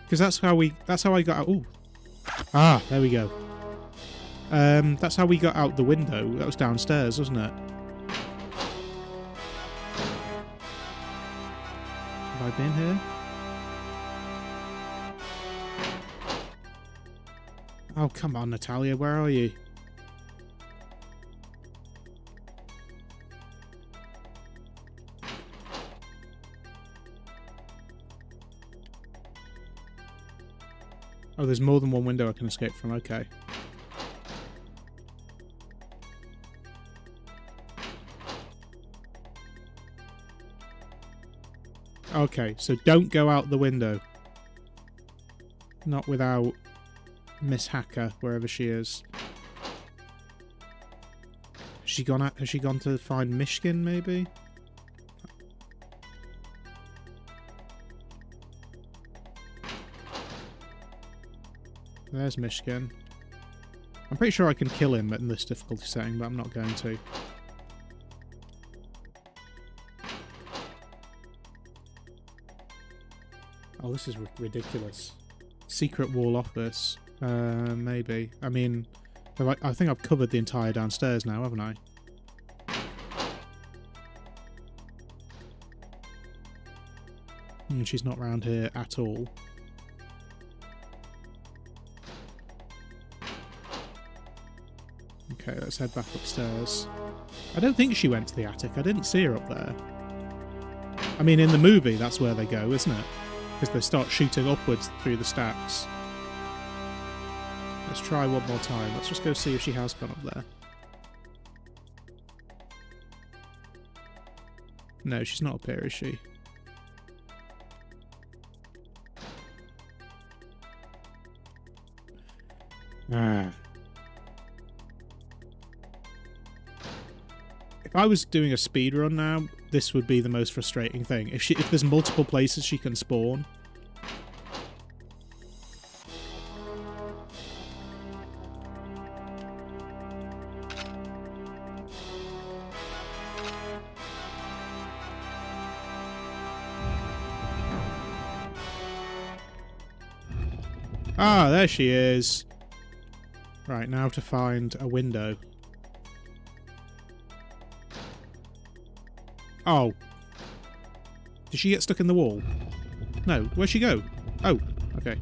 Because that's how I got out. Ooh. Ah, there we go. That's how we got out the window. That was downstairs, wasn't it? Have I been here? Oh, come on, Natalia, where are you? Oh, there's more than one window I can escape from, okay. Okay, so don't go out the window. Not without Miss Hacker, wherever she is. Has she gone to find Mishkin, maybe? There's Mishkin. I'm pretty sure I can kill him in this difficulty setting, but I'm not going to. Oh, this is ridiculous. Secret wall office. Maybe. I mean, I think I've covered the entire downstairs now, haven't I? She's not round here at all. Okay, let's head back upstairs. I don't think she went to the attic. I didn't see her up there. I mean, in the movie, that's where they go, isn't it? Because they start shooting upwards through the stacks. Let's try one more time. Let's just go see if she has gone up there. No, she's not up here, is she? Ah. If I was doing a speedrun now, this would be the most frustrating thing. If there's multiple places she can spawn. Ah, there she is. Right, now to find a window. Oh. Did she get stuck in the wall? No. Where'd she go? Oh, okay.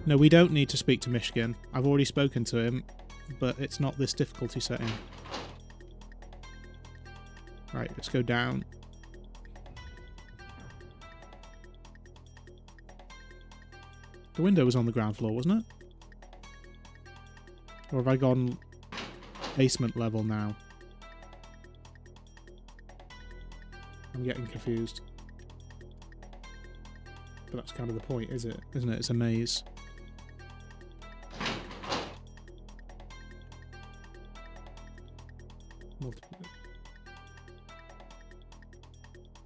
No, we don't need to speak to Mishkin. I've already spoken to him, but it's not this difficulty setting. Right, let's go down. The window was on the ground floor, wasn't it? Or have I gone basement level now? I'm getting confused. But that's kind of the point, isn't it? It's a maze.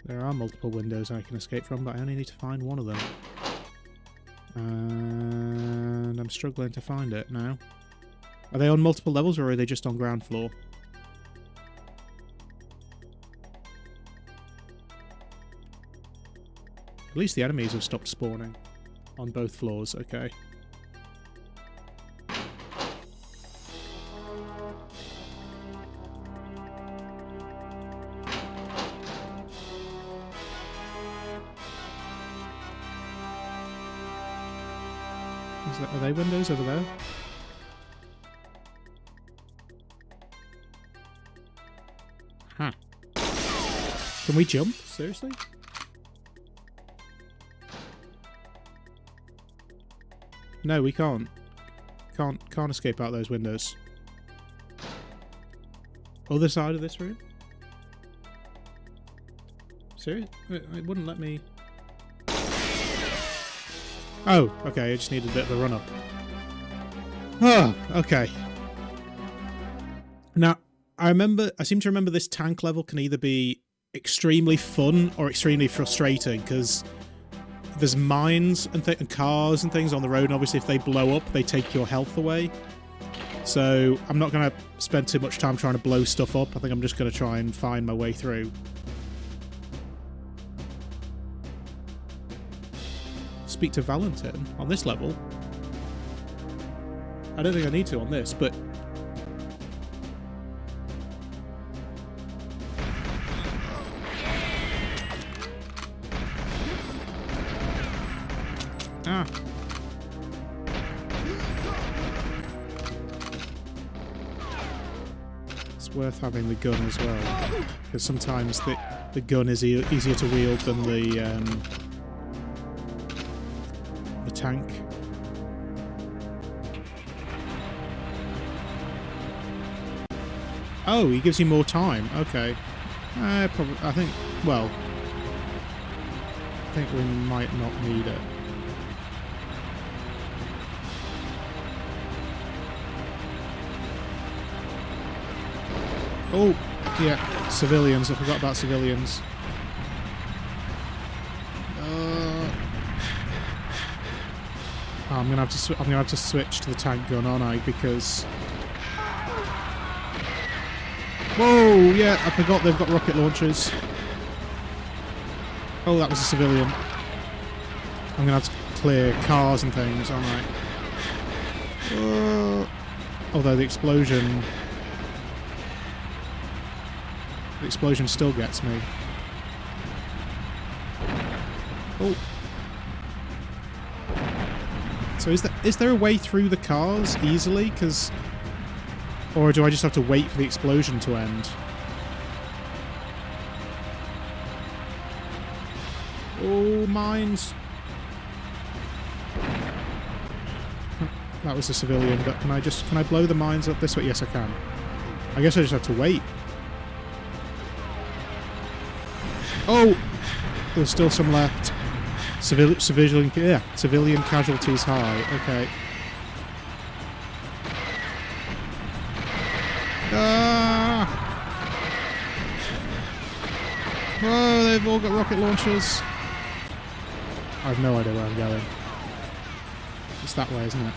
There are multiple windows I can escape from, but I only need to find one of them. And I'm struggling to find it now. Are they on multiple levels or are they just on ground floor? At least the enemies have stopped spawning on both floors, okay. Are they windows over there? Huh. Can we jump? Seriously? No, we can't. Can't escape out those windows. Other side of this room? Seriously? It wouldn't let me... Oh, okay, I just needed a bit of a run-up. Oh, okay. Now, I seem to remember this tank level can either be extremely fun or extremely frustrating, because there's mines and cars and things on the road, and obviously if they blow up, they take your health away. So I'm not going to spend too much time trying to blow stuff up. I think I'm just going to try and find my way through. Speak to Valentin on this level. I don't think I need to on this, but... Ah. It's worth having the gun as well, because sometimes the gun is easier to wield than the tank. Oh, he gives you more time. Okay. Probably. I think we might not need it. Oh, yeah, civilians. I forgot about civilians. I'm gonna have to switch to the tank gun, aren't I? Because... Whoa! Yeah, I forgot they've got rocket launchers. Oh, that was a civilian. I'm gonna have to clear cars and things, aren't I? Although the explosion still gets me. Oh. So is there a way through the cars easily? Or do I just have to wait for the explosion to end? Oh, mines! That was a civilian, but can I blow the mines up this way? Yes, I can. I guess I just have to wait. Oh! There's still some left. Civilian casualties high. Okay. Ah! Oh, they've all got rocket launchers. I have no idea where I'm going. It's that way, isn't it?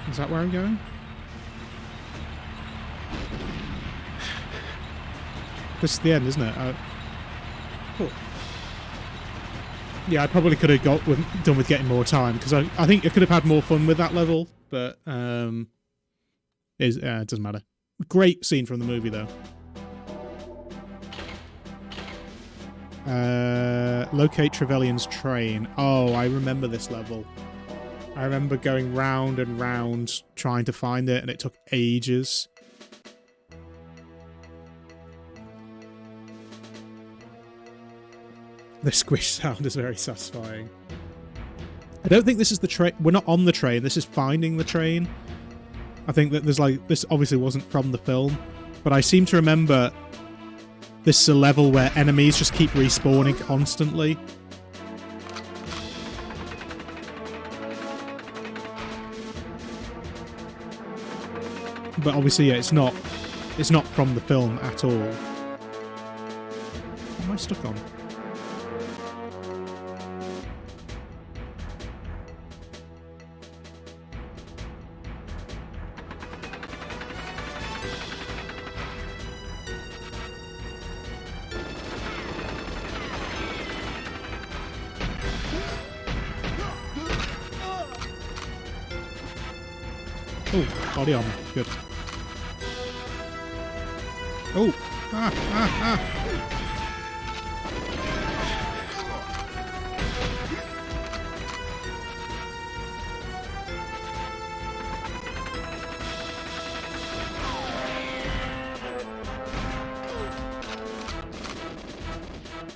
Is that where I'm going? This is the end, isn't it? Cool. Yeah, I probably could have done with getting more time, because I think I could have had more fun with that level, but it doesn't matter. Great scene from the movie, though. Locate Trevelyan's train. Oh, I remember this level. I remember going round and round trying to find it, and it took ages. The squish sound is very satisfying. I don't think this is the train. We're not on the train. This is finding the train. I think that there's this obviously wasn't from the film, but I seem to remember this is a level where enemies just keep respawning constantly. But obviously, yeah, it's not from the film at all. What am I stuck on? Oh, body armor. Good. Oh! Ah!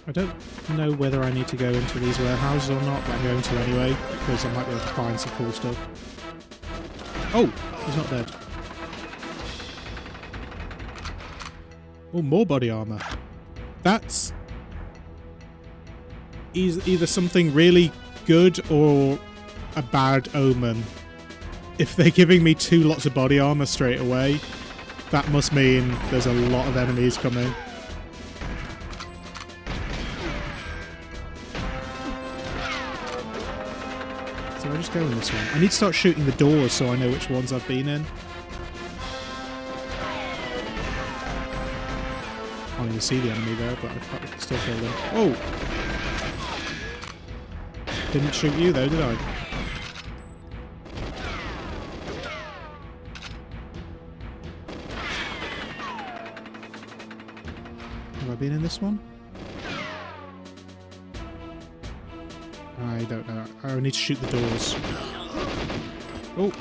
I don't know whether I need to go into these warehouses or not, but I'm going to anyway, because I might be able to find some cool stuff. Oh! He's not dead. Oh, more body armor. That's either something really good or a bad omen. If they're giving me 2 lots of body armor straight away, that must mean there's a lot of enemies coming. So I just go in this one. I need to start shooting the doors so I know which ones I've been in. Can't even see the enemy there, but I can still kill them. Oh! Didn't shoot you though, did I? Have I been in this one? I don't know. I need to shoot the doors. Oh!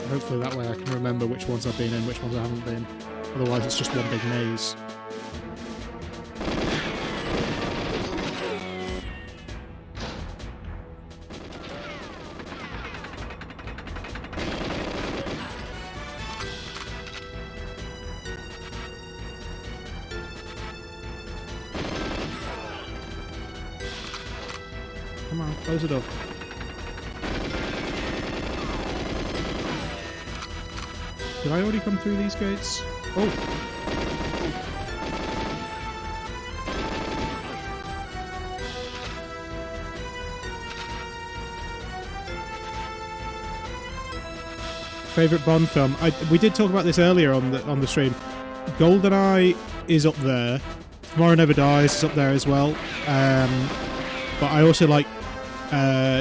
Hopefully that way I can remember which ones I've been in, which ones I haven't been. Otherwise it's just one big maze. Come on, close it up. Did I already come through these gates? Oh! Favorite Bond film? We did talk about this earlier on the stream. Goldeneye is up there. Tomorrow Never Dies is up there as well. But I also like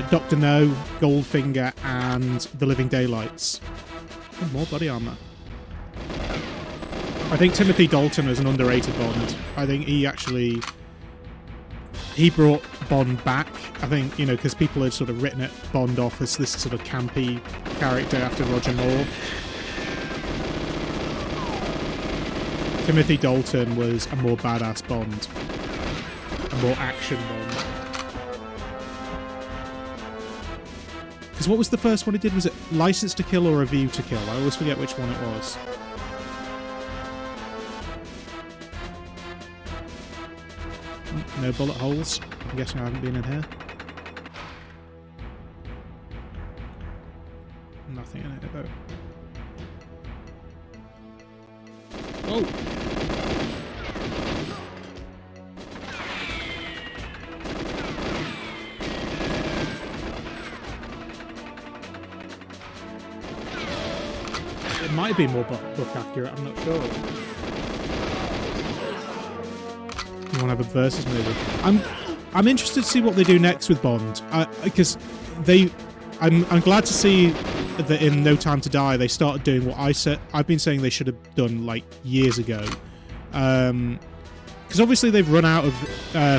Dr. No, Goldfinger, and The Living Daylights. Oh, more body armor. I think Timothy Dalton is an underrated Bond. I think he brought Bond back. I think, you know, because people had sort of written Bond off as this sort of campy character after Roger Moore. Timothy Dalton was a more badass Bond. A more action Bond. Because what was the first one he did? Was it License to Kill or A View to Kill? I always forget which one it was. No bullet holes. I'm guessing I haven't been in here. Nothing in it though. Oh! It might be more book accurate, I'm not sure. You want to have a versus movie? I'm interested to see what they do next with Bond, because I'm glad to see that in No Time to Die they started doing what I've been saying they should have done like years ago. Because obviously they've run out of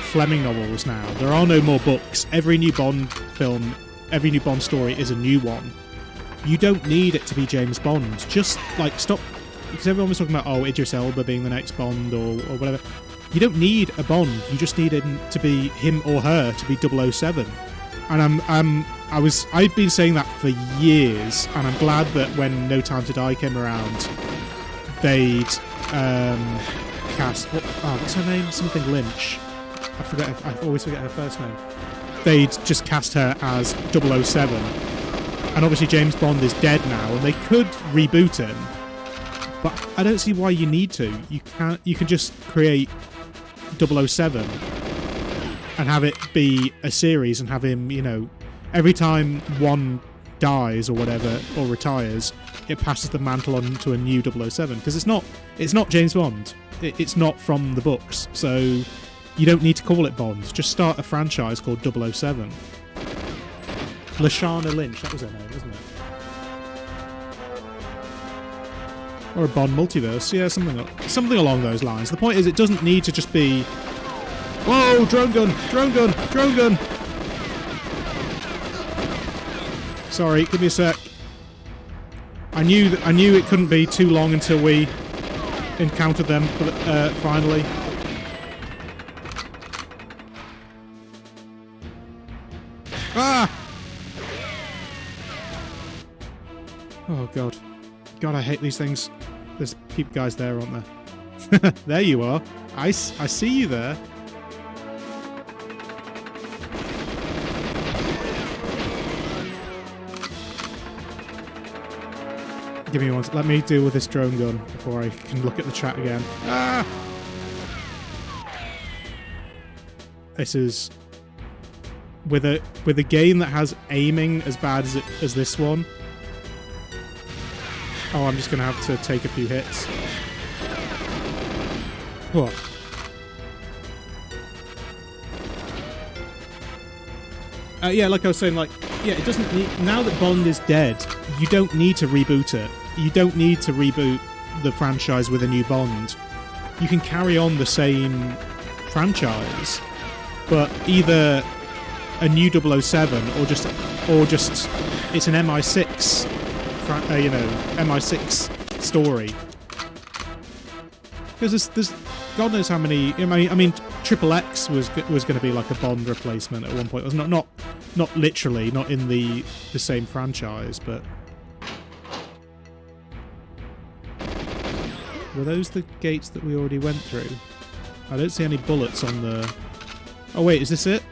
Fleming novels now. There are no more books. Every new Bond film, every new Bond story is a new one. You don't need it to be James Bond. Just like stop, because everyone was talking about Idris Elba being the next Bond or whatever. You don't need a Bond. You just need him to be him or her to be 007. And I've been saying that for years, and I'm glad that when No Time to Die came around, they'd cast what's her name? Something Lynch. I always forget her first name. They'd just cast her as 007. And obviously James Bond is dead now, and they could reboot him. But I don't see why you need to. You can just create 007 and have it be a series and have him, you know, every time one dies or whatever or retires, it passes the mantle on to a new 007, because it's not James Bond. It's not from the books, so you don't need to call it Bond. Just start a franchise called 007. Lashana Lynch, that was her name, wasn't it? Or a Bond multiverse, yeah, something along those lines. The point is, it doesn't need to just be, whoa, drone gun, drone gun, drone gun. Sorry, give me a sec. I knew it couldn't be too long until we encountered them finally. Ah! Oh god. God, I hate these things. There's keep guys there, aren't there? There you are. I see you there. Give me one. Let me deal with this drone gun before I can look at the chat again. Ah! This is with a game that has aiming as bad as this one. Oh, I'm just gonna have to take a few hits. What? Yeah, like I was saying, yeah, it doesn't need, now that Bond is dead, you don't need to reboot it. You don't need to reboot the franchise with a new Bond. You can carry on the same franchise, but either a new 007 or just it's an MI6, MI6 story. Because there's God knows how many. I mean, Triple X was going to be like a Bond replacement at one point. It was not literally, not in the same franchise, but. Were those the gates that we already went through? I don't see any bullets on the... Oh wait, is this it?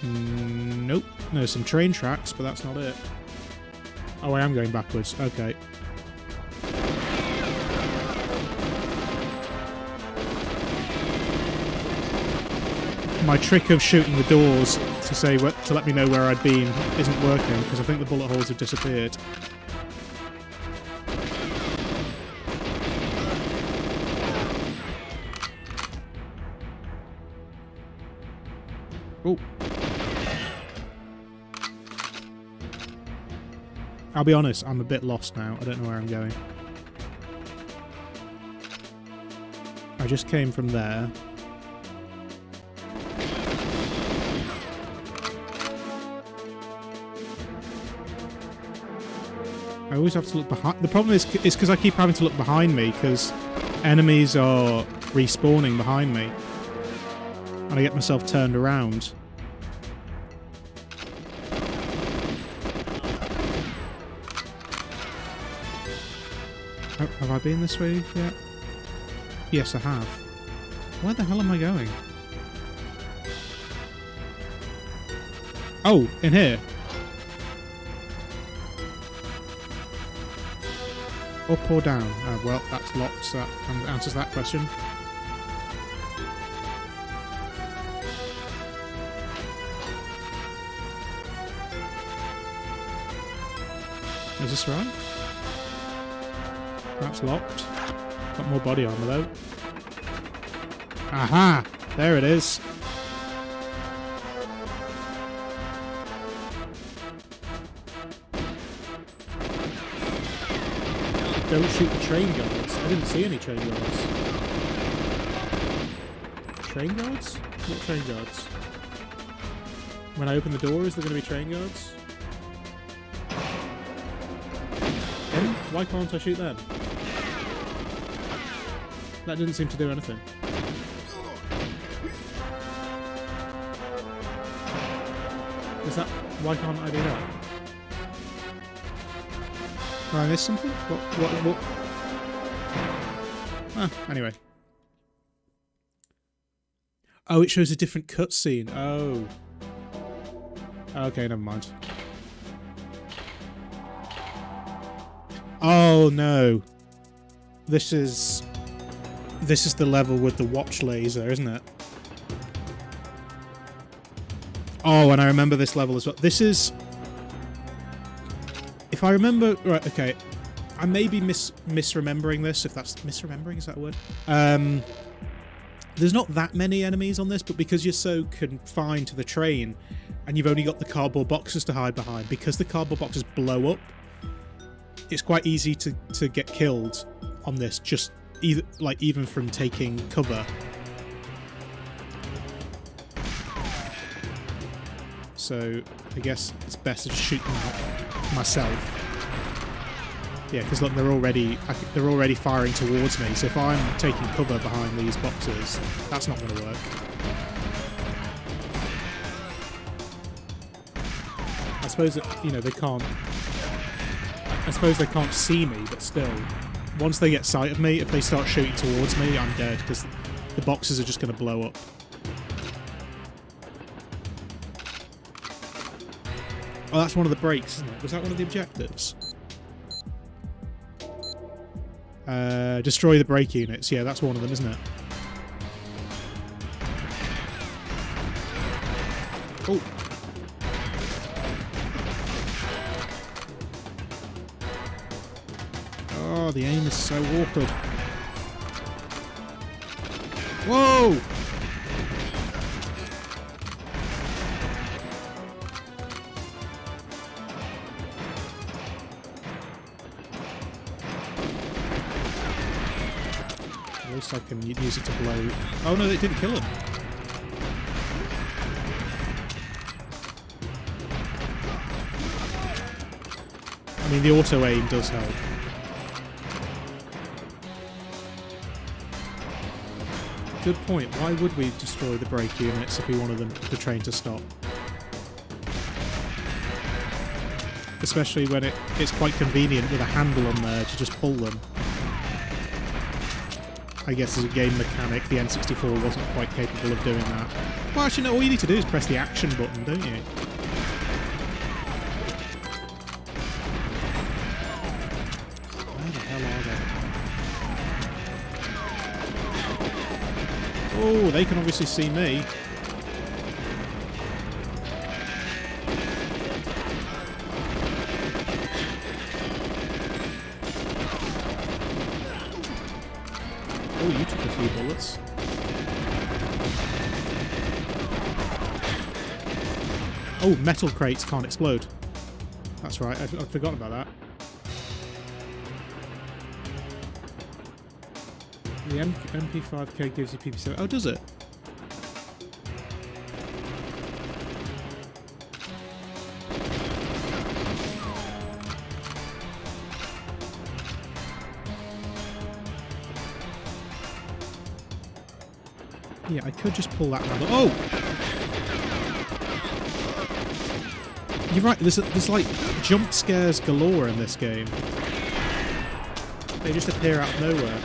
Nope. No, some train tracks, but that's not it. Oh, I am going backwards. Okay. My trick of shooting the doors to let me know where I'd been isn't working, because I think the bullet holes have disappeared. Oh. I'll be honest, I'm a bit lost now. I don't know where I'm going. I just came from there. I always have to look behind. The problem is because I keep having to look behind me because enemies are respawning behind me. And I get myself turned around. Oh, have I been this way yet? Yes, I have. Where the hell am I going? Oh, in here. Up or down? Well, that's locked, so that answers that question. Is this right? That's locked. Got more body armor though. Aha! There it is. Don't shoot the train guards. I didn't see any train guards. Train guards? What train guards? When I open the door, is there going to be train guards? Why can't I shoot them? That didn't seem to do anything. Is that... Why can't I do that? Have I missed something? What? Ah, anyway. Oh, it shows a different cutscene. Oh. Okay, never mind. Oh no. This is the level with the watch laser, isn't it? Oh, and I remember this level as well. This is... If I remember... Right, okay. I may be misremembering this, if that's... Misremembering, is that a word? There's not that many enemies on this, but because you're so confined to the train, and you've only got the cardboard boxes to hide behind, because the cardboard boxes blow up, it's quite easy to get killed on this, just even from taking cover. So I guess it's best to just shoot them out myself. Yeah, because look, they're already firing towards me. So if I'm taking cover behind these boxes, that's not going to work. I suppose that, you know, they can't. I suppose they can't see me, but still, once they get sight of me, if they start shooting towards me, I'm dead because the boxes are just going to blow up. Oh, that's one of the breaks, isn't it? Was that one of the objectives? Destroy the brake units. Yeah, that's one of them, isn't it? Oh. Oh, the aim is so awkward. Whoa! At least I can use it to blow... Oh no, it didn't kill him. I mean, the auto-aim does help. Good point. Why would we destroy the brake units if we wanted the train to stop? Especially when it's quite convenient with a handle on there to just pull them. I guess as a game mechanic, the N64 wasn't quite capable of doing that. Well, actually, no, all you need to do is press the action button, don't you? Where the hell are they? Oh, they can obviously see me. Oh, you took a few bullets. Oh, metal crates can't explode. That's right, I'd forgotten about that. The MP5K gives you PP7. Oh, does it? Yeah, I could just pull that handle. Oh! You're right, there's like jump scares galore in this game. They just appear out of nowhere.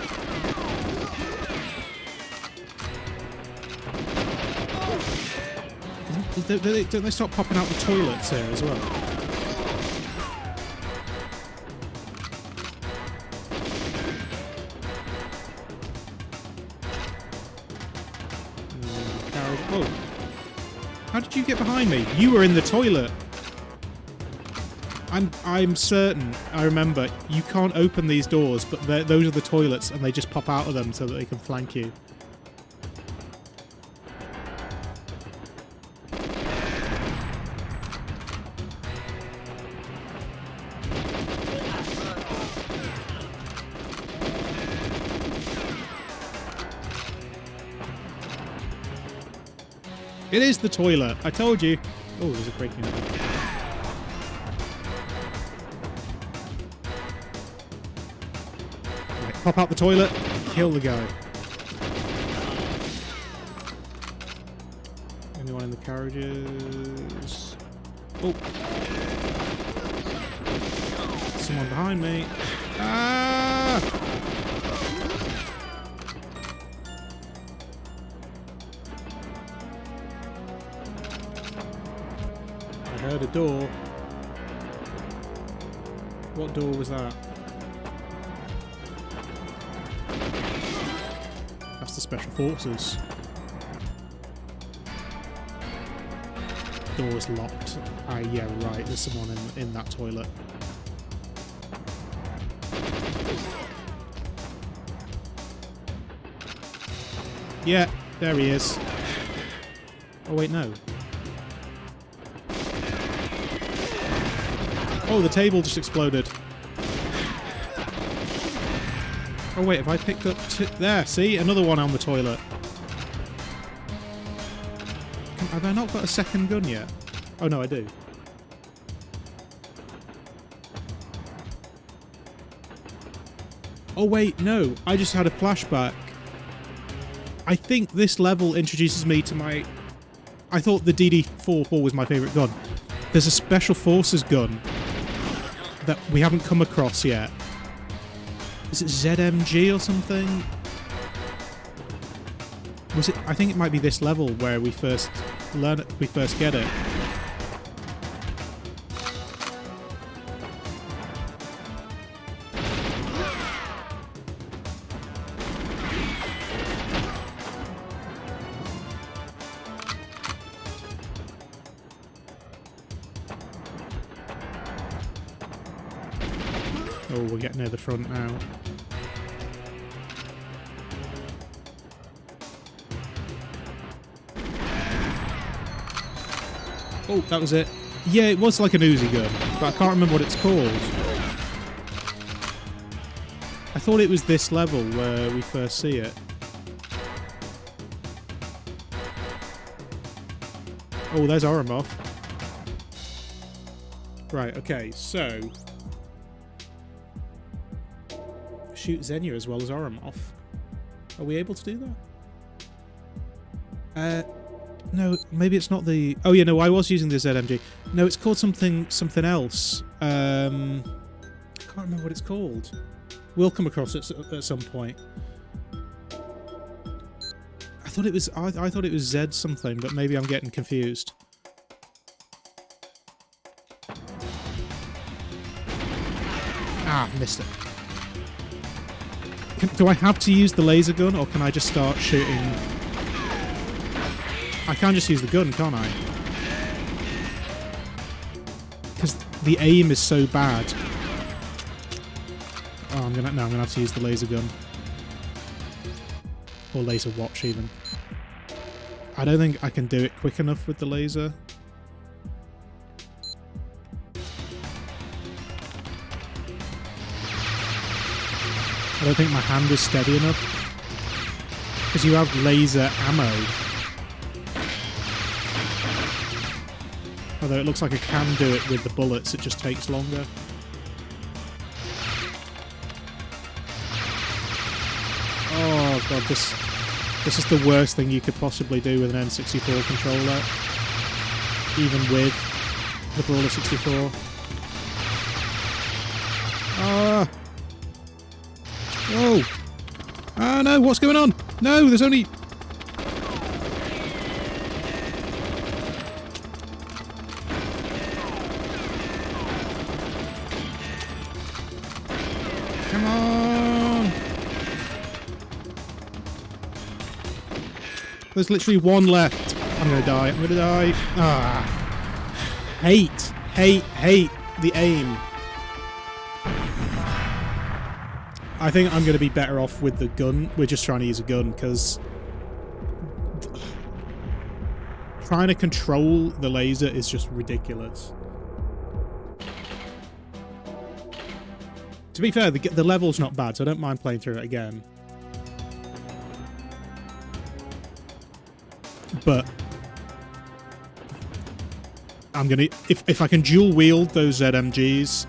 Don't they start popping out the toilets here as well? Oh. How did you get behind me? You were in the toilet. I'm certain, I remember, you can't open these doors, but those are the toilets and they just pop out of them so that they can flank you. It is the toilet. I told you. Oh, there's a breaking up. Right, pop out the toilet. Kill the guy. Anyone in the carriages? Oh. Someone behind me. Ah! I heard a door. What door was that? That's the Special Forces. Door is locked. Ah, yeah, right. There's someone in that toilet. Yeah, there he is. Oh, wait, no. Oh, the table just exploded. Oh, wait, have I picked up... There, see? Another one on the toilet. Have I not got a second gun yet? Oh, no, I do. Oh, wait, no. I just had a flashback. I think this level introduces me to my... I thought the DD44 was my favourite gun. There's a Special Forces gun that we haven't come across yet. Is it ZMG or something? Was it? I think it might be this level where we first learn it, we first get it. Oh, we're getting near the front now. Oh, that was it. Yeah, it was like an Uzi gun, but I can't remember what it's called. I thought it was this level where we first see it. Oh, there's Oromov. Right, okay, so... shoot Xenia as well as Oromov. Are we able to do that? No, maybe it's not the... Oh, yeah, no, I was using the ZMG. No, it's called something else. I can't remember what it's called. We'll come across it at some point. I thought it was... I thought it was Z something, but maybe I'm getting confused. Ah, missed it. Do I have to use the laser gun, or can I just start shooting... I can't just use the gun, can't I? Because the aim is so bad. Oh, I'm gonna have to use the laser gun. Or laser watch, even. I don't think I can do it quick enough with the laser. I don't think my hand is steady enough. Because you have laser ammo. Although it looks like I can do it with the bullets, it just takes longer. Oh god, this is the worst thing you could possibly do with an N64 controller. Even with the Brawler 64. Ah! Whoa! Ah no, what's going on? No, there's only... Come on! There's literally one left. I'm gonna die, I'm gonna die. Ah. Hate the aim. I think I'm going to be better off with the gun. We're just trying to use a gun, because trying to control the laser is just ridiculous. To be fair, the level's not bad, so I don't mind playing through it again. But I'm going to... If I can dual wield those ZMGs,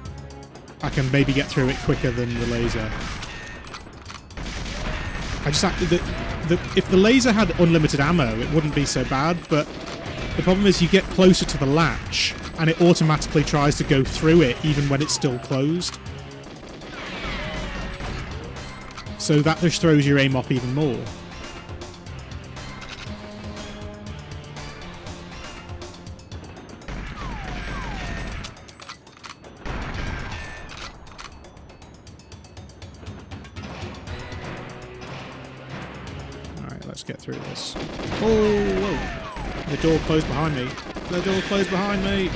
I can maybe get through it quicker than the laser. I just have to, if the laser had unlimited ammo, it wouldn't be so bad, but the problem is you get closer to the latch, and it automatically tries to go through it, even when it's still closed. So that just throws your aim off even more. Let's get through this. Oh, whoa. The door closed behind me. The door closed behind me.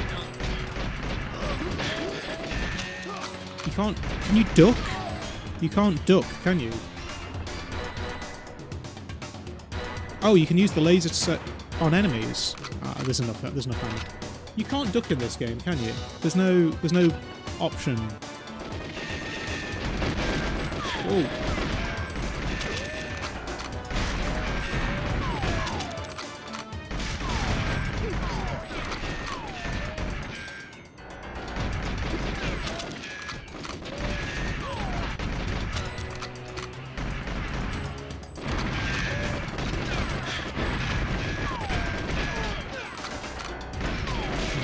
You can't... Can you duck? You can't duck, can you? Oh, you can use the laser to set on enemies. There's enough ammo. You can't duck in this game, can you? There's no option. Oh.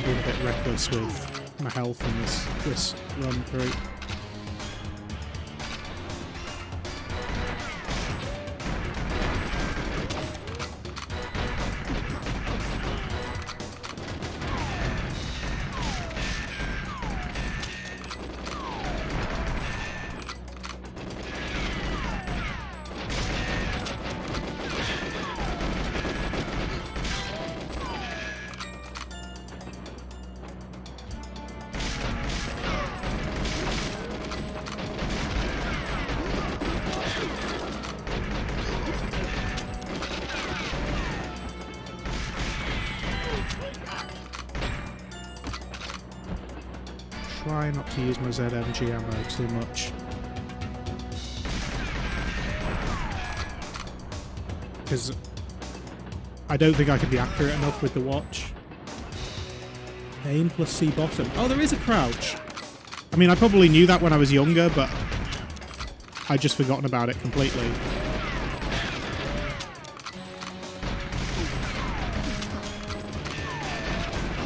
Being a bit reckless with my health in this run through. Try not to use my ZMG ammo too much. Because I don't think I can be accurate enough with the watch. Aim plus C bottom. Oh, there is a crouch. I mean, I probably knew that when I was younger, but I'd just forgotten about it completely.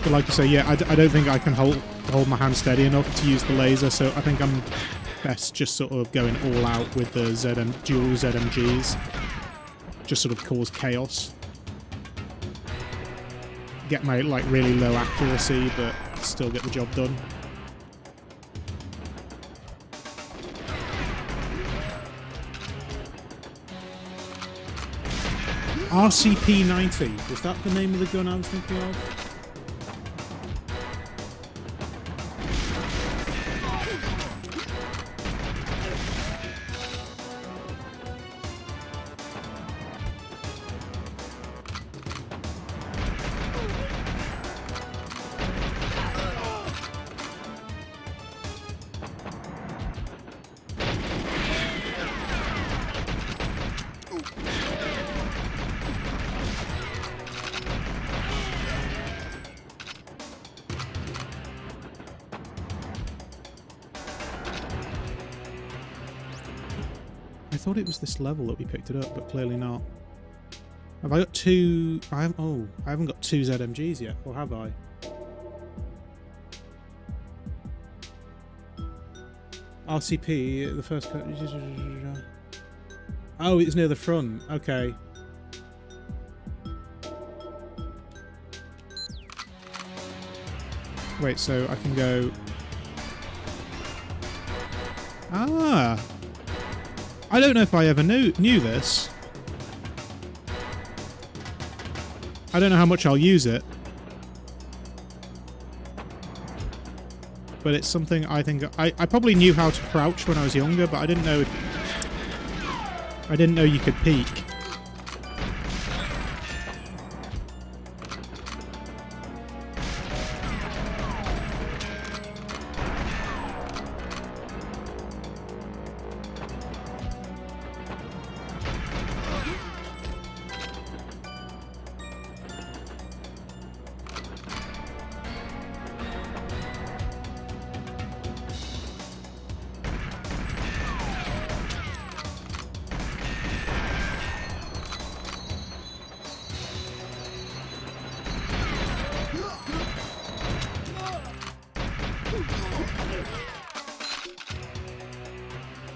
But like I say, yeah, I don't think I can hold my hand steady enough to use the laser, so I think I'm best just sort of going all out with the dual ZMGs. Just sort of cause chaos. Get my, like, really low accuracy, but still get the job done. RCP-90. Was that the name of the gun I was thinking of? I thought it was this level that we picked it up, but clearly not. Have I got two... I haven't got two ZMGs yet, or have I? RCP, the first... Oh, it's near the front. Okay. Wait, so I can go... Ah! I don't know if I ever knew this. I don't know how much I'll use it. But it's something I think... I probably knew how to crouch when I was younger, but I didn't know you could peek.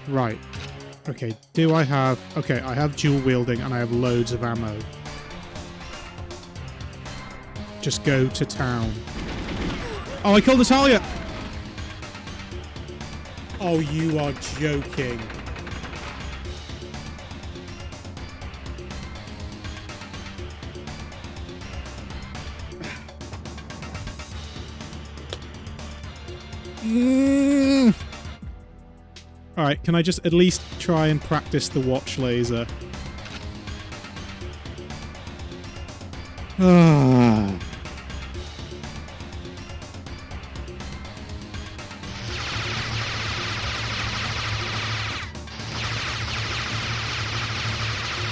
Right. Okay, do I have... Okay, I have dual wielding and I have loads of ammo. Just go to town. Oh, I killed Natalia! Oh, you are joking. Alright, can I just at least try and practice the watch laser? Ah.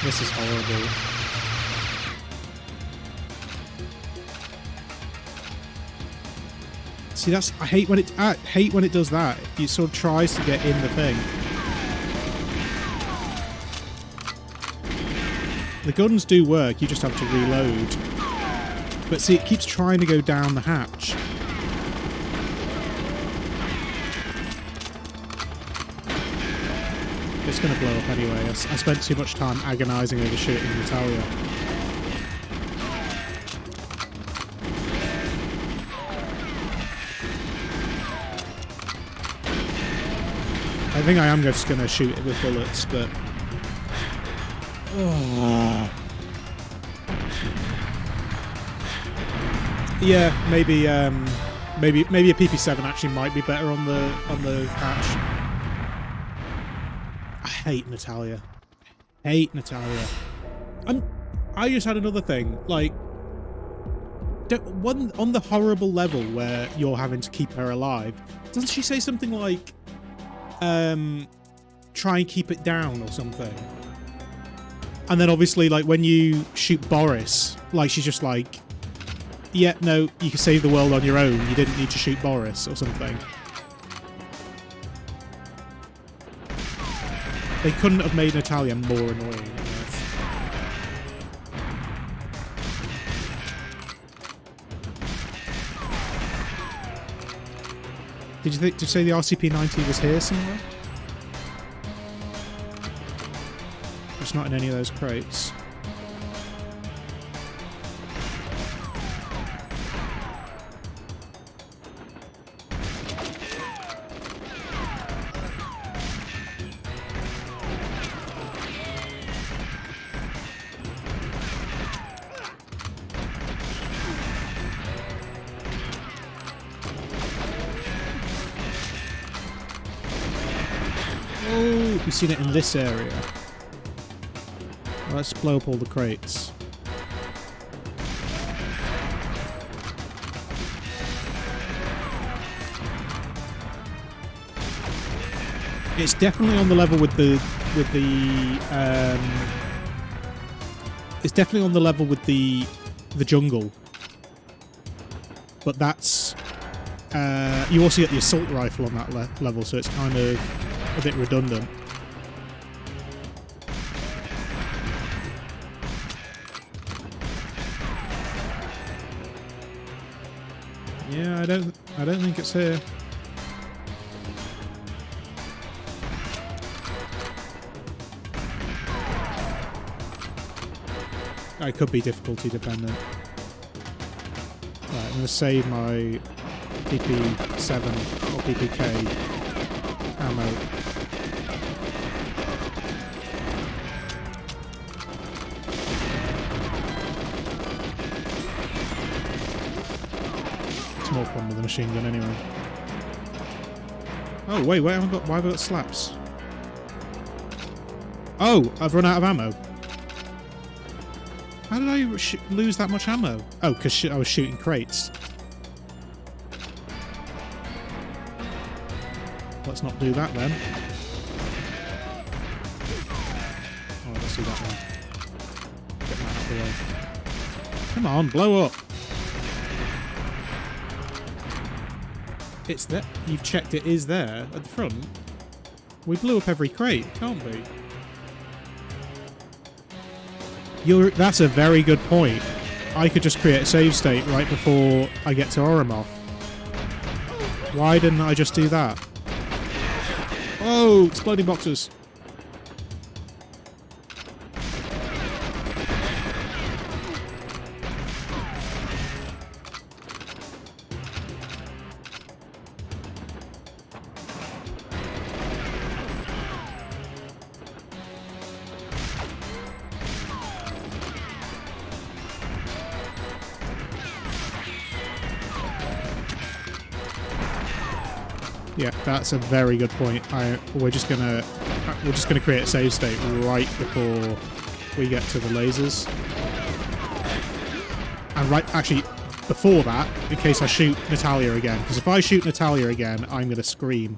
This is horrible. See, I hate when it does that. It sort of tries to get in the thing. The guns do work, you just have to reload. But see, it keeps trying to go down the hatch. It's going to blow up anyway. I spent too much time agonising over shooting Natalia. I think I am just going to shoot it with bullets, but... Oh. Yeah, maybe a PP7 actually might be better on the hatch. I hate Natalia. Hate Natalia. I just had another thing, like, on the horrible level where you're having to keep her alive, doesn't she say something like, try and keep it down or something? And then obviously, like, when you shoot Boris, like, she's just like, yeah, no, you can save the world on your own, you didn't need to shoot Boris or something. They couldn't have made Natalia more annoying. Did you say the RCP-90 was here somewhere? It's not in any of those crates. Oh, we've seen it in this area. Well, let's blow up all the crates. It's definitely on the level with the it's definitely on the level with the jungle, but that's you also get the assault rifle on that level, so it's kind of a bit redundant. Yeah, I don't think it's here. It could be difficulty dependent. Right, I'm going to save my PP7 or PPK ammo. It's more fun with a machine gun anyway. Oh wait, why have I got slaps? Oh, I've run out of ammo. How did I lose that much ammo? Oh, because I was shooting crates. Let's not do that then. Oh, let's do that one. Get that out of the way. Come on, blow up. It's there. You've checked it is there at the front. We blew up every crate, can't we? That's a very good point. I could just create a save state right before I get to Oromov. Why didn't I just do that? Oh, exploding boxes. Yeah, that's a very good point. We're just gonna create a save state right before we get to the lasers, and actually before that, in case I shoot Natalia again. Because if I shoot Natalia again, I'm gonna scream.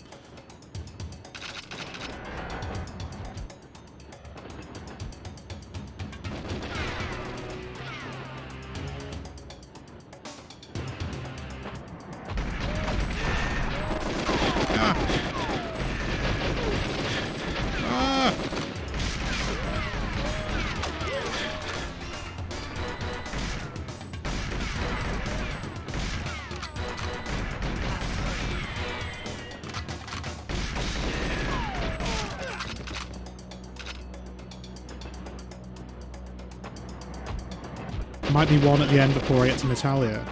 Might be one at the end before I get to Natalia.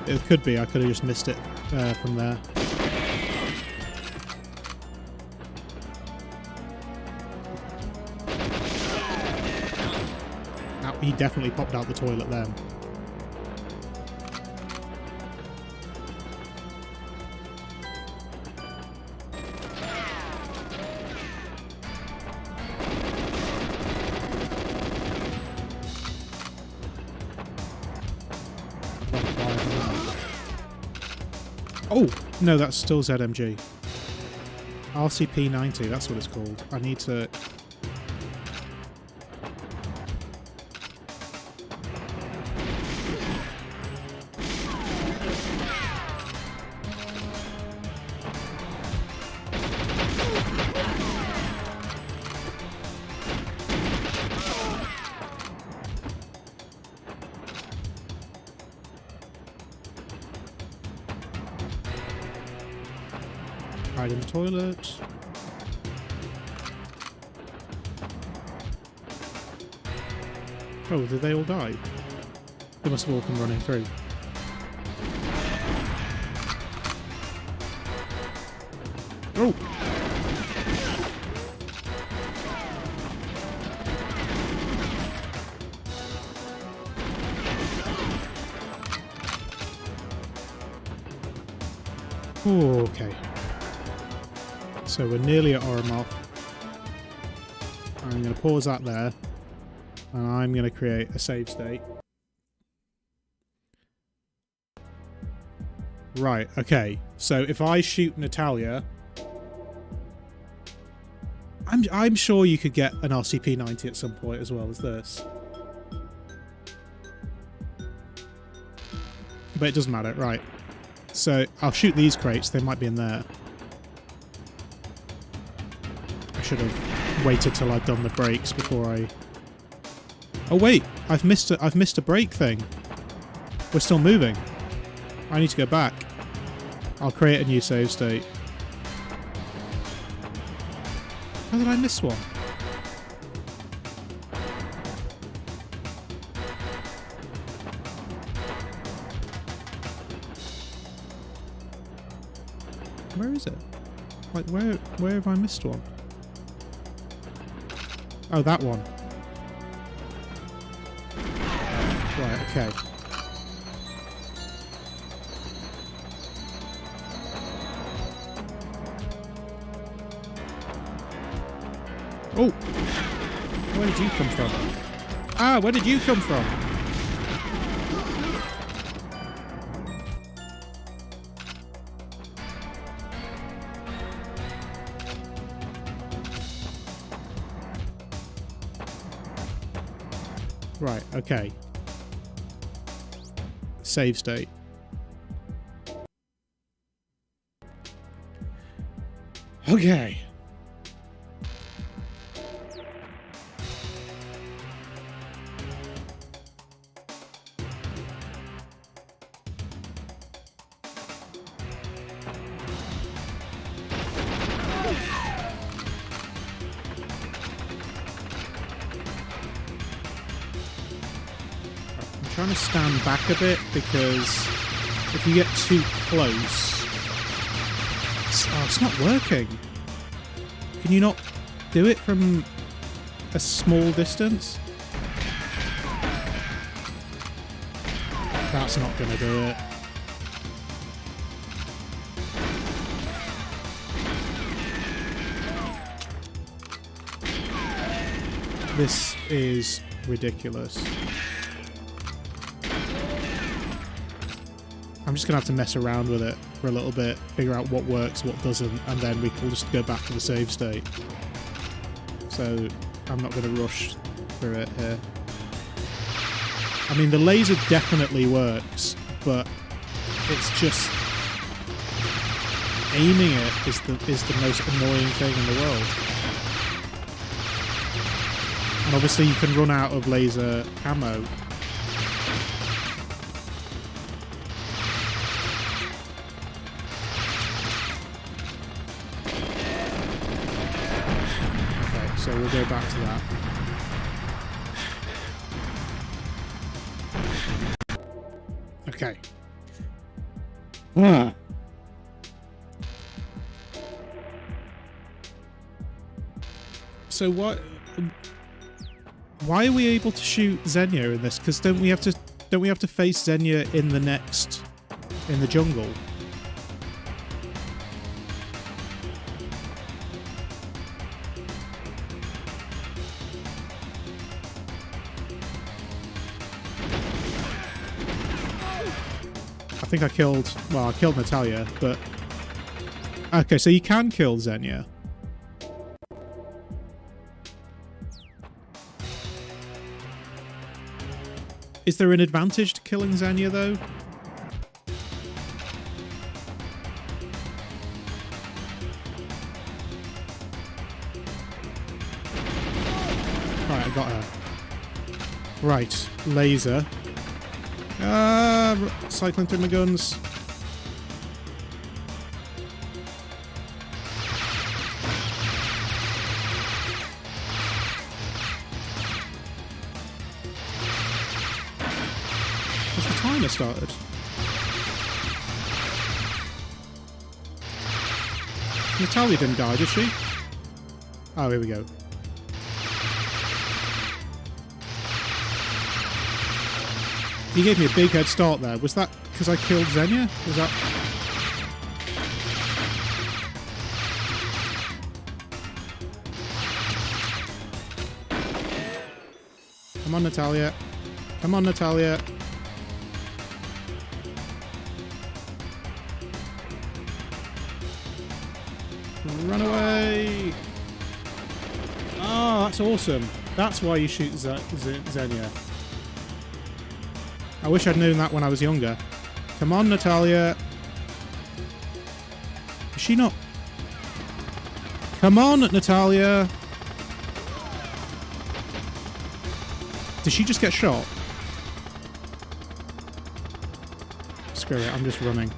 It could be. I could have just missed it from there. He definitely popped out the toilet then. Oh! No, that's still ZMG. RCP-90, that's what it's called. I need to... hide in the toilet. Oh, did they all die? They must have all come running through. Oh! Oh, okay. So we're nearly at Oromov. I'm going to pause that there. And I'm going to create a save state. Right, okay. So if I shoot Natalia... I'm sure you could get an RCP-90 at some point as well as this. But it doesn't matter, right. So I'll shoot these crates, they might be in there. I should have waited till I'd done the brakes before I... Oh wait, I've missed a brake thing. We're still moving. I need to go back. I'll create a new save state. How did I miss one? Where is it? Like, where have I missed one? Oh, that one. Right, okay. Oh! Where did you come from? Ah, where did you come from? Right, okay. Save state. Okay. I'm trying to stand back a bit because if you get too close, it's not working. Can you not do it from a small distance? That's not going to do it. This is ridiculous. I'm just going to have to mess around with it for a little bit, figure out what works, what doesn't, and then we can just go back to the save state. So I'm not going to rush through it here. I mean, the laser definitely works, but it's just... aiming it is the most annoying thing in the world. And obviously you can run out of laser ammo. Okay, so we'll go back to that. Okay. So why are we able to shoot Xenia in this? Because don't we have to face Xenia in the jungle? I think I killed Natalia, but okay, so you can kill Xenia. Is there an advantage to killing Xenia, though? Right, I got her. Right, laser. Cycling through my guns. Timer started. Natalia didn't die, did she? Oh, here we go. He gave me a big head start there. Was that because I killed Xenia? Was that... Come on, Natalia. Come on, Natalia. Run away! Oh, that's awesome. That's why you shoot Xenia. I wish I'd known that when I was younger. Come on, Natalia. Is she not? Come on, Natalia. Did she just get shot? Screw it, I'm just running.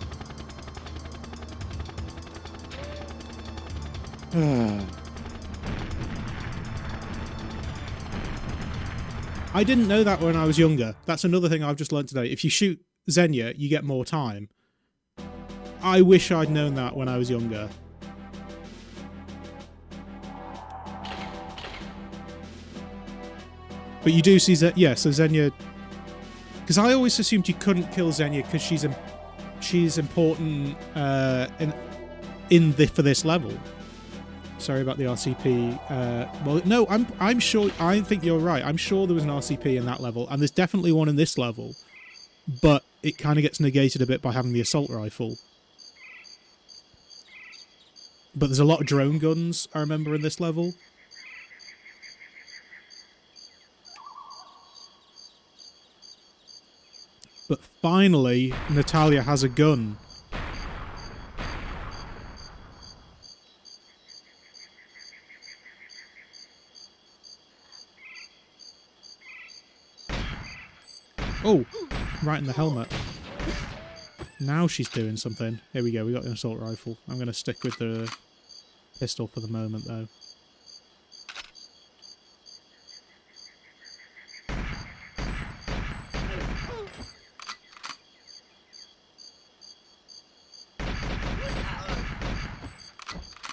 I didn't know that when I was younger. That's another thing I've just learned today. If you shoot Xenia, you get more time. I wish I'd known that when I was younger. But you do see yeah, so Xenia... Because I always assumed you couldn't kill Xenia because she's important for this level. Sorry about the RCP. Well, no, I'm sure. I think you're right. I'm sure there was an RCP in that level, and there's definitely one in this level. But it kind of gets negated a bit by having the assault rifle. But there's a lot of drone guns, I remember, in this level. But finally, Natalia has a gun. Oh, right in the helmet. Now she's doing something. Here we go, we got an assault rifle. I'm going to stick with the pistol for the moment, though.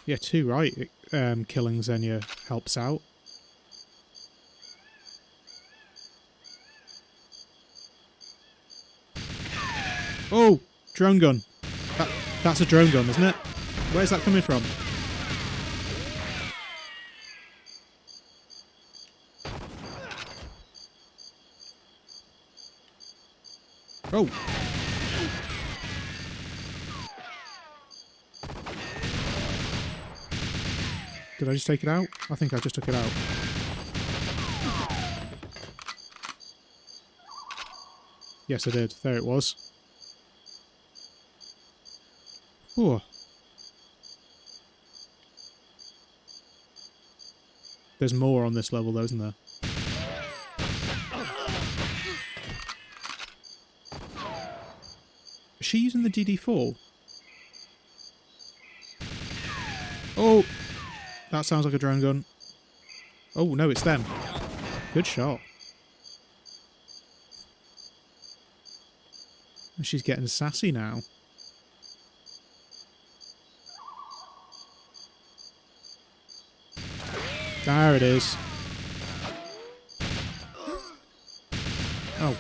Yeah, too right. Killing Xenia helps out. Oh! Drone gun. That's a drone gun, isn't it? Where's that coming from? Oh! Did I just take it out? I think I just took it out. Yes, I did. There it was. Ooh. There's more on this level, though, isn't there? Is she using the DD4? Oh! That sounds like a drone gun. Oh, no, it's them. Good shot. She's getting sassy now. There it is. Oh.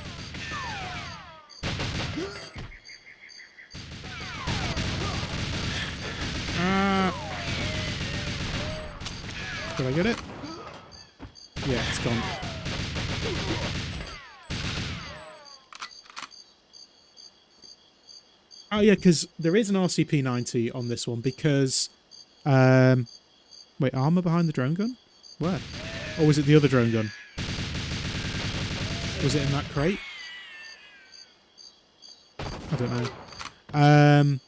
Did I get it? Yeah, it's gone. Oh yeah, because there is an RCP-90 on this one because... wait, armour behind the drone gun? Where? Or was it the other drone gun? Was it in that crate? I don't know.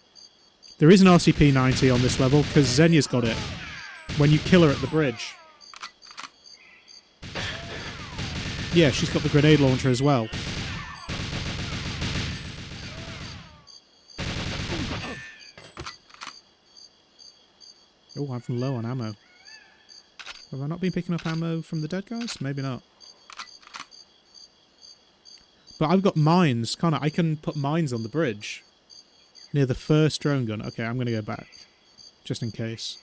There is an RCP-90 on this level because Xenia's got it. When you kill her at the bridge. Yeah, she's got the grenade launcher as well. Oh, I'm low on ammo. Have I not been picking up ammo from the dead guys? Maybe not. But I've got mines, can't I? I can put mines on the bridge. Near the first drone gun. Okay, I'm going to go back. Just in case.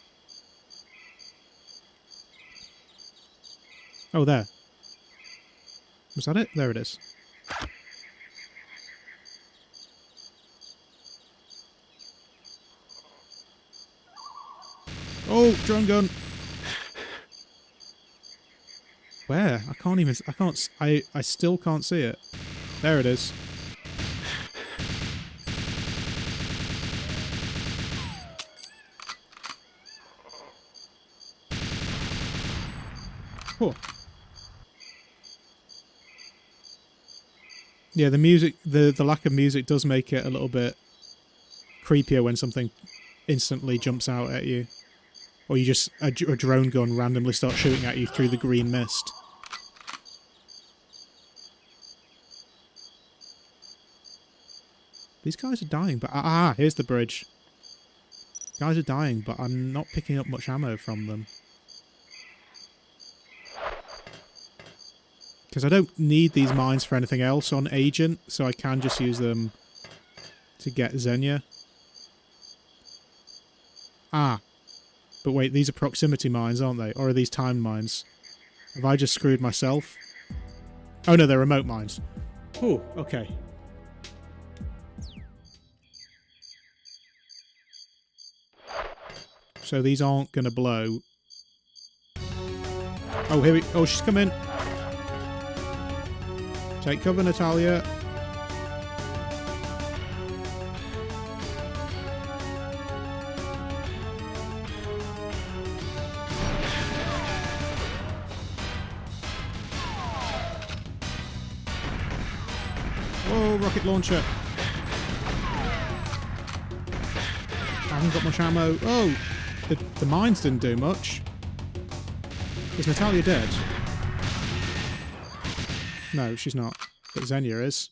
Oh, there. Was that it? There it is. Oh, drone gun! Where? I can't even... I still can't see it. There it is. Oh. Yeah, the music... The lack of music does make it a little bit creepier when something instantly jumps out at you. Or you just... A drone gun randomly starts shooting at you through the green mist. These guys are dying, but... Ah, here's the bridge. Guys are dying, but I'm not picking up much ammo from them. Because I don't need these mines for anything else on Agent, so I can just use them to get Xenia. Ah. But wait, these are proximity mines, aren't they? Or are these timed mines? Have I just screwed myself? Oh no, they're remote mines. Oh, okay. So these aren't going to blow. Oh, here we... Oh, she's come in. Take cover, Natalia. Whoa, rocket launcher. I haven't got much ammo. Oh, the mines didn't do much. Is Natalia dead? No, she's not. But Xenia is.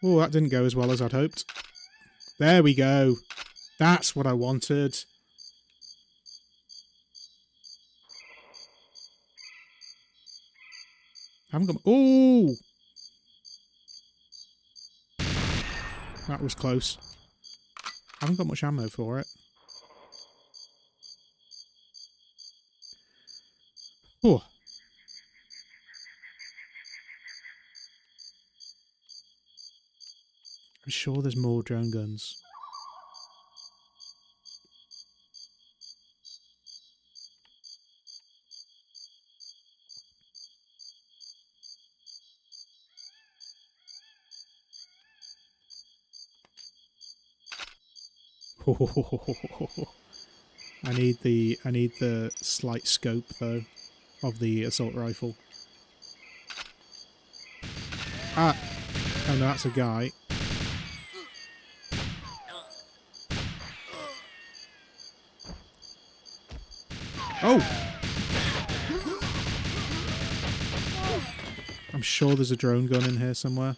Oh, that didn't go as well as I'd hoped. There we go. That's what I wanted. I haven't got... Oh! That was close. I haven't got much ammo for it. Oh. I'm sure there's more drone guns. I need the slight scope though of the assault rifle. Ah, oh no, that's a guy. Oh! I'm sure there's a drone gun in here somewhere.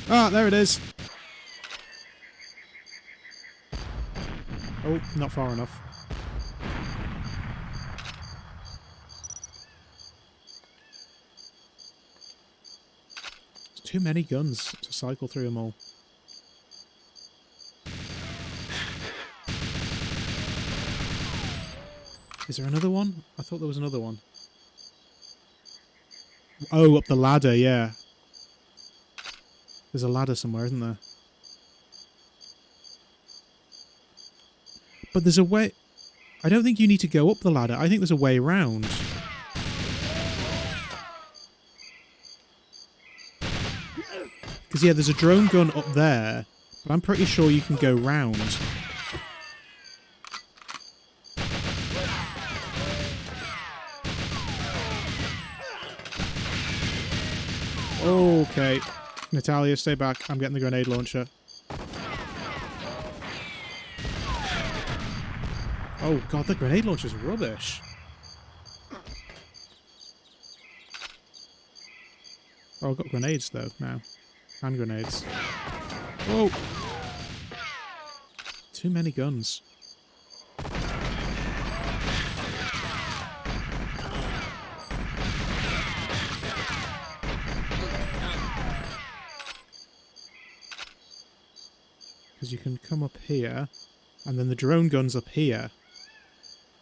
Ah, there it is! Oh, not far enough. There's too many guns to cycle through them all. Is there another one? I thought there was another one. Oh, up the ladder, yeah. There's a ladder somewhere, isn't there? But there's a way... I don't think you need to go up the ladder. I think there's a way round. Because, yeah, there's a drone gun up there, but I'm pretty sure you can go round. Okay. Natalia, stay back. I'm getting the grenade launcher. Oh god, the grenade launcher's rubbish. Oh, I've got grenades though now. Hand grenades. Whoa! Too many guns. Because you can come up here, and then the drone gun's up here.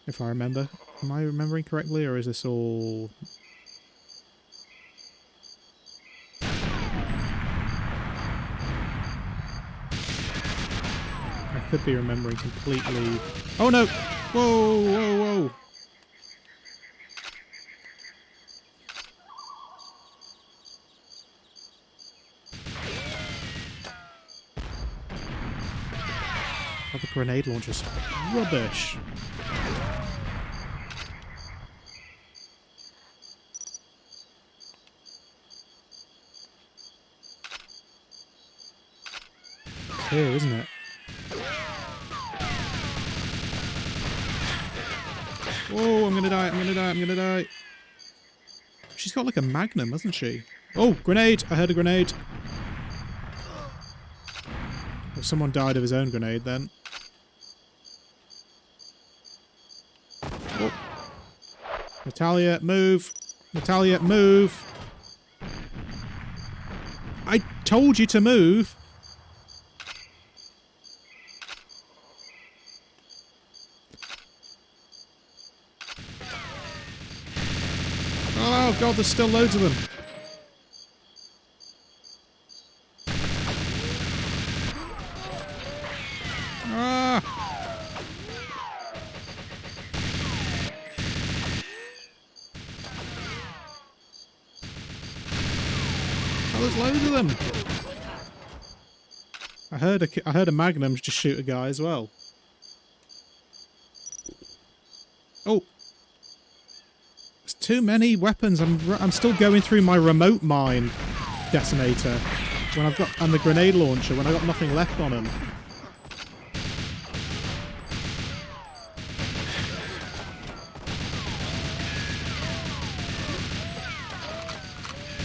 If I remember. Am I remembering correctly, or is this all... I could be remembering completely... Oh no! Whoa, whoa, whoa! Oh, the grenade launcher's rubbish. It's here, isn't it? Whoa, I'm gonna die, I'm gonna die, I'm gonna die. She's got like a magnum, hasn't she? Oh, grenade! I heard a grenade. Oh, someone died of his own grenade then. Oh. Natalia, move! Natalia, move! I told you to move! Oh god, there's still loads of them. Ah! Oh, there's loads of them. I heard a magnum just shoot a guy as well. Oh. There's too many weapons. I'm still going through my remote mine detonator when I've got, and the grenade launcher when I got nothing left on them.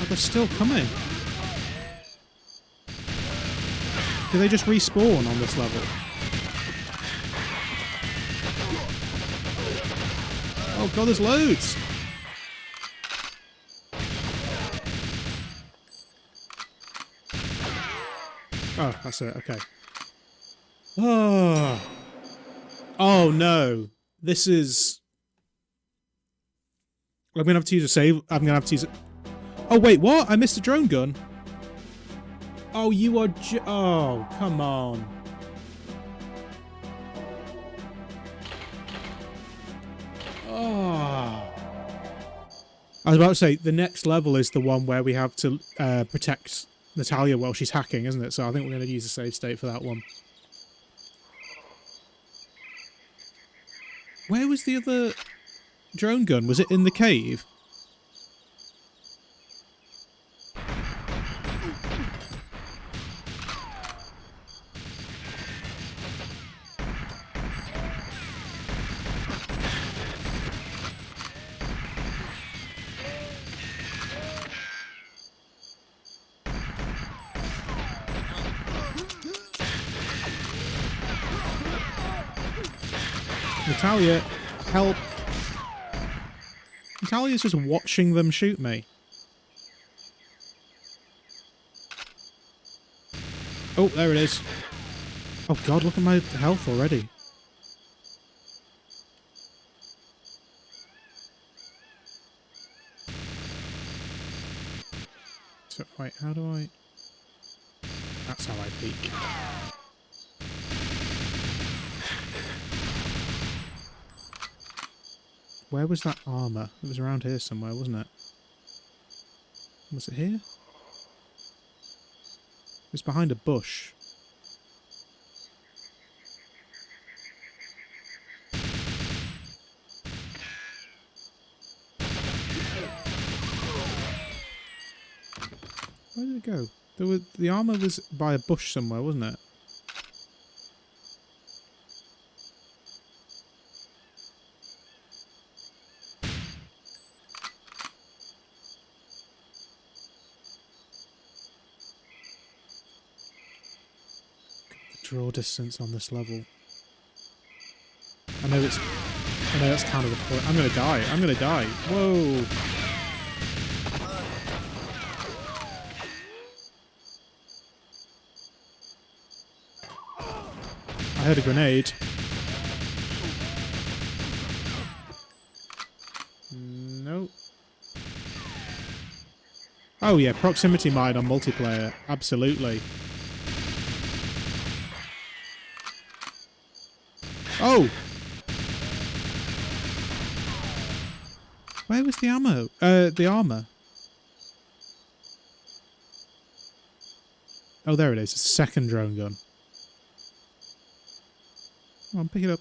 Oh, they're still coming. Do they just respawn on this level? Oh god, there's loads! Oh, that's it, okay. Oh. Oh no. This is... I'm gonna have to use a save. I'm gonna have to use it. Oh wait, what? I missed a drone gun? Oh, you are oh, come on. Oh. I was about to say, the next level is the one where we have to protect Natalia while she's hacking, isn't it? So I think we're going to use a save state for that one. Where was the other drone gun? Was it in the cave? Natalia, help. Natalia's just watching them shoot me. Oh, there it is. Oh god, look at my health already. So, wait, how do I... That's how I peek. Where was that armour? It was around here somewhere, wasn't it? Was it here? It was behind a bush. Where did it go? The armour was by a bush somewhere, wasn't it? Draw distance on this level. I know that's kind of the point. I'm gonna die. I'm gonna die. Whoa. I heard a grenade. Nope. Oh yeah, proximity mine on multiplayer. Absolutely. Oh! Where was the ammo? The armour. Oh, there it is. It's a second drone gun. Come on, pick it up.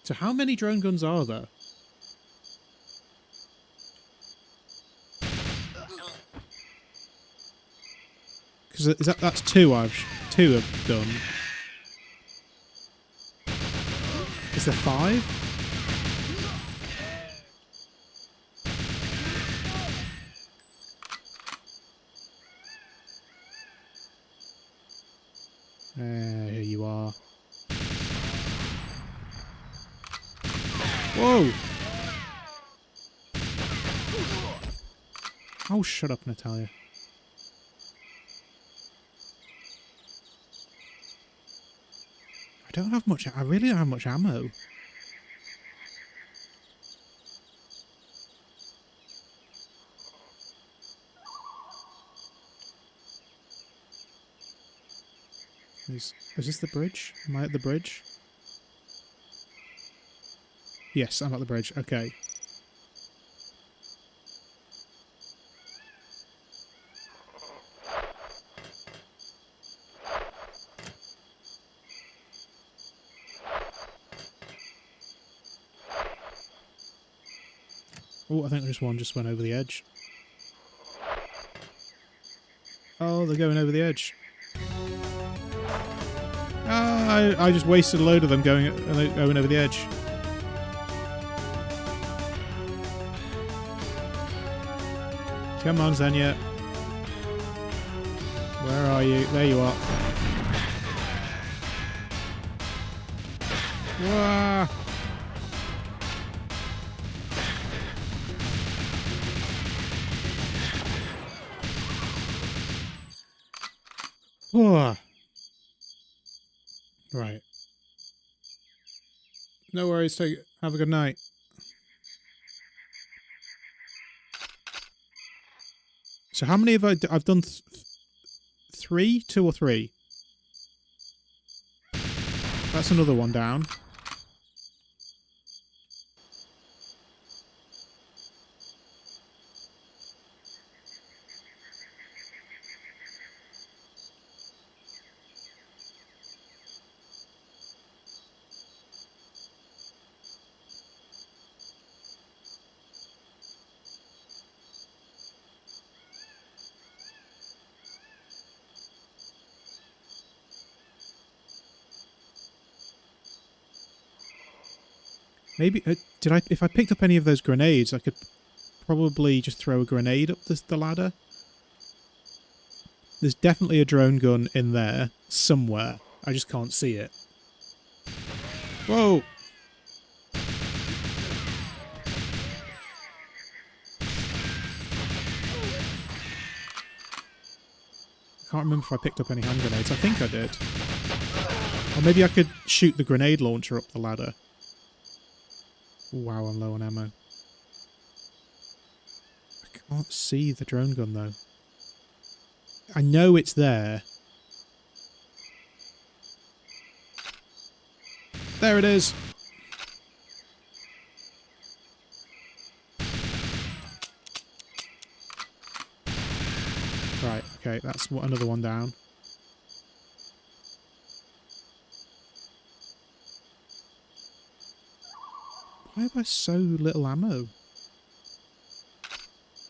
So how many drone guns are there? Because that's two I've done. Is there 5? Here you are. Whoa! Oh, shut up, Natalia. I don't have much. I really don't have much ammo. Is this the bridge? Am I at the bridge? Yes, I'm at the bridge. Okay. Oh, I think there's one just went over the edge. Oh, they're going over the edge. Ah, I just wasted a load of them going over the edge. Come on, Xenia. Where are you? There you are. Wah! Wah! Right. No worries. Have a good night. So how many have I've done 3? 2 or 3? That's another one down. Maybe did I? If I picked up any of those grenades, I could probably just throw a grenade up the ladder. There's definitely a drone gun in there somewhere. I just can't see it. Whoa! I can't remember if I picked up any hand grenades. I think I did. Or maybe I could shoot the grenade launcher up the ladder. Wow, I'm low on ammo. I can't see the drone gun though. I know it's there. There it is! Right, okay, that's another one down. Why have I so little ammo?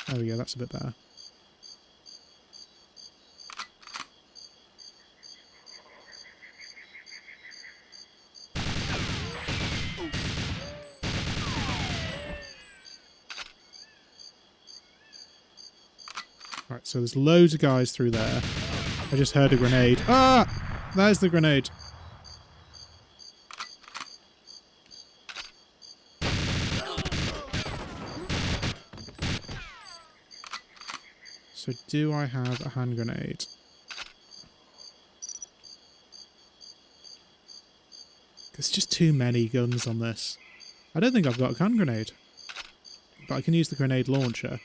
There we go, that's a bit better. Right, so there's loads of guys through there. I just heard a grenade. Ah! There's the grenade. So do I have a hand grenade? There's just too many guns on this. I don't think I've got a hand grenade. But I can use the grenade launcher.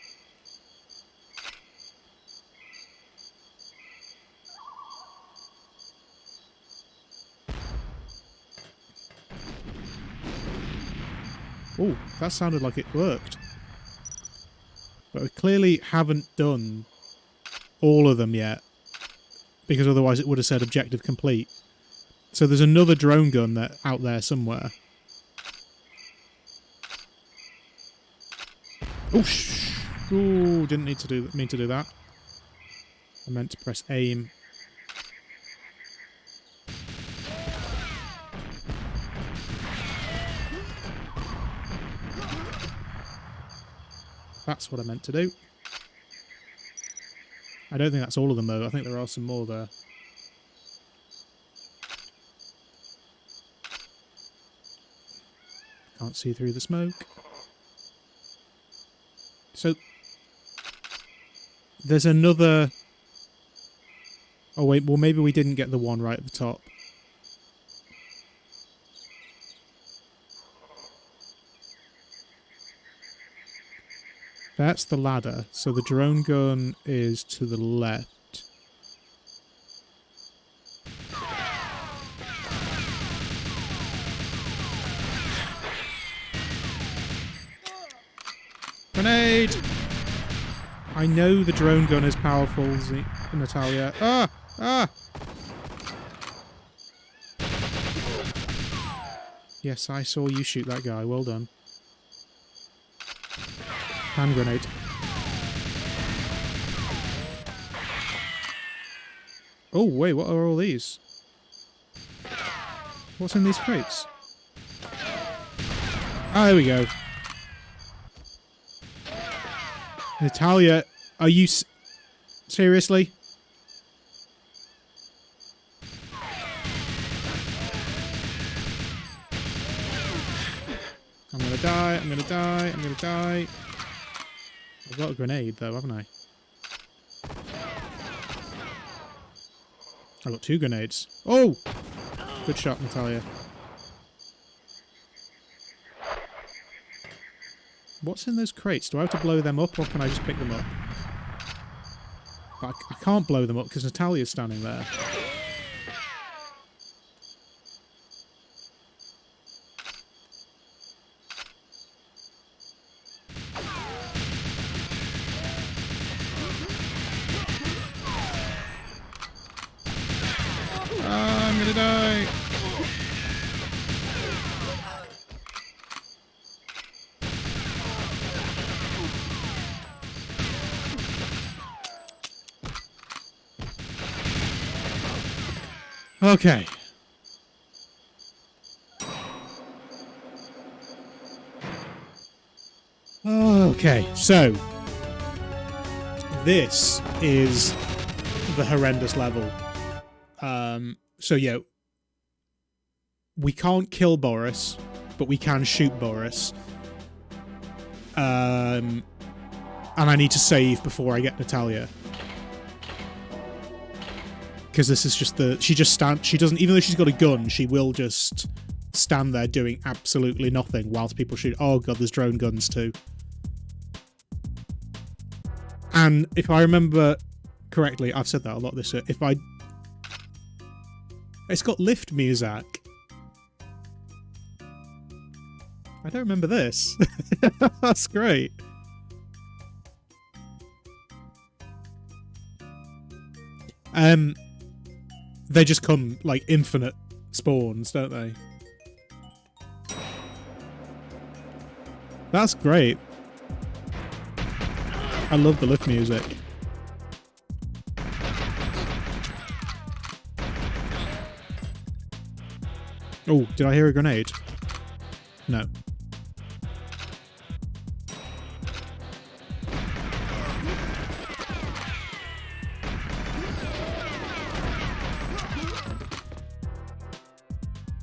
Oh, that sounded like it worked. But we clearly haven't done all of them yet, because otherwise it would have said objective complete. So there's another drone gun out there somewhere. Oh, ooh, didn't mean to do that. I meant to press aim. That's what I meant to do. I don't think that's all of them though. I think there are some more there. Can't see through the smoke. So there's another... Oh wait, well maybe we didn't get the one right at the top. That's the ladder, so the drone gun is to the left. Grenade! I know the drone gun is powerful, Natalia. Ah! Ah! Yes, I saw you shoot that guy. Well done. Hand grenade. Oh, wait, what are all these? What's in these crates? Ah, there we go. Natalia, are you seriously? I'm gonna die, I'm gonna die, I'm gonna die. I've got a grenade though, haven't I? I've got 2 grenades. Oh! Good shot, Natalia. What's in those crates? Do I have to blow them up or can I just pick them up? But I can't blow them up because Natalia's standing there. I'm gonna die! Okay. Okay, so this is the horrendous level. So yeah, we can't kill Boris, but we can shoot Boris. And I need to save before I get Natalia. Because this is just she doesn't, even though she's got a gun, she will just stand there doing absolutely nothing whilst people shoot. Oh god, there's drone guns too. And if I remember correctly, I've said that a lot this year, it's got lift music. I don't remember this. That's great. They just come like infinite spawns, don't they? That's great. I love the lift music. Oh, did I hear a grenade? No.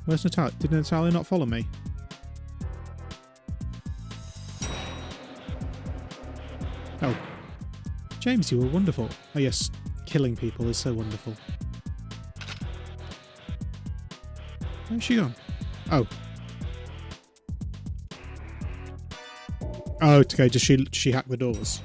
Where's Natalia? Did Natalia not follow me? Oh. James, you were wonderful. Oh yes, killing people is so wonderful. Where's she gone? Oh. Oh, okay, does she hack the doors?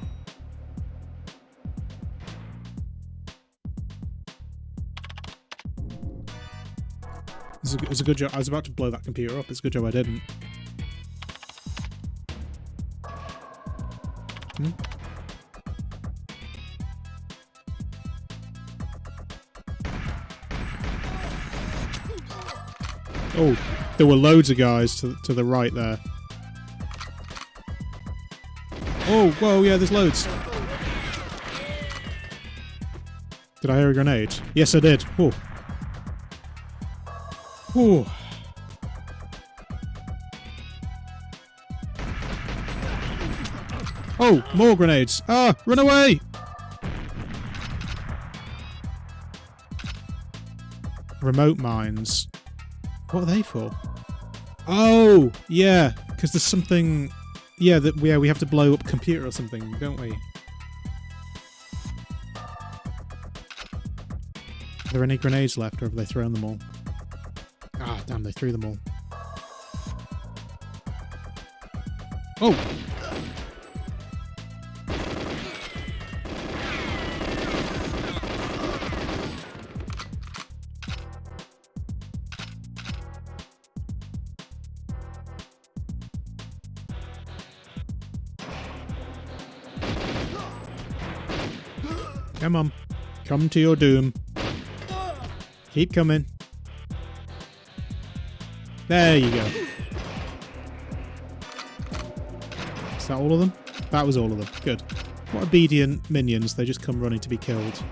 It's a good job. I was about to blow that computer up. It's a good job I didn't. Hmm? Oh, there were loads of guys to the right there. Oh, whoa, yeah, there's loads. Did I hear a grenade? Yes, I did. Whoa. Whew. Oh, more grenades. Ah, run away! Remote mines. What are they for? Oh, yeah, because there's something... Yeah, we have to blow up a computer or something, don't we? Are there any grenades left, or have they thrown them all? Ah, damn, they threw them all. Oh! Come on. Come to your doom. Keep coming. There you go. Is that all of them? That was all of them. Good. What obedient minions. They just come running to be killed.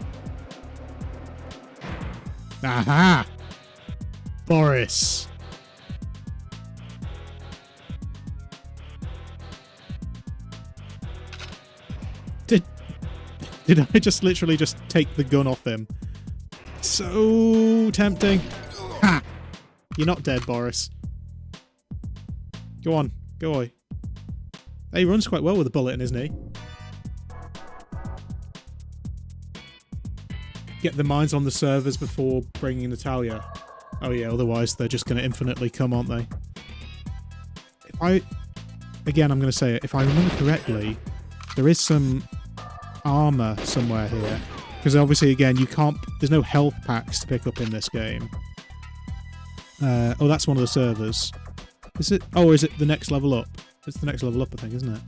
Aha! Boris! Did I just literally just take the gun off him? So tempting. Ha! You're not dead, Boris. Go on. Go away. Hey, he runs quite well with a bullet in his knee. Get the mines on the servers before bringing Natalia. Oh yeah, otherwise they're just going to infinitely come, aren't they? Again, I'm going to say it. If I remember correctly, there is some armor somewhere here. Because obviously, again, you can't... There's no health packs to pick up in this game. Oh, that's one of the servers. Is it? Oh, is it the next level up? It's the next level up, I think, isn't it?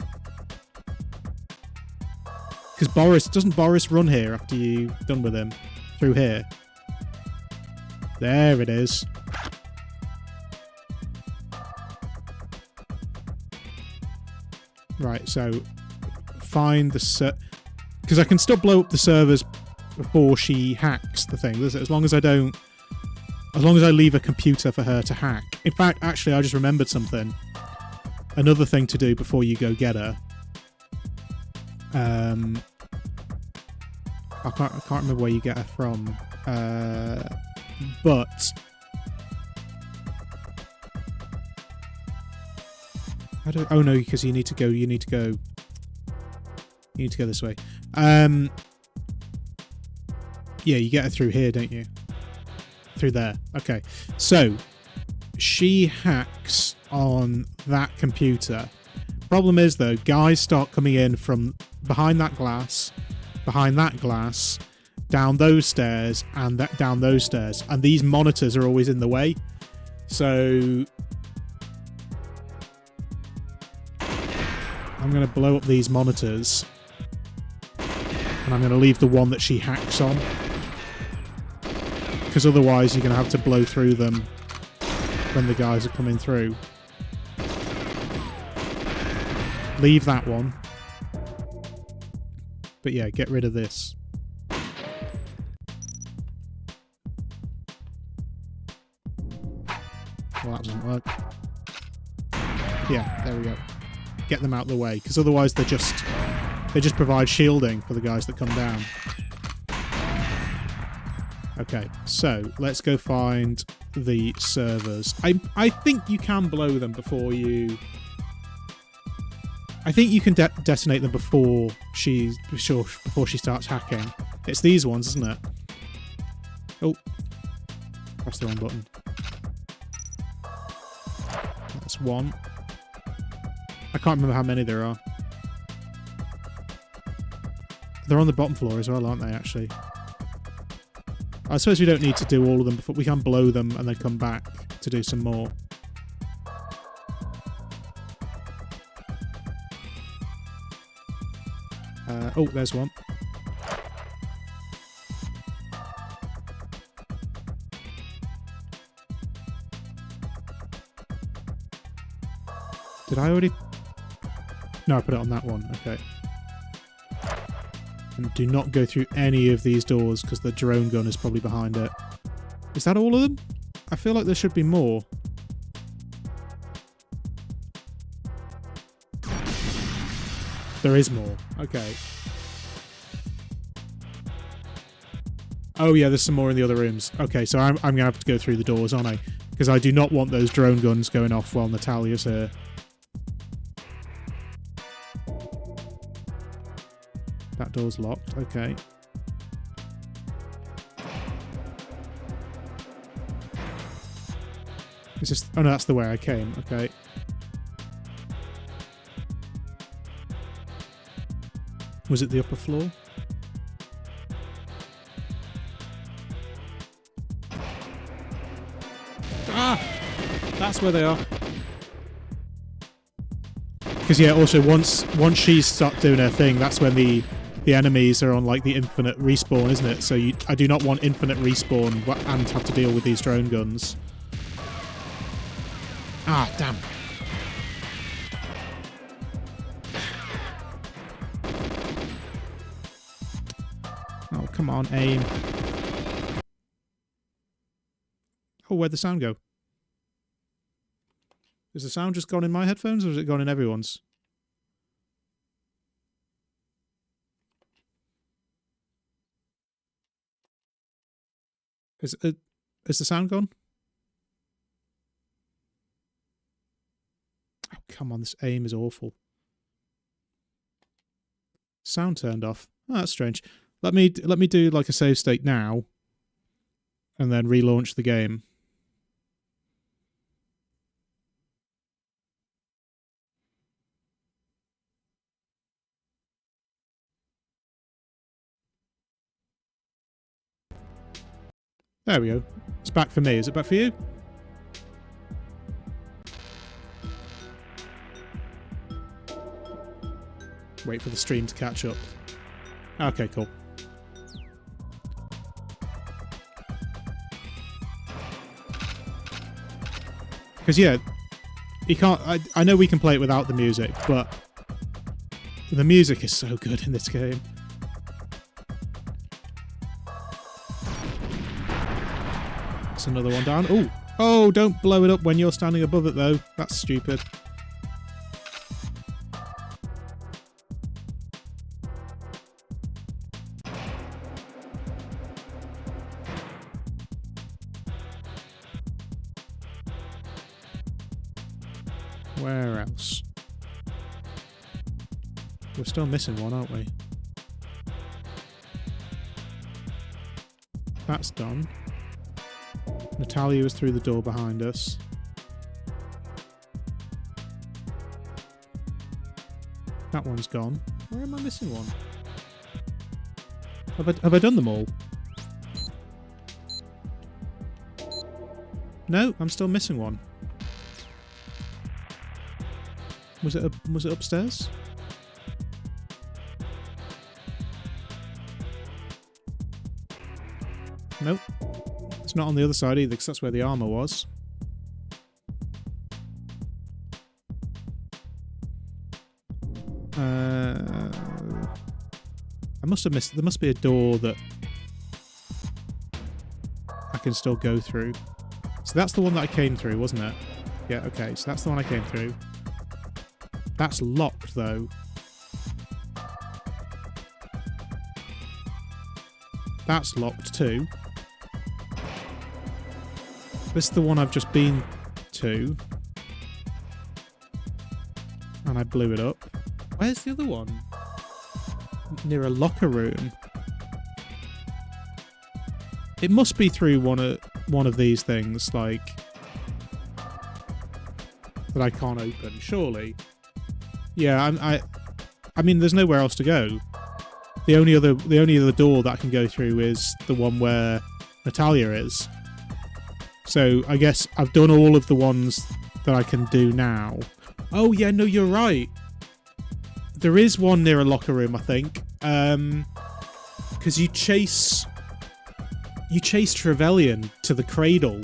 Because Boris... Doesn't Boris run here after you're done with him? Through here? There it is. Right, so... Find the... Because I can still blow up the servers before she hacks the thing. As long as I don't... As long as I leave a computer for her to hack. In fact, actually, I just remembered something. Another thing to do before you go get her I can't remember where you get her from, but oh no, because you need to go this way. Yeah, you get her through here, don't you? Through there. Okay. So she hacks on that computer. Problem is though, guys start coming in from behind that glass, down those stairs, and down those stairs, and these monitors are always in the way. So I'm going to blow up these monitors, and I'm going to leave the one that she hacks on, because otherwise you're going to have to blow through them when the guys are coming through. Leave that one. But yeah, get rid of this. Well, that doesn't work. Yeah, there we go. Get them out of the way, because otherwise they just provide shielding for the guys that come down. Okay, so let's go find the servers. I think you can blow them before you... I think you can detonate them before she starts hacking. It's these ones, isn't it? Oh, press the wrong button. That's one. I can't remember how many there are. They're on the bottom floor as well, aren't they, actually? I suppose we don't need to do all of them before we can blow them and then come back to do some more. Oh, there's one. Did I already... No, I put it on that one. Okay. And do not go through any of these doors because the drone gun is probably behind it. Is that all of them? I feel like there should be more. There is more. Okay. Oh yeah, there's some more in the other rooms. Okay, so I'm going to have to go through the doors, aren't I? Because I do not want those drone guns going off while Natalia's here. That door's locked. Okay. It's just... Oh no, that's the way I came. Okay. Was it the upper floor? Ah! That's where they are. Because yeah, also once she starts doing her thing, that's when the enemies are on like the infinite respawn, isn't it? So I do not want infinite respawn and have to deal with these drone guns. Ah, damn. Oh, come on, aim. Oh, where'd the sound go? Is the sound just gone in my headphones, or is it gone in everyone's? Is the sound gone? Oh, come on, this aim is awful. Sound turned off. Oh, that's strange. Let me do like a save state now, and then relaunch the game. There we go. It's back for me. Is it back for you? Wait for the stream to catch up. Okay, cool. Because yeah, you can't... I know we can play it without the music, but the music is so good in this game. That's another one down. Oh! Oh, don't blow it up when you're standing above it, though. That's stupid. Where else? We're still missing one, aren't we? That's done. Natalia was through the door behind us. That one's gone. Where am I missing one? Have I done them all? No, I'm still missing one. Was it upstairs? Nope. It's not on the other side either, because that's where the armor was. I must have missed... There must be a door that I can still go through. So that's the one that I came through, wasn't it? Yeah, okay. So that's the one I came through. That's locked, though. That's locked, too. This is the one I've just been to. And I blew it up. Where's the other one? Near a locker room. It must be through one of these things, like, that I can't open, surely. Yeah, I mean, there's nowhere else to go. The only other door that I can go through is the one where Natalia is. So I guess I've done all of the ones that I can do now. Oh yeah, no, you're right. There is one near a locker room, I think. Because you chase Trevelyan to the Cradle,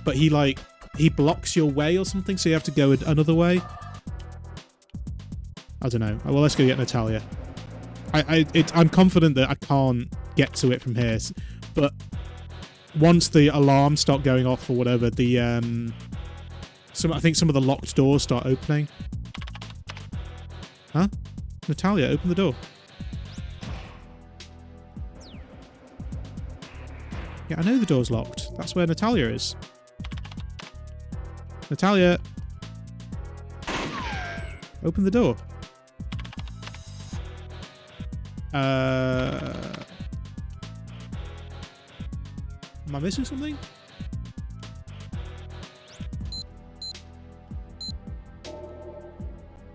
but he blocks your way or something, so you have to go another way. I don't know. Well, let's go get Natalia. I'm confident that I can't get to it from here, but once the alarms start going off or whatever, I think some of the locked doors start opening. Huh? Natalia, open the door. Yeah, I know the door's locked. That's where Natalia is. Natalia! Open the door. Am I missing something?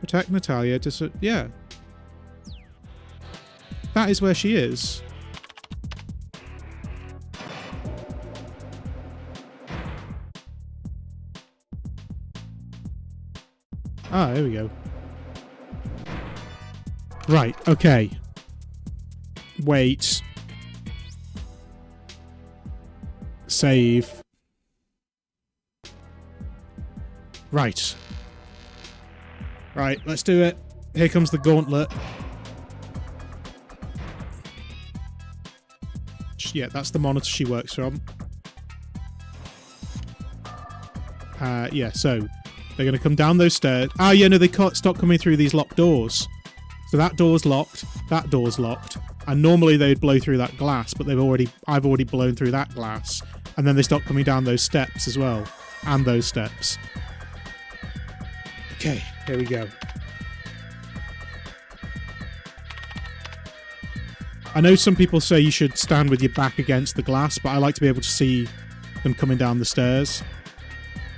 Protect Natalia to... Yeah. That is where she is. Ah, there we go. Right, okay. Wait. Save. Right. Right, let's do it. Here comes the gauntlet. Yeah, that's the monitor she works from. Yeah, so they're going to come down those stairs. Ah, yeah, no, they can't stop coming through these locked doors. So that door's locked, that door's locked, and normally they'd blow through that glass, but I've already blown through that glass, and then they stop coming down those steps as well, and those steps. Okay, here we go. I know some people say you should stand with your back against the glass, but I like to be able to see them coming down the stairs.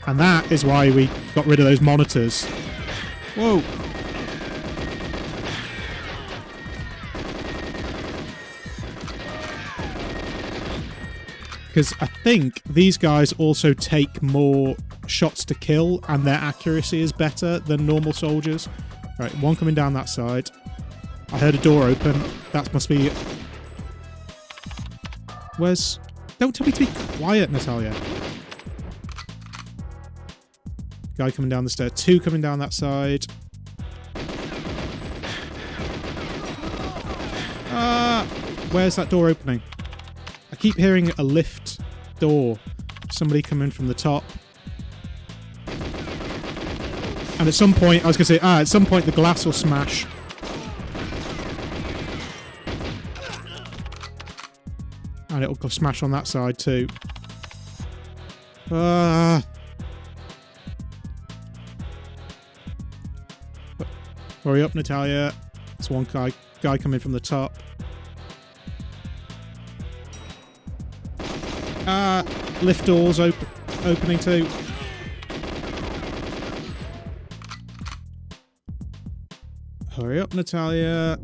And that is why we got rid of those monitors. Whoa! Because I think these guys also take more shots to kill, and their accuracy is better than normal soldiers. Right, one coming down that side. I heard a door open. That must be... Where's... Don't tell me to be quiet, Natalia. Guy coming down the stairs. Two coming down that side. Ah! Where's that door opening? I keep hearing a lift door. Somebody coming from the top. And at some point, I was going to say, at some point the glass will smash. And it'll smash on that side too. Hurry up, Natalia. There's one guy coming from the top. Lift doors opening too. Hurry up, Natalia.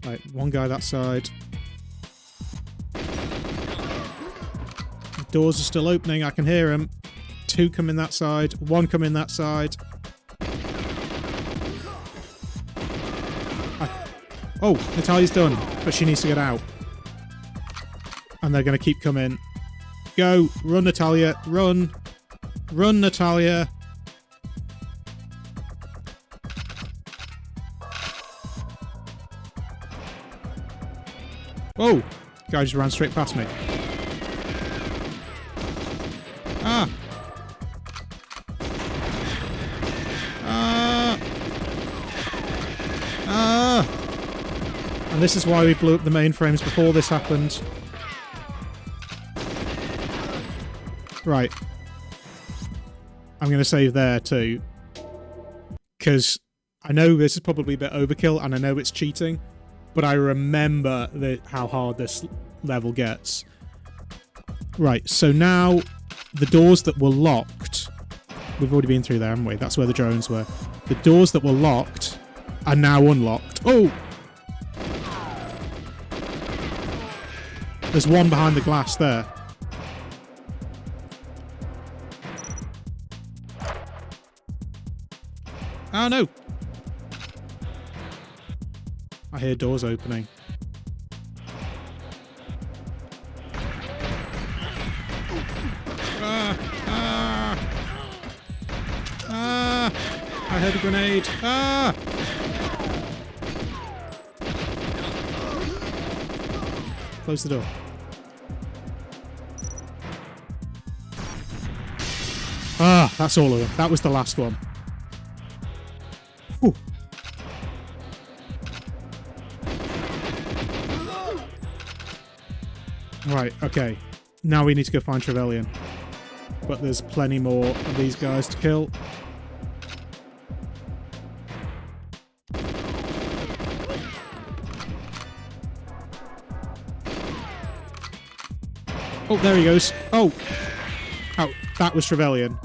Right, one guy that side. The doors are still opening. I can hear him. Two coming that side. One coming that side. Oh, Natalia's done, but she needs to get out. And they're going to keep coming. Go! Run, Natalia! Run! Run, Natalia! Oh! Guy just ran straight past me. Ah! Ah! Ah! And this is why we blew up the mainframes before this happened. Right. I'm going to save there too. Because I know this is probably a bit overkill and I know it's cheating. But I remember how hard this level gets. Right, so now the doors that were locked... We've already been through there, haven't we? That's where the drones were. The doors that were locked are now unlocked. Oh! There's one behind the glass there. Oh no! I hear doors opening. Ah! Ah! Ah! I heard a grenade. Ah! Close the door. Ah, that's all of them. That was the last one. Whew. Right, okay. Now we need to go find Trevelyan. But there's plenty more of these guys to kill. Oh, there he goes. Oh! Oh, that was Trevelyan.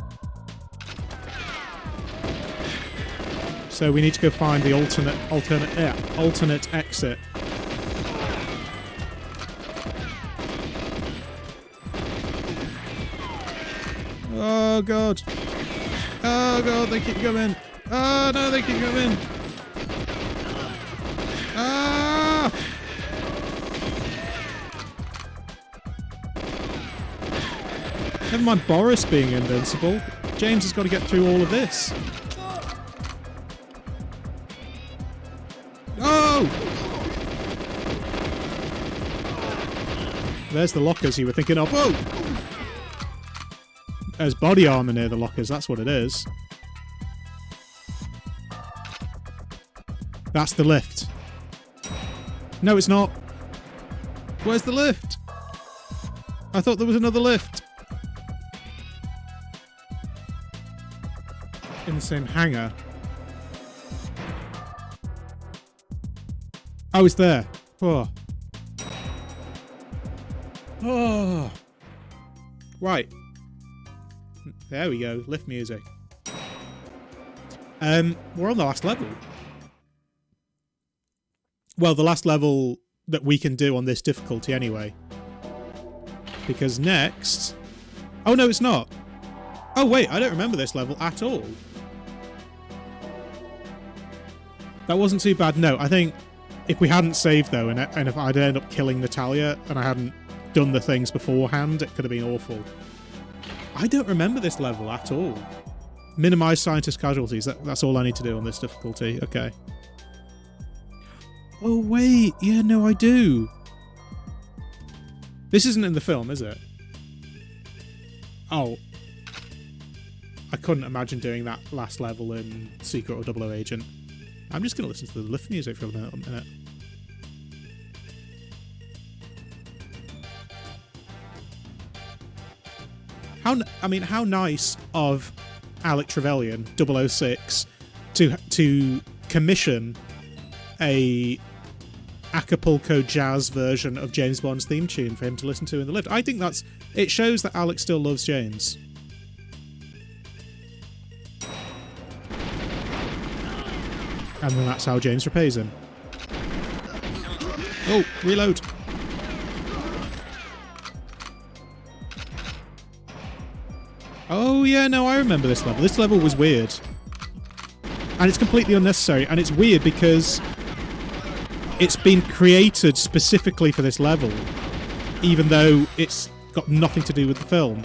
So we need to go find the alternate exit. Oh god. Oh god, they keep coming. Oh no, they keep coming. Ah! Never mind Boris being invincible. James has got to get through all of this. Oh! There's the lockers you were thinking of. Whoa! There's body armor near the lockers, that's what it is. That's the lift. No, it's not. Where's the lift? I thought there was another lift. In the same hangar. Oh, it's there. Oh. Oh. Right. There we go. Lift music. We're on the last level. Well, the last level that we can do on this difficulty anyway. Because next... Oh, no, it's not. Oh, wait, I don't remember this level at all. That wasn't too bad. No, I think if we hadn't saved, though, and if I'd end up killing Natalia and I hadn't done the things beforehand, it could have been awful. I don't remember this level at all. Minimize scientist casualties. That's all I need to do on this difficulty. Okay. Oh, wait. Yeah, no, I do. This isn't in the film, is it? Oh. I couldn't imagine doing that last level in Secret or 00 Agent. I'm just going to listen to the lift music for a minute. How nice of Alec Trevelyan, 006, to commission a Acapulco jazz version of James Bond's theme tune for him to listen to in the lift. I think it shows that Alec still loves James. And then that's how James repays him. Oh, reload. Oh yeah, no, I remember this level. This level was weird. And it's completely unnecessary. And it's weird because it's been created specifically for this level, even though it's got nothing to do with the film.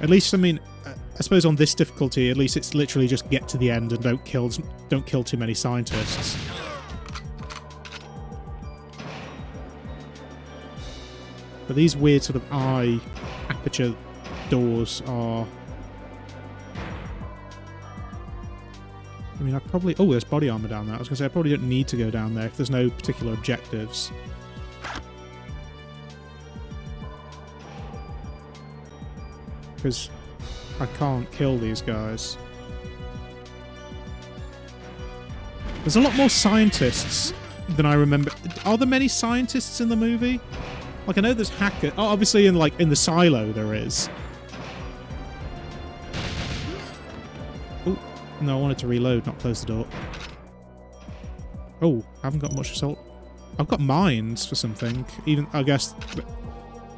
At least, I mean, I suppose on this difficulty, at least it's literally just get to the end and don't kill too many scientists. But these weird sort of eye aperture doors are... I mean, I probably... Oh, there's body armor down there. I was going to say, I probably don't need to go down there if there's no particular objectives. Because I can't kill these guys. There's a lot more scientists than I remember. Are there many scientists in the movie? Like, I know there's hackers. Oh, obviously in the silo there is. Oh, no, I wanted to reload, not close the door. Oh, I haven't got much assault. I've got mines for something. Even, I guess,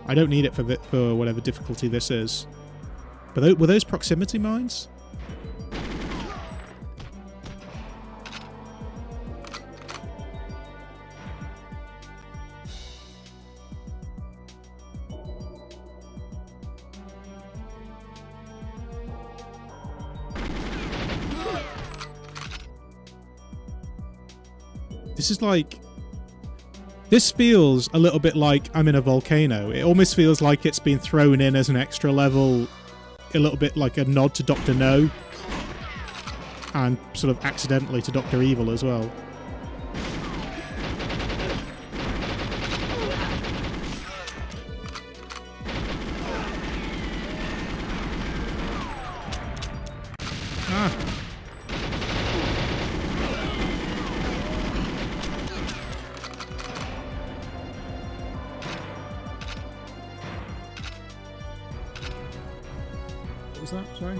I don't need it for whatever difficulty this is. But were those proximity mines? This is like... This feels a little bit like I'm in a volcano. It almost feels like it's been thrown in as an extra level, a little bit like a nod to Dr. No, and sort of accidentally to Dr. Evil as well. Ah. Was that? Sorry.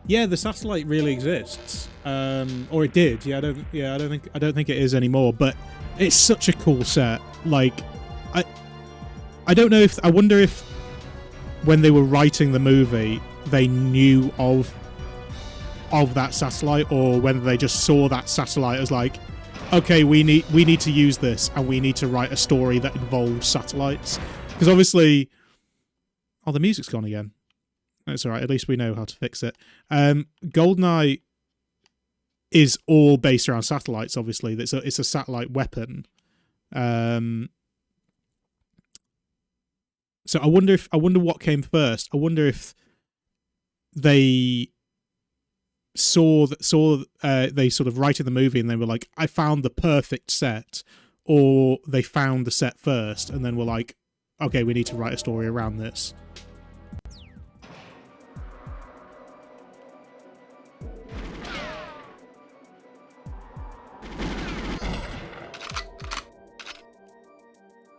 Yeah, the satellite really exists, or it did. Yeah, I don't think it is anymore. But it's such a cool set. Like, I don't know if I wonder if when they were writing the movie they knew of that satellite, or whether they just saw that satellite as like, okay, we need to use this, and we need to write a story that involves satellites. Because obviously. Oh, the music's gone again. That's alright, at least we know how to fix it. Goldeneye is all based around satellites, obviously. It's a satellite weapon. So I wonder what came first. I wonder if they saw they sort of writing the movie and they were like, I found the perfect set, or they found the set first and then were like, okay, we need to write a story around this.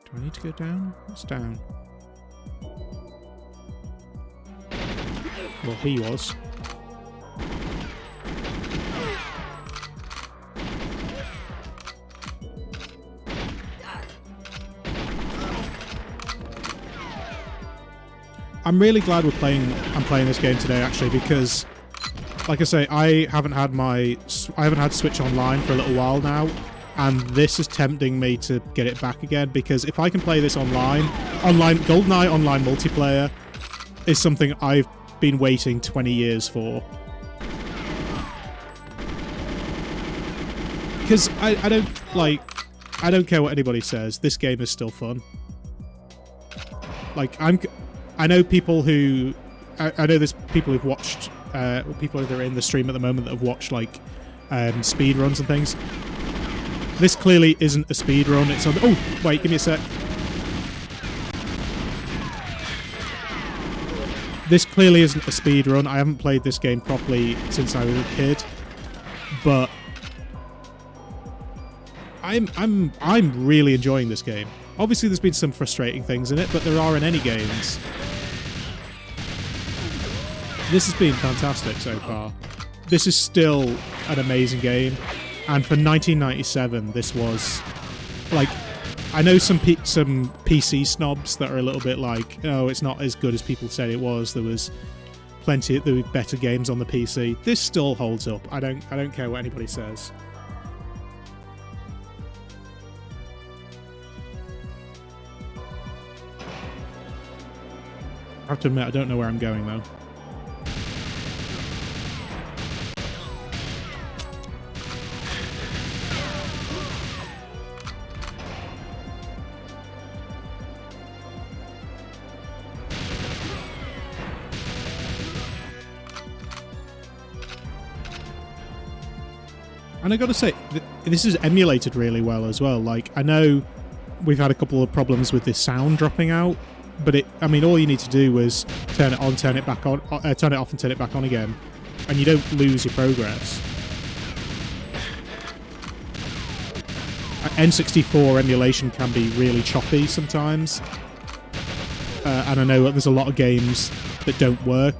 Do I need to go down? What's down? Well, he was. I'm really glad I'm playing this game today, actually, because, like I say, I haven't had Switch Online for a little while now, and this is tempting me to get it back again, because if I can play this online, GoldenEye online multiplayer is something I've been waiting 20 years for. Because I don't care what anybody says, this game is still fun. Like, I know people who... I know there's people who've watched... people that are in the stream at the moment that have watched, like, speed runs and things. This clearly isn't a speed run. It's on. Oh, wait, give me a sec. This clearly isn't a speed run. I haven't played this game properly since I was a kid, but I'm really enjoying this game. Obviously, there's been some frustrating things in it, but there are in any games. This has been fantastic so far. This is still an amazing game, and for 1997, this was like. I know some PC snobs that are a little bit like, oh, it's not as good as people said it was. There was better games on the PC. This still holds up. I don't care what anybody says. I have to admit, I don't know where I'm going though. And I gotta say, this is emulated really well as well. Like, I know we've had a couple of problems with this sound dropping out, but I mean, all you need to do was turn it on, turn it back on, turn it off and turn it back on again, and you don't lose your progress. N64 emulation can be really choppy sometimes, and I know there's a lot of games that don't work.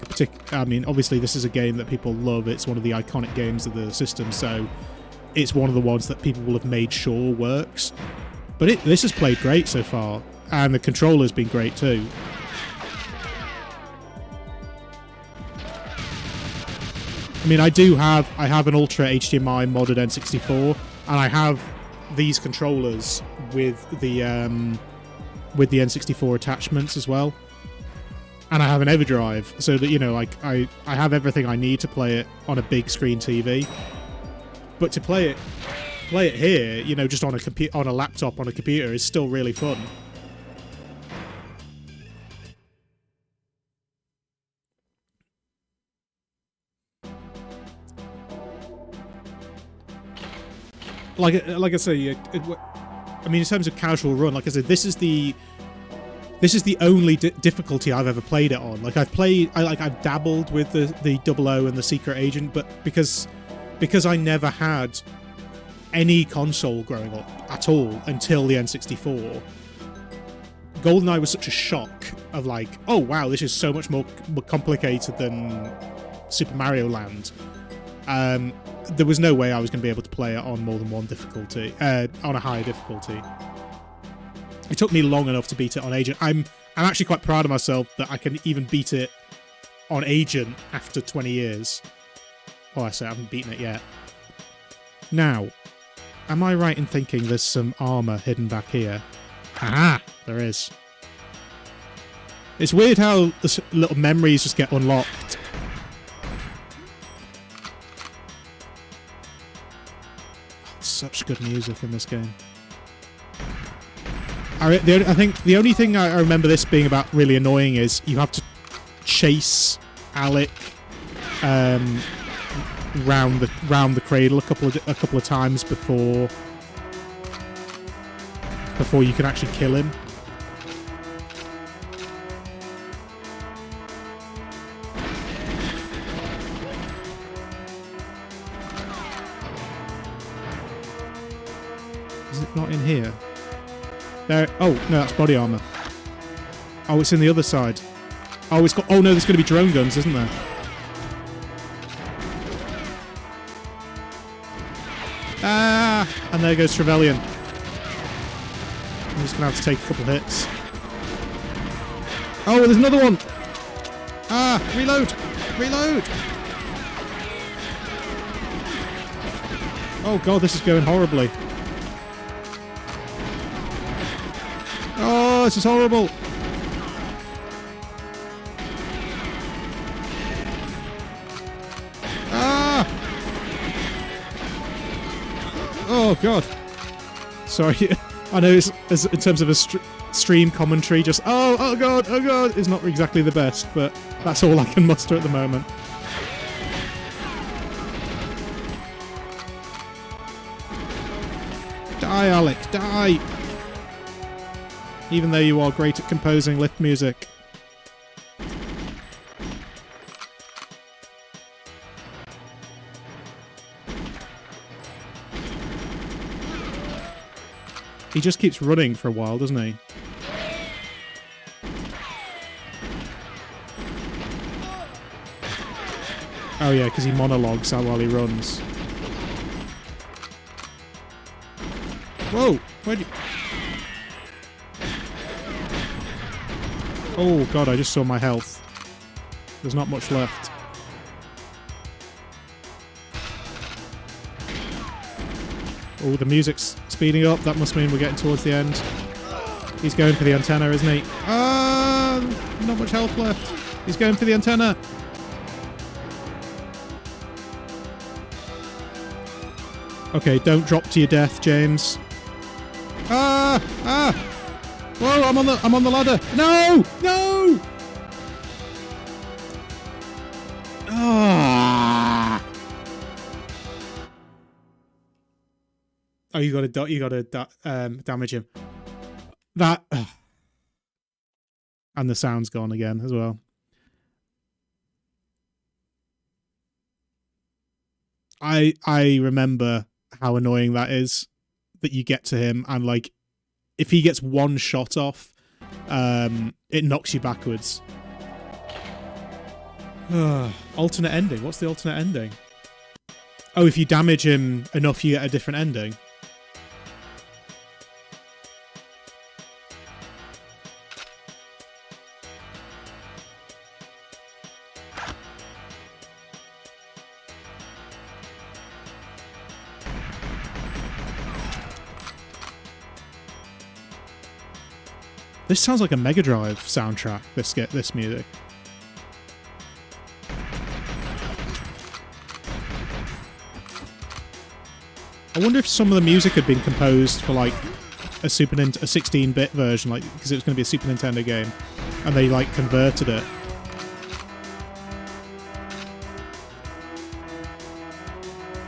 I mean, obviously this is a game that people love. It's one of the iconic games of the system, so it's one of the ones that people will have made sure works. But this has played great so far, and the controller's been great too. I mean, I have an Ultra HDMI modded N64, and I have these controllers with the N64 attachments as well. And I have an EverDrive, so that, you know, like, I have everything I need to play it on a big screen TV. But to play it here, you know, just on a laptop on a computer is still really fun. Like I say, I mean, in terms of casual run, like I said, this is the only difficulty I've ever played it on. Like, I've dabbled with the 00 and the Secret Agent, but because I never had any console growing up at all until the N64, Goldeneye was such a shock of like, oh wow, this is so much more complicated than Super Mario Land. There was no way I was going to be able to play it on more than one difficulty, on a higher difficulty. It took me long enough to beat it on Agent. I'm actually quite proud of myself that I can even beat it on Agent after 20 years. Oh, I say I haven't beaten it yet. Now, am I right in thinking there's some armour hidden back here? Aha! There is. It's weird how the little memories just get unlocked. Such good music in this game. I think the only thing I remember this being about really annoying is you have to chase Alec round the cradle a couple of times before you can actually kill him. Is it not in here? There. Oh no, that's body armor. Oh, it's in the other side. Oh, it's got. Oh no, there's going to be drone guns, isn't there? Ah! And there goes Trevelyan. I'm just going to have to take a couple of hits. Oh, there's another one! Ah! Reload! Reload! Oh god, this is going horribly. Oh, this is horrible! Ah! Oh god. Sorry, I know it's, in terms of a stream commentary, just oh god is not exactly the best, but that's all I can muster at the moment. Die, Alec, die! Even though you are great at composing lift music. He just keeps running for a while, doesn't he? Oh yeah, because he monologues out while he runs. Whoa! Where'd you... Oh god, I just saw my health. There's not much left. Oh, the music's speeding up. That must mean we're getting towards the end. He's going for the antenna, isn't he? Ah! Not much health left. He's going for the antenna. Okay, don't drop to your death, James. Ah! Ah! Whoa! I'm on the ladder. No! No! Ah! Oh, you gotta damage him. That, and the sound's gone again as well. I remember how annoying that is, that you get to him and like, if he gets one shot off, it knocks you backwards. Alternate ending. What's the alternate ending? Oh, if you damage him enough, you get a different ending. This sounds like a Mega Drive soundtrack, this music. I wonder if some of the music had been composed for like a 16-bit version, like because it was going to be a Super Nintendo game, and they like converted it.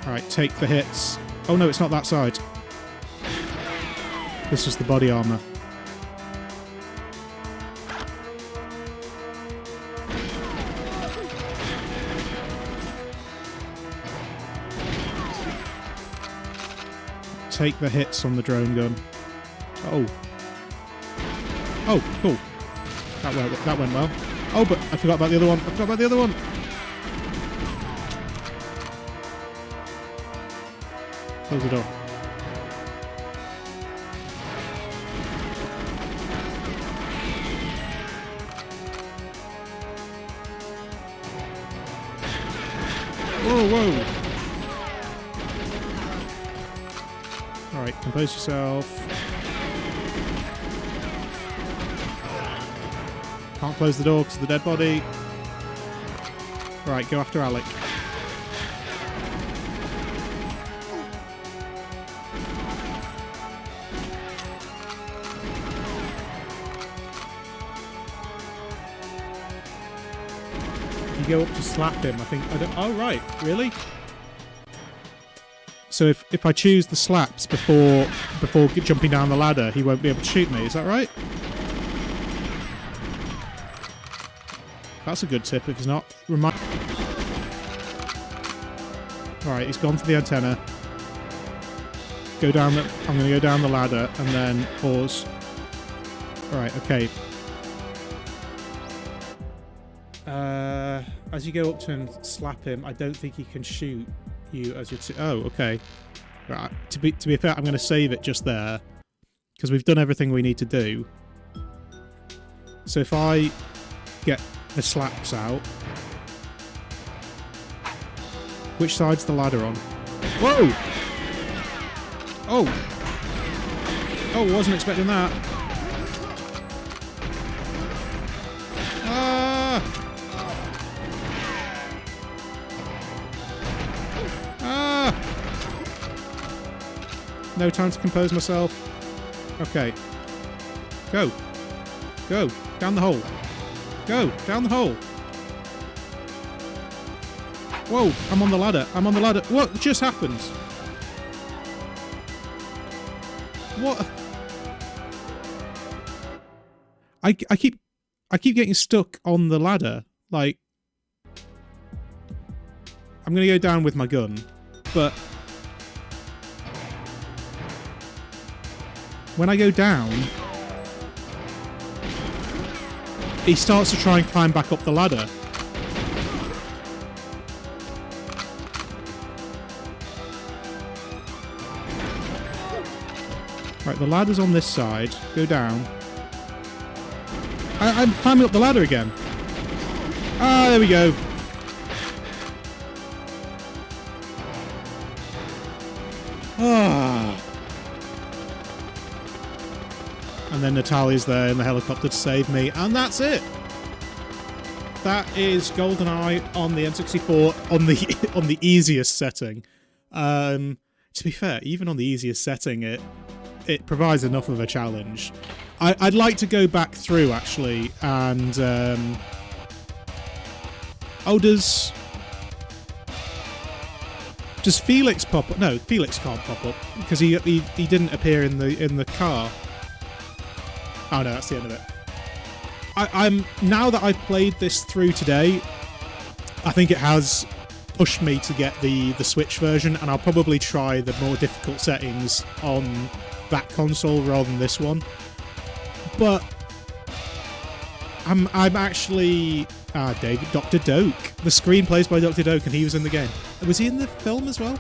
Alright, take the hits. Oh no, it's not that side. This is the body armor. Take the hits on the drone gun. Oh. Oh, cool. That went well. Oh, but I forgot about the other one. Close the door. Whoa, whoa. Alright, compose yourself. Can't close the door because of the dead body. Alright, go after Alec. If you go up to slap him, I think... oh, right. Really? So if I choose the slaps before jumping down the ladder, he won't be able to shoot me. Is that right? That's a good tip if he's not. Alright, he's gone for the antenna. I'm going to go down the ladder and then pause. Alright, okay. As you go up to him, slap him, I don't think he can shoot you as your oh, okay. Right. To be fair, I'm going to save it just there because we've done everything we need to do. So if I get the slaps out, which side's the ladder on? Whoa! Oh! Oh, wasn't expecting that. No time to compose myself. Okay. Go. Go. Down the hole. Go. Down the hole. Whoa. I'm on the ladder. I'm on the ladder. What just happened? What? I keep getting stuck on the ladder. Like, I'm gonna go down with my gun, but when I go down, he starts to try and climb back up the ladder. Right, the ladder's on this side. Go down. I'm climbing up the ladder again. Ah, there we go. Ah. And then Natalia's there in the helicopter to save me, and that's it. That is Goldeneye on the N64 on the easiest setting. To be fair, even on the easiest setting, it provides enough of a challenge. I'd like to go back through actually, and does Felix pop up? No, Felix can't pop up because he didn't appear in the car. Oh no, that's the end of it. I'm now that I've played this through today, I think it has pushed me to get the Switch version, and I'll probably try the more difficult settings on that console rather than this one. But I'm actually Dr. Doak. The screenplay's by Dr. Doak, and he was in the game. Was he in the film as well?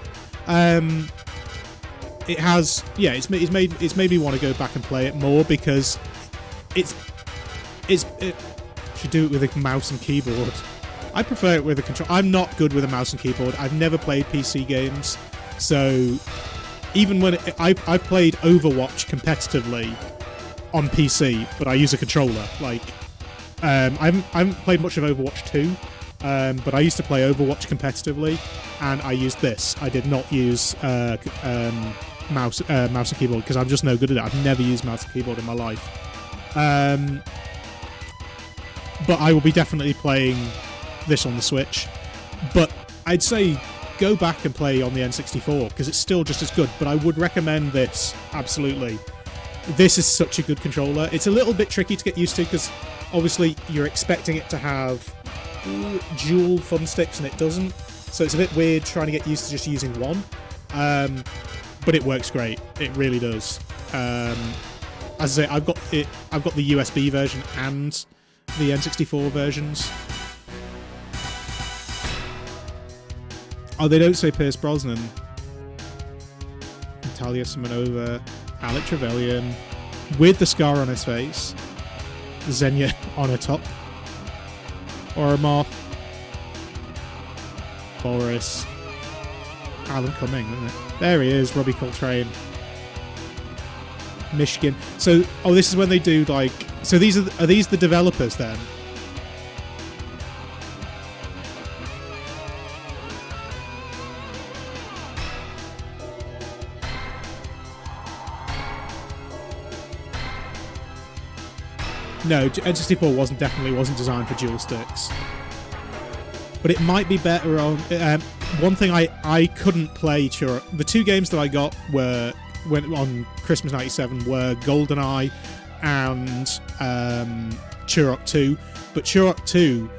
It has, yeah. It's made me want to go back and play it more because it should do it with a mouse and keyboard. I prefer it with a control. I'm not good with a mouse and keyboard. I've never played PC games, so even when I've played Overwatch competitively on PC, but I use a controller. Like, I haven't played much of Overwatch 2, but I used to play Overwatch competitively, and I used this. I did not use mouse and keyboard because I'm just no good at it. I've never used mouse and keyboard in my life. But I will be definitely playing this on the Switch. But I'd say go back and play on the N64 because it's still just as good. But I would recommend this, absolutely. This is such a good controller. It's a little bit tricky to get used to because obviously you're expecting it to have dual thumbsticks and it doesn't. So it's a bit weird trying to get used to just using one. But it works great. It really does. As I say, I've got the USB version and the N64 versions. Oh, they don't say Pierce Brosnan. Natalia Simonova, Alec Trevelyan, with the scar on his face. Xenia on her top. Oromov. Boris. Alan Cumming, isn't it? There he is, Robbie Coltrane. Michigan. So, this is when they do like. So are these the developers then? No, N64 definitely wasn't designed for dual sticks. But it might be better on. One thing I couldn't play Turok. The two games that I got went on Christmas '97 were Goldeneye and Turok 2. But Turok 2,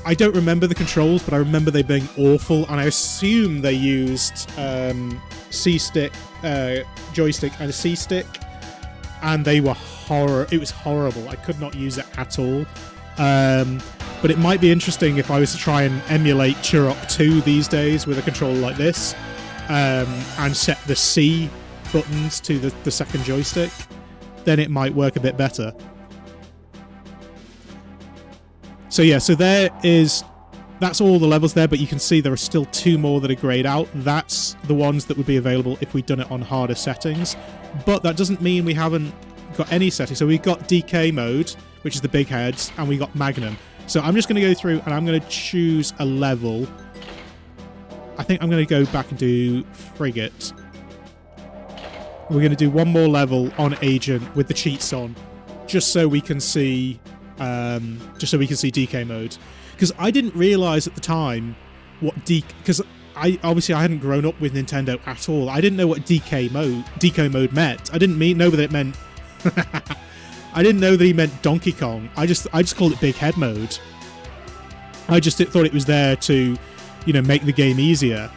I don't remember the controls, but I remember they being awful, and I assume they used C-stick, joystick, and a C-stick, and they were it was horrible. I could not use it at all. But it might be interesting if I was to try and emulate Turok 2 these days with a controller like this, and set the C buttons to the second joystick, then it might work a bit better. So yeah, that's all the levels there, but you can see there are still two more that are grayed out. That's the ones that would be available if we'd done it on harder settings, but that doesn't mean we haven't got any settings. So we've got DK mode, which is the big heads, and we got Magnum. So I'm just going to go through and I'm going to choose a level. I think I'm going to go back and do Frigate. We're going to do one more level on Agent with the cheats on, just so we can see DK mode. Because I didn't realise at the time what because I hadn't grown up with Nintendo at all. I didn't know what deco mode meant. I didn't know that it meant. I didn't know that he meant Donkey Kong. I just called it Big Head mode. I just thought it was there to, make the game easier.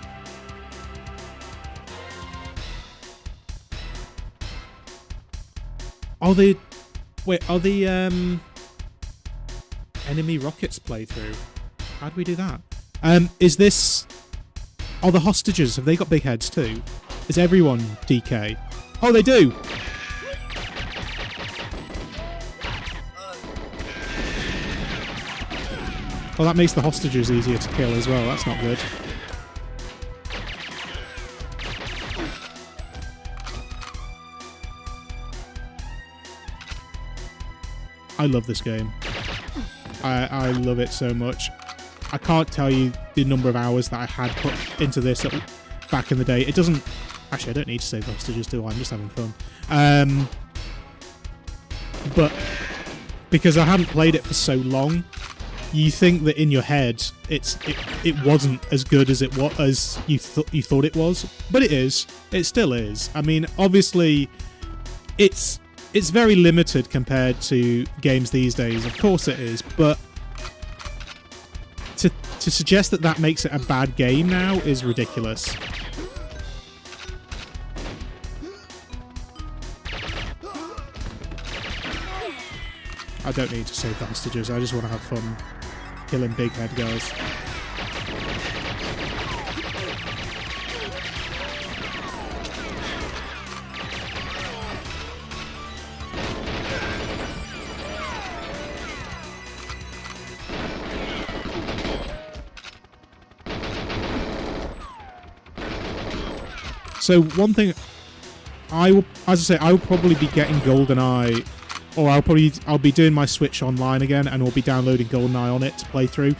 Are the enemy rockets playthrough? How do we do that? Is this? Are the hostages? Have they got big heads too? Is everyone DK? Oh, they do. Oh, that makes the hostages easier to kill as well. That's not good. I love this game. I love it so much. I can't tell you the number of hours that I had put into this back in the day. It doesn't... Actually, I don't need to save hostages, do I? I'm just having fun. But because I hadn't played it for so long, you think that in your head it wasn't as good as it was as you thought it was, but it is. It still is. I mean, obviously, it's very limited compared to games these days. Of course, it is, but to suggest that makes it a bad game now is ridiculous. I don't need to save the hostages. I just want to have fun killing big head guys. So one thing, I will probably be getting Goldeneye, or I'll be doing my Switch online again, and we'll be downloading Goldeneye on it to play through.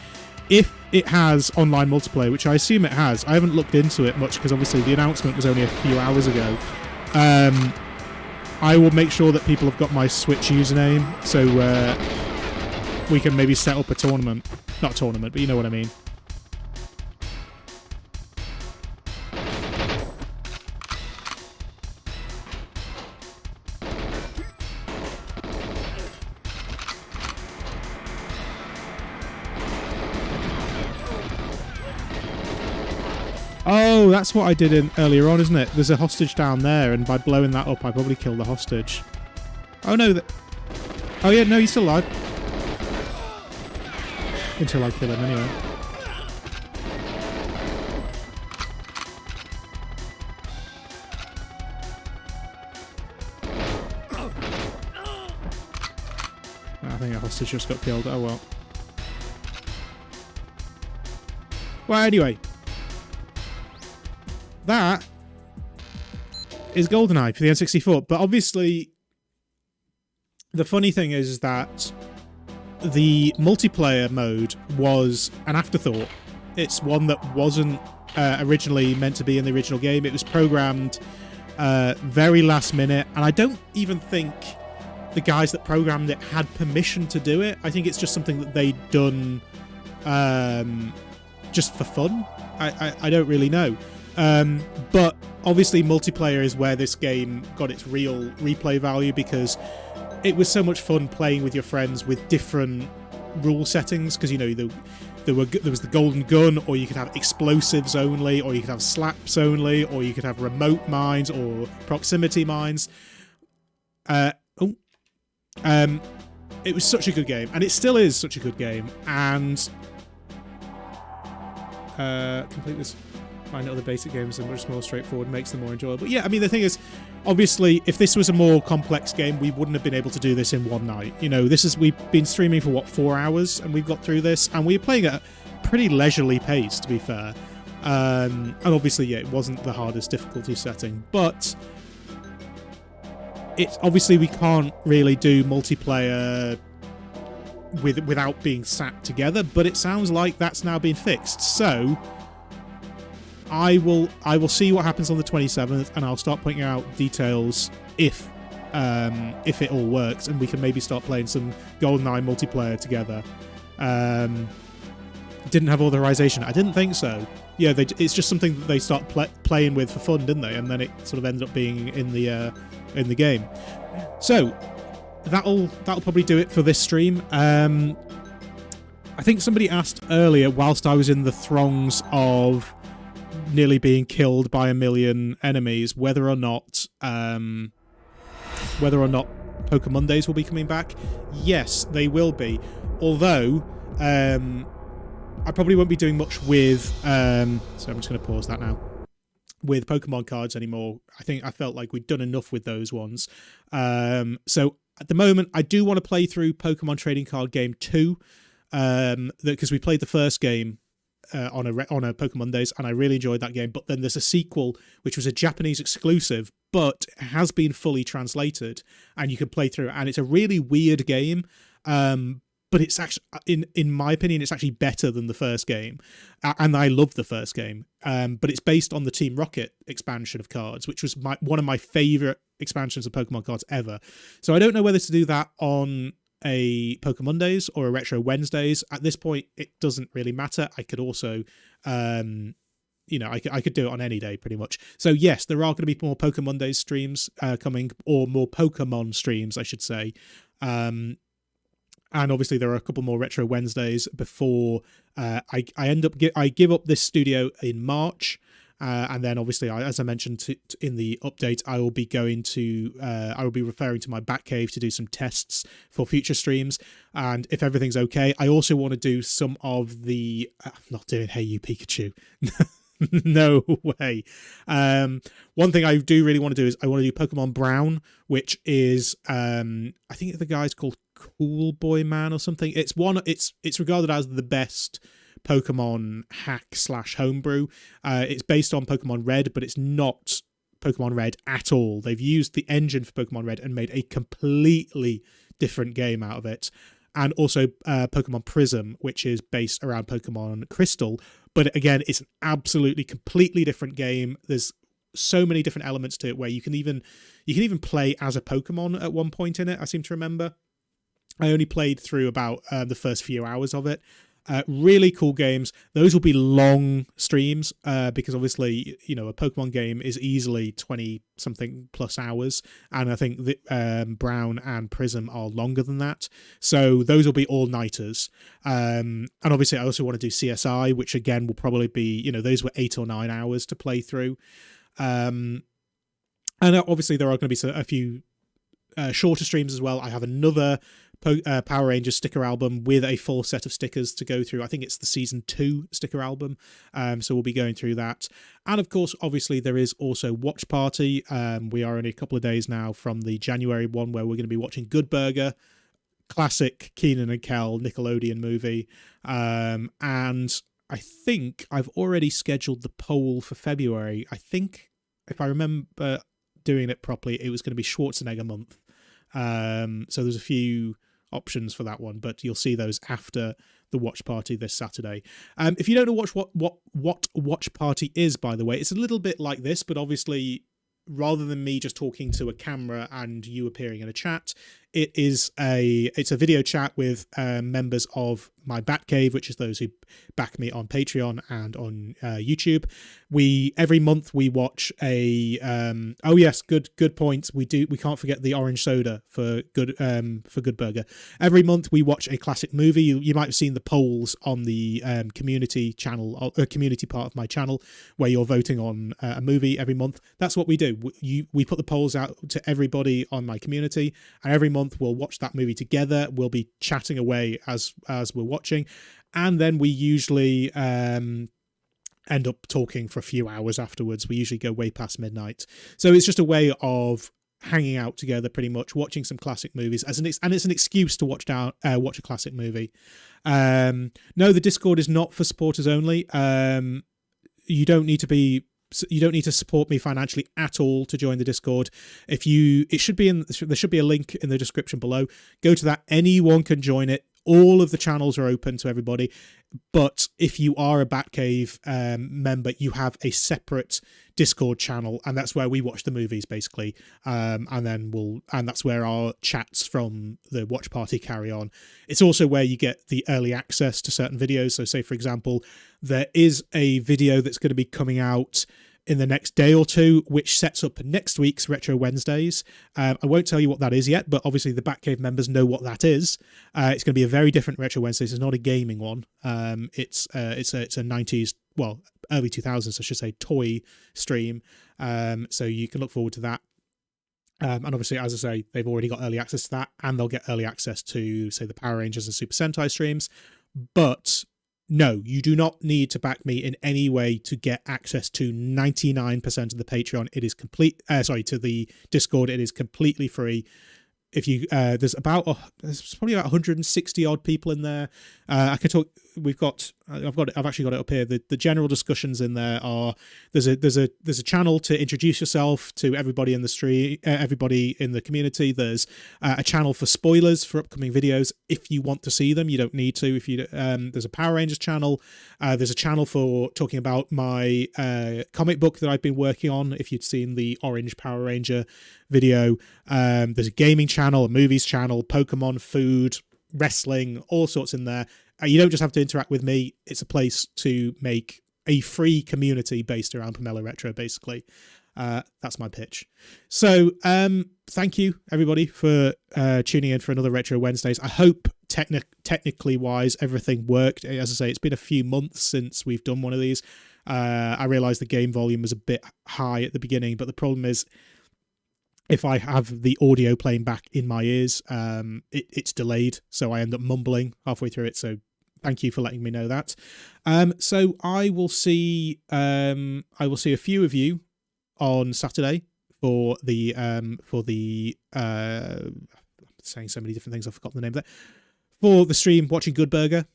If it has online multiplayer, which I assume it has, I haven't looked into it much because obviously the announcement was only a few hours ago. I will make sure that people have got my Switch username, so we can maybe set up a tournament. Not a tournament, but you know what I mean. Oh, that's what I did earlier on, isn't it? There's a hostage down there, and by blowing that up, I probably killed the hostage. Oh, no. Oh, yeah, no, he's still alive. Until I kill him, anyway. I think a hostage just got killed. Oh, well. Well, anyway. That is Goldeneye for the N64, but obviously the funny thing is that the multiplayer mode was an afterthought. It's one that wasn't originally meant to be in the original game. It was programmed very last minute, and I don't even think the guys that programmed it had permission to do it. I think it's just something that they'd done just for fun. I don't really know. But obviously multiplayer is where this game got its real replay value, because it was so much fun playing with your friends with different rule settings, because there was the golden gun, or you could have explosives only, or you could have slaps only, or you could have remote mines or proximity mines. It was such a good game, and it still is such a good game, and complete this. Find other basic games are much more straightforward, makes them more enjoyable. Yeah, I mean, the thing is, obviously, if this was a more complex game, we wouldn't have been able to do this in one night. We've been streaming for, 4 hours, and we've got through this, and we're playing at a pretty leisurely pace, to be fair. And obviously, yeah, it wasn't the hardest difficulty setting, but it's obviously we can't really do multiplayer without being sat together, but it sounds like that's now been fixed. So I will see what happens on the 27th, and I'll start putting out details if it all works, and we can maybe start playing some Goldeneye multiplayer together. Didn't have authorization. I didn't think so. Yeah, it's just something that they start playing with for fun, didn't they? And then it sort of ended up being in the game. So that'll probably do it for this stream. I think somebody asked earlier, whilst I was in the throngs of nearly being killed by 1 million enemies, whether or not Pokemon Days will be coming back. Yes, they will be. Although I probably won't be doing much with so I'm just going to pause that now, with Pokemon cards anymore. I felt like we'd done enough with those ones. So at the moment, I do want to play through Pokemon Trading Card Game 2, because we played the first game on a Pokemon Days, and I really enjoyed that game. But then there's a sequel, which was a Japanese exclusive, but has been fully translated, and you can play through it. And it's a really weird game, but it's actually, in my opinion, it's actually better than the first game, and I love the first game. But it's based on the Team Rocket expansion of cards, which was one of my favorite expansions of Pokemon cards ever. So I don't know whether to do that on a Pokemon Days or a Retro Wednesdays. At this point, it doesn't really matter. I could also, I could do it on any day pretty much. So yes, there are going to be more Pokemon Days streams coming, or more Pokemon streams, I should say. And obviously there are a couple more Retro Wednesdays before I give up this studio in March. And then obviously, as I mentioned in the update, I will be referring to my Batcave to do some tests for future streams. And if everything's okay, I also want to do some of the... I'm not doing Hey You Pikachu. No way. One thing I do really want to do is I want to do Pokemon Brown, which is I think the guy's called Cool Boy Man or something. It's regarded as the best Pokemon hack / homebrew. It's based on Pokemon Red, but it's not Pokemon Red at all. They've used the engine for Pokemon Red and made a completely different game out of it. And also Pokemon Prism, which is based around Pokemon Crystal. But again, it's an absolutely completely different game. There's so many different elements to it where you can even play as a Pokemon at one point in it, I seem to remember. I only played through about the first few hours of it. Really cool games. Those will be long streams because obviously, a Pokemon game is easily 20 something plus hours, and I think that Brown and Prism are longer than that. So those will be all-nighters. And obviously I also want to do CSI, which again will probably be, those were 8 or 9 hours to play through. And obviously there are going to be a few shorter streams as well. I have another Power Rangers sticker album with a full set of stickers to go through. I think it's the season 2 sticker album. So we'll be going through that. And of course, obviously there is also Watch Party. We are only a couple of days now from the January one where we're going to be watching Good Burger, classic Keenan and Kel Nickelodeon movie. And I think I've already scheduled the poll for February. I think if I remember doing it properly, it was going to be Schwarzenegger month. So there's a few options for that one, but you'll see those after the Watch Party this Saturday. If you don't know what Watch Party is, by the way, it's a little bit like this, but obviously rather than me just talking to a camera and you appearing in a chat, it's a video chat with members of my Batcave, which is those who back me on Patreon and on YouTube. Every month we watch a oh yes, good point. We can't forget the orange soda for Good Burger. Every month we watch a classic movie. You might have seen the polls on the community channel, community part of my channel, where you're voting on a movie every month. That's what we do. We put the polls out to everybody on my community, and every month we'll watch that movie together. We'll be chatting away as we're watching, and then we usually end up talking for a few hours afterwards. We usually go way past midnight. So it's just a way of hanging out together, pretty much, watching some classic movies, and it's an excuse to watch a classic movie. No, the Discord is not for supporters only. You don't need to support me financially at all to join the Discord. There should be a link in the description below. Go to that. Anyone can join it. all of the channels are open to everybody, but if you are a Batcave member, you have a separate Discord channel, and that's where we watch the movies basically, and that's where our chats from the watch party carry on. It's also where you get the early access to certain videos. So say, for example, there is a video that's going to be coming out in the next day or two, which sets up next week's Retro Wednesdays. I won't tell you what that is yet, but obviously the Batcave members know what that is. It's going to be a very different Retro Wednesdays. It's not a gaming one. It's a 90s, well, early 2000s, I should say, toy stream. So you can look forward to that. And obviously, as I say, they've already got early access to that, and they'll get early access to, say, the Power Rangers and Super Sentai streams. But no, you do not need to back me in any way to get access to 99% of the Patreon. It is to the Discord. It is completely free. If you there's probably about 160 odd people in there. I can talk. I've actually got it up here. The general discussions in there are there's a channel to introduce yourself to everybody in the stream, everybody in the community. There's a channel for spoilers for upcoming videos if you want to see them. You don't need to. If you there's a Power Rangers channel. There's a channel for talking about my comic book that I've been working on. If you'd seen the Orange Power Ranger video, there's a gaming channel, a movies channel, Pokemon, food, wrestling, all sorts in there. You don't just have to interact with me. It's a place to make a free community based around Pomelo Retro, basically. That's my pitch. So thank you, everybody, for tuning in for another Retro Wednesdays. I hope technically wise everything worked. As I say, it's been a few months since we've done one of these. I realised the game volume was a bit high at the beginning, but the problem is, if I have the audio playing back in my ears, it's delayed, so I end up mumbling halfway through it. So thank you for letting me know that. So I will see a few of you on Saturday for the I'm saying so many different things, I've forgotten the name of that, for the stream watching Good Burger.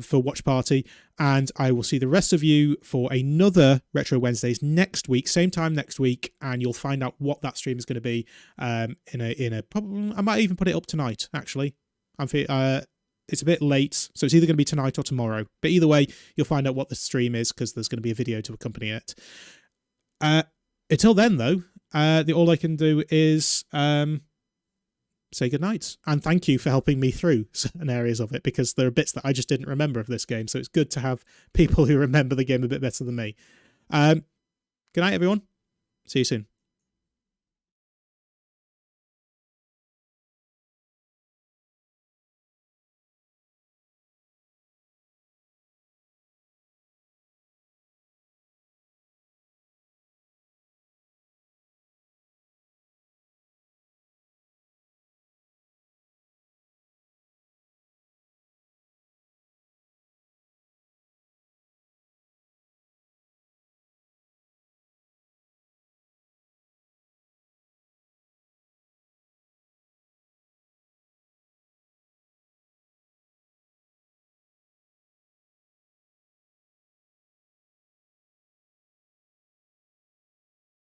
For Watch Party, and I will see the rest of you for another Retro Wednesdays next week, same time next week, and you'll find out what that stream is going to be. I might even put it up tonight. Actually, it's a bit late, so it's either going to be tonight or tomorrow. But either way, you'll find out what the stream is because there's going to be a video to accompany it. Until then, though, all I can do is say goodnight and thank you for helping me through certain areas of it, because there are bits that I just didn't remember of this game, so it's good to have people who remember the game a bit better than me. Good night, everyone. See you soon.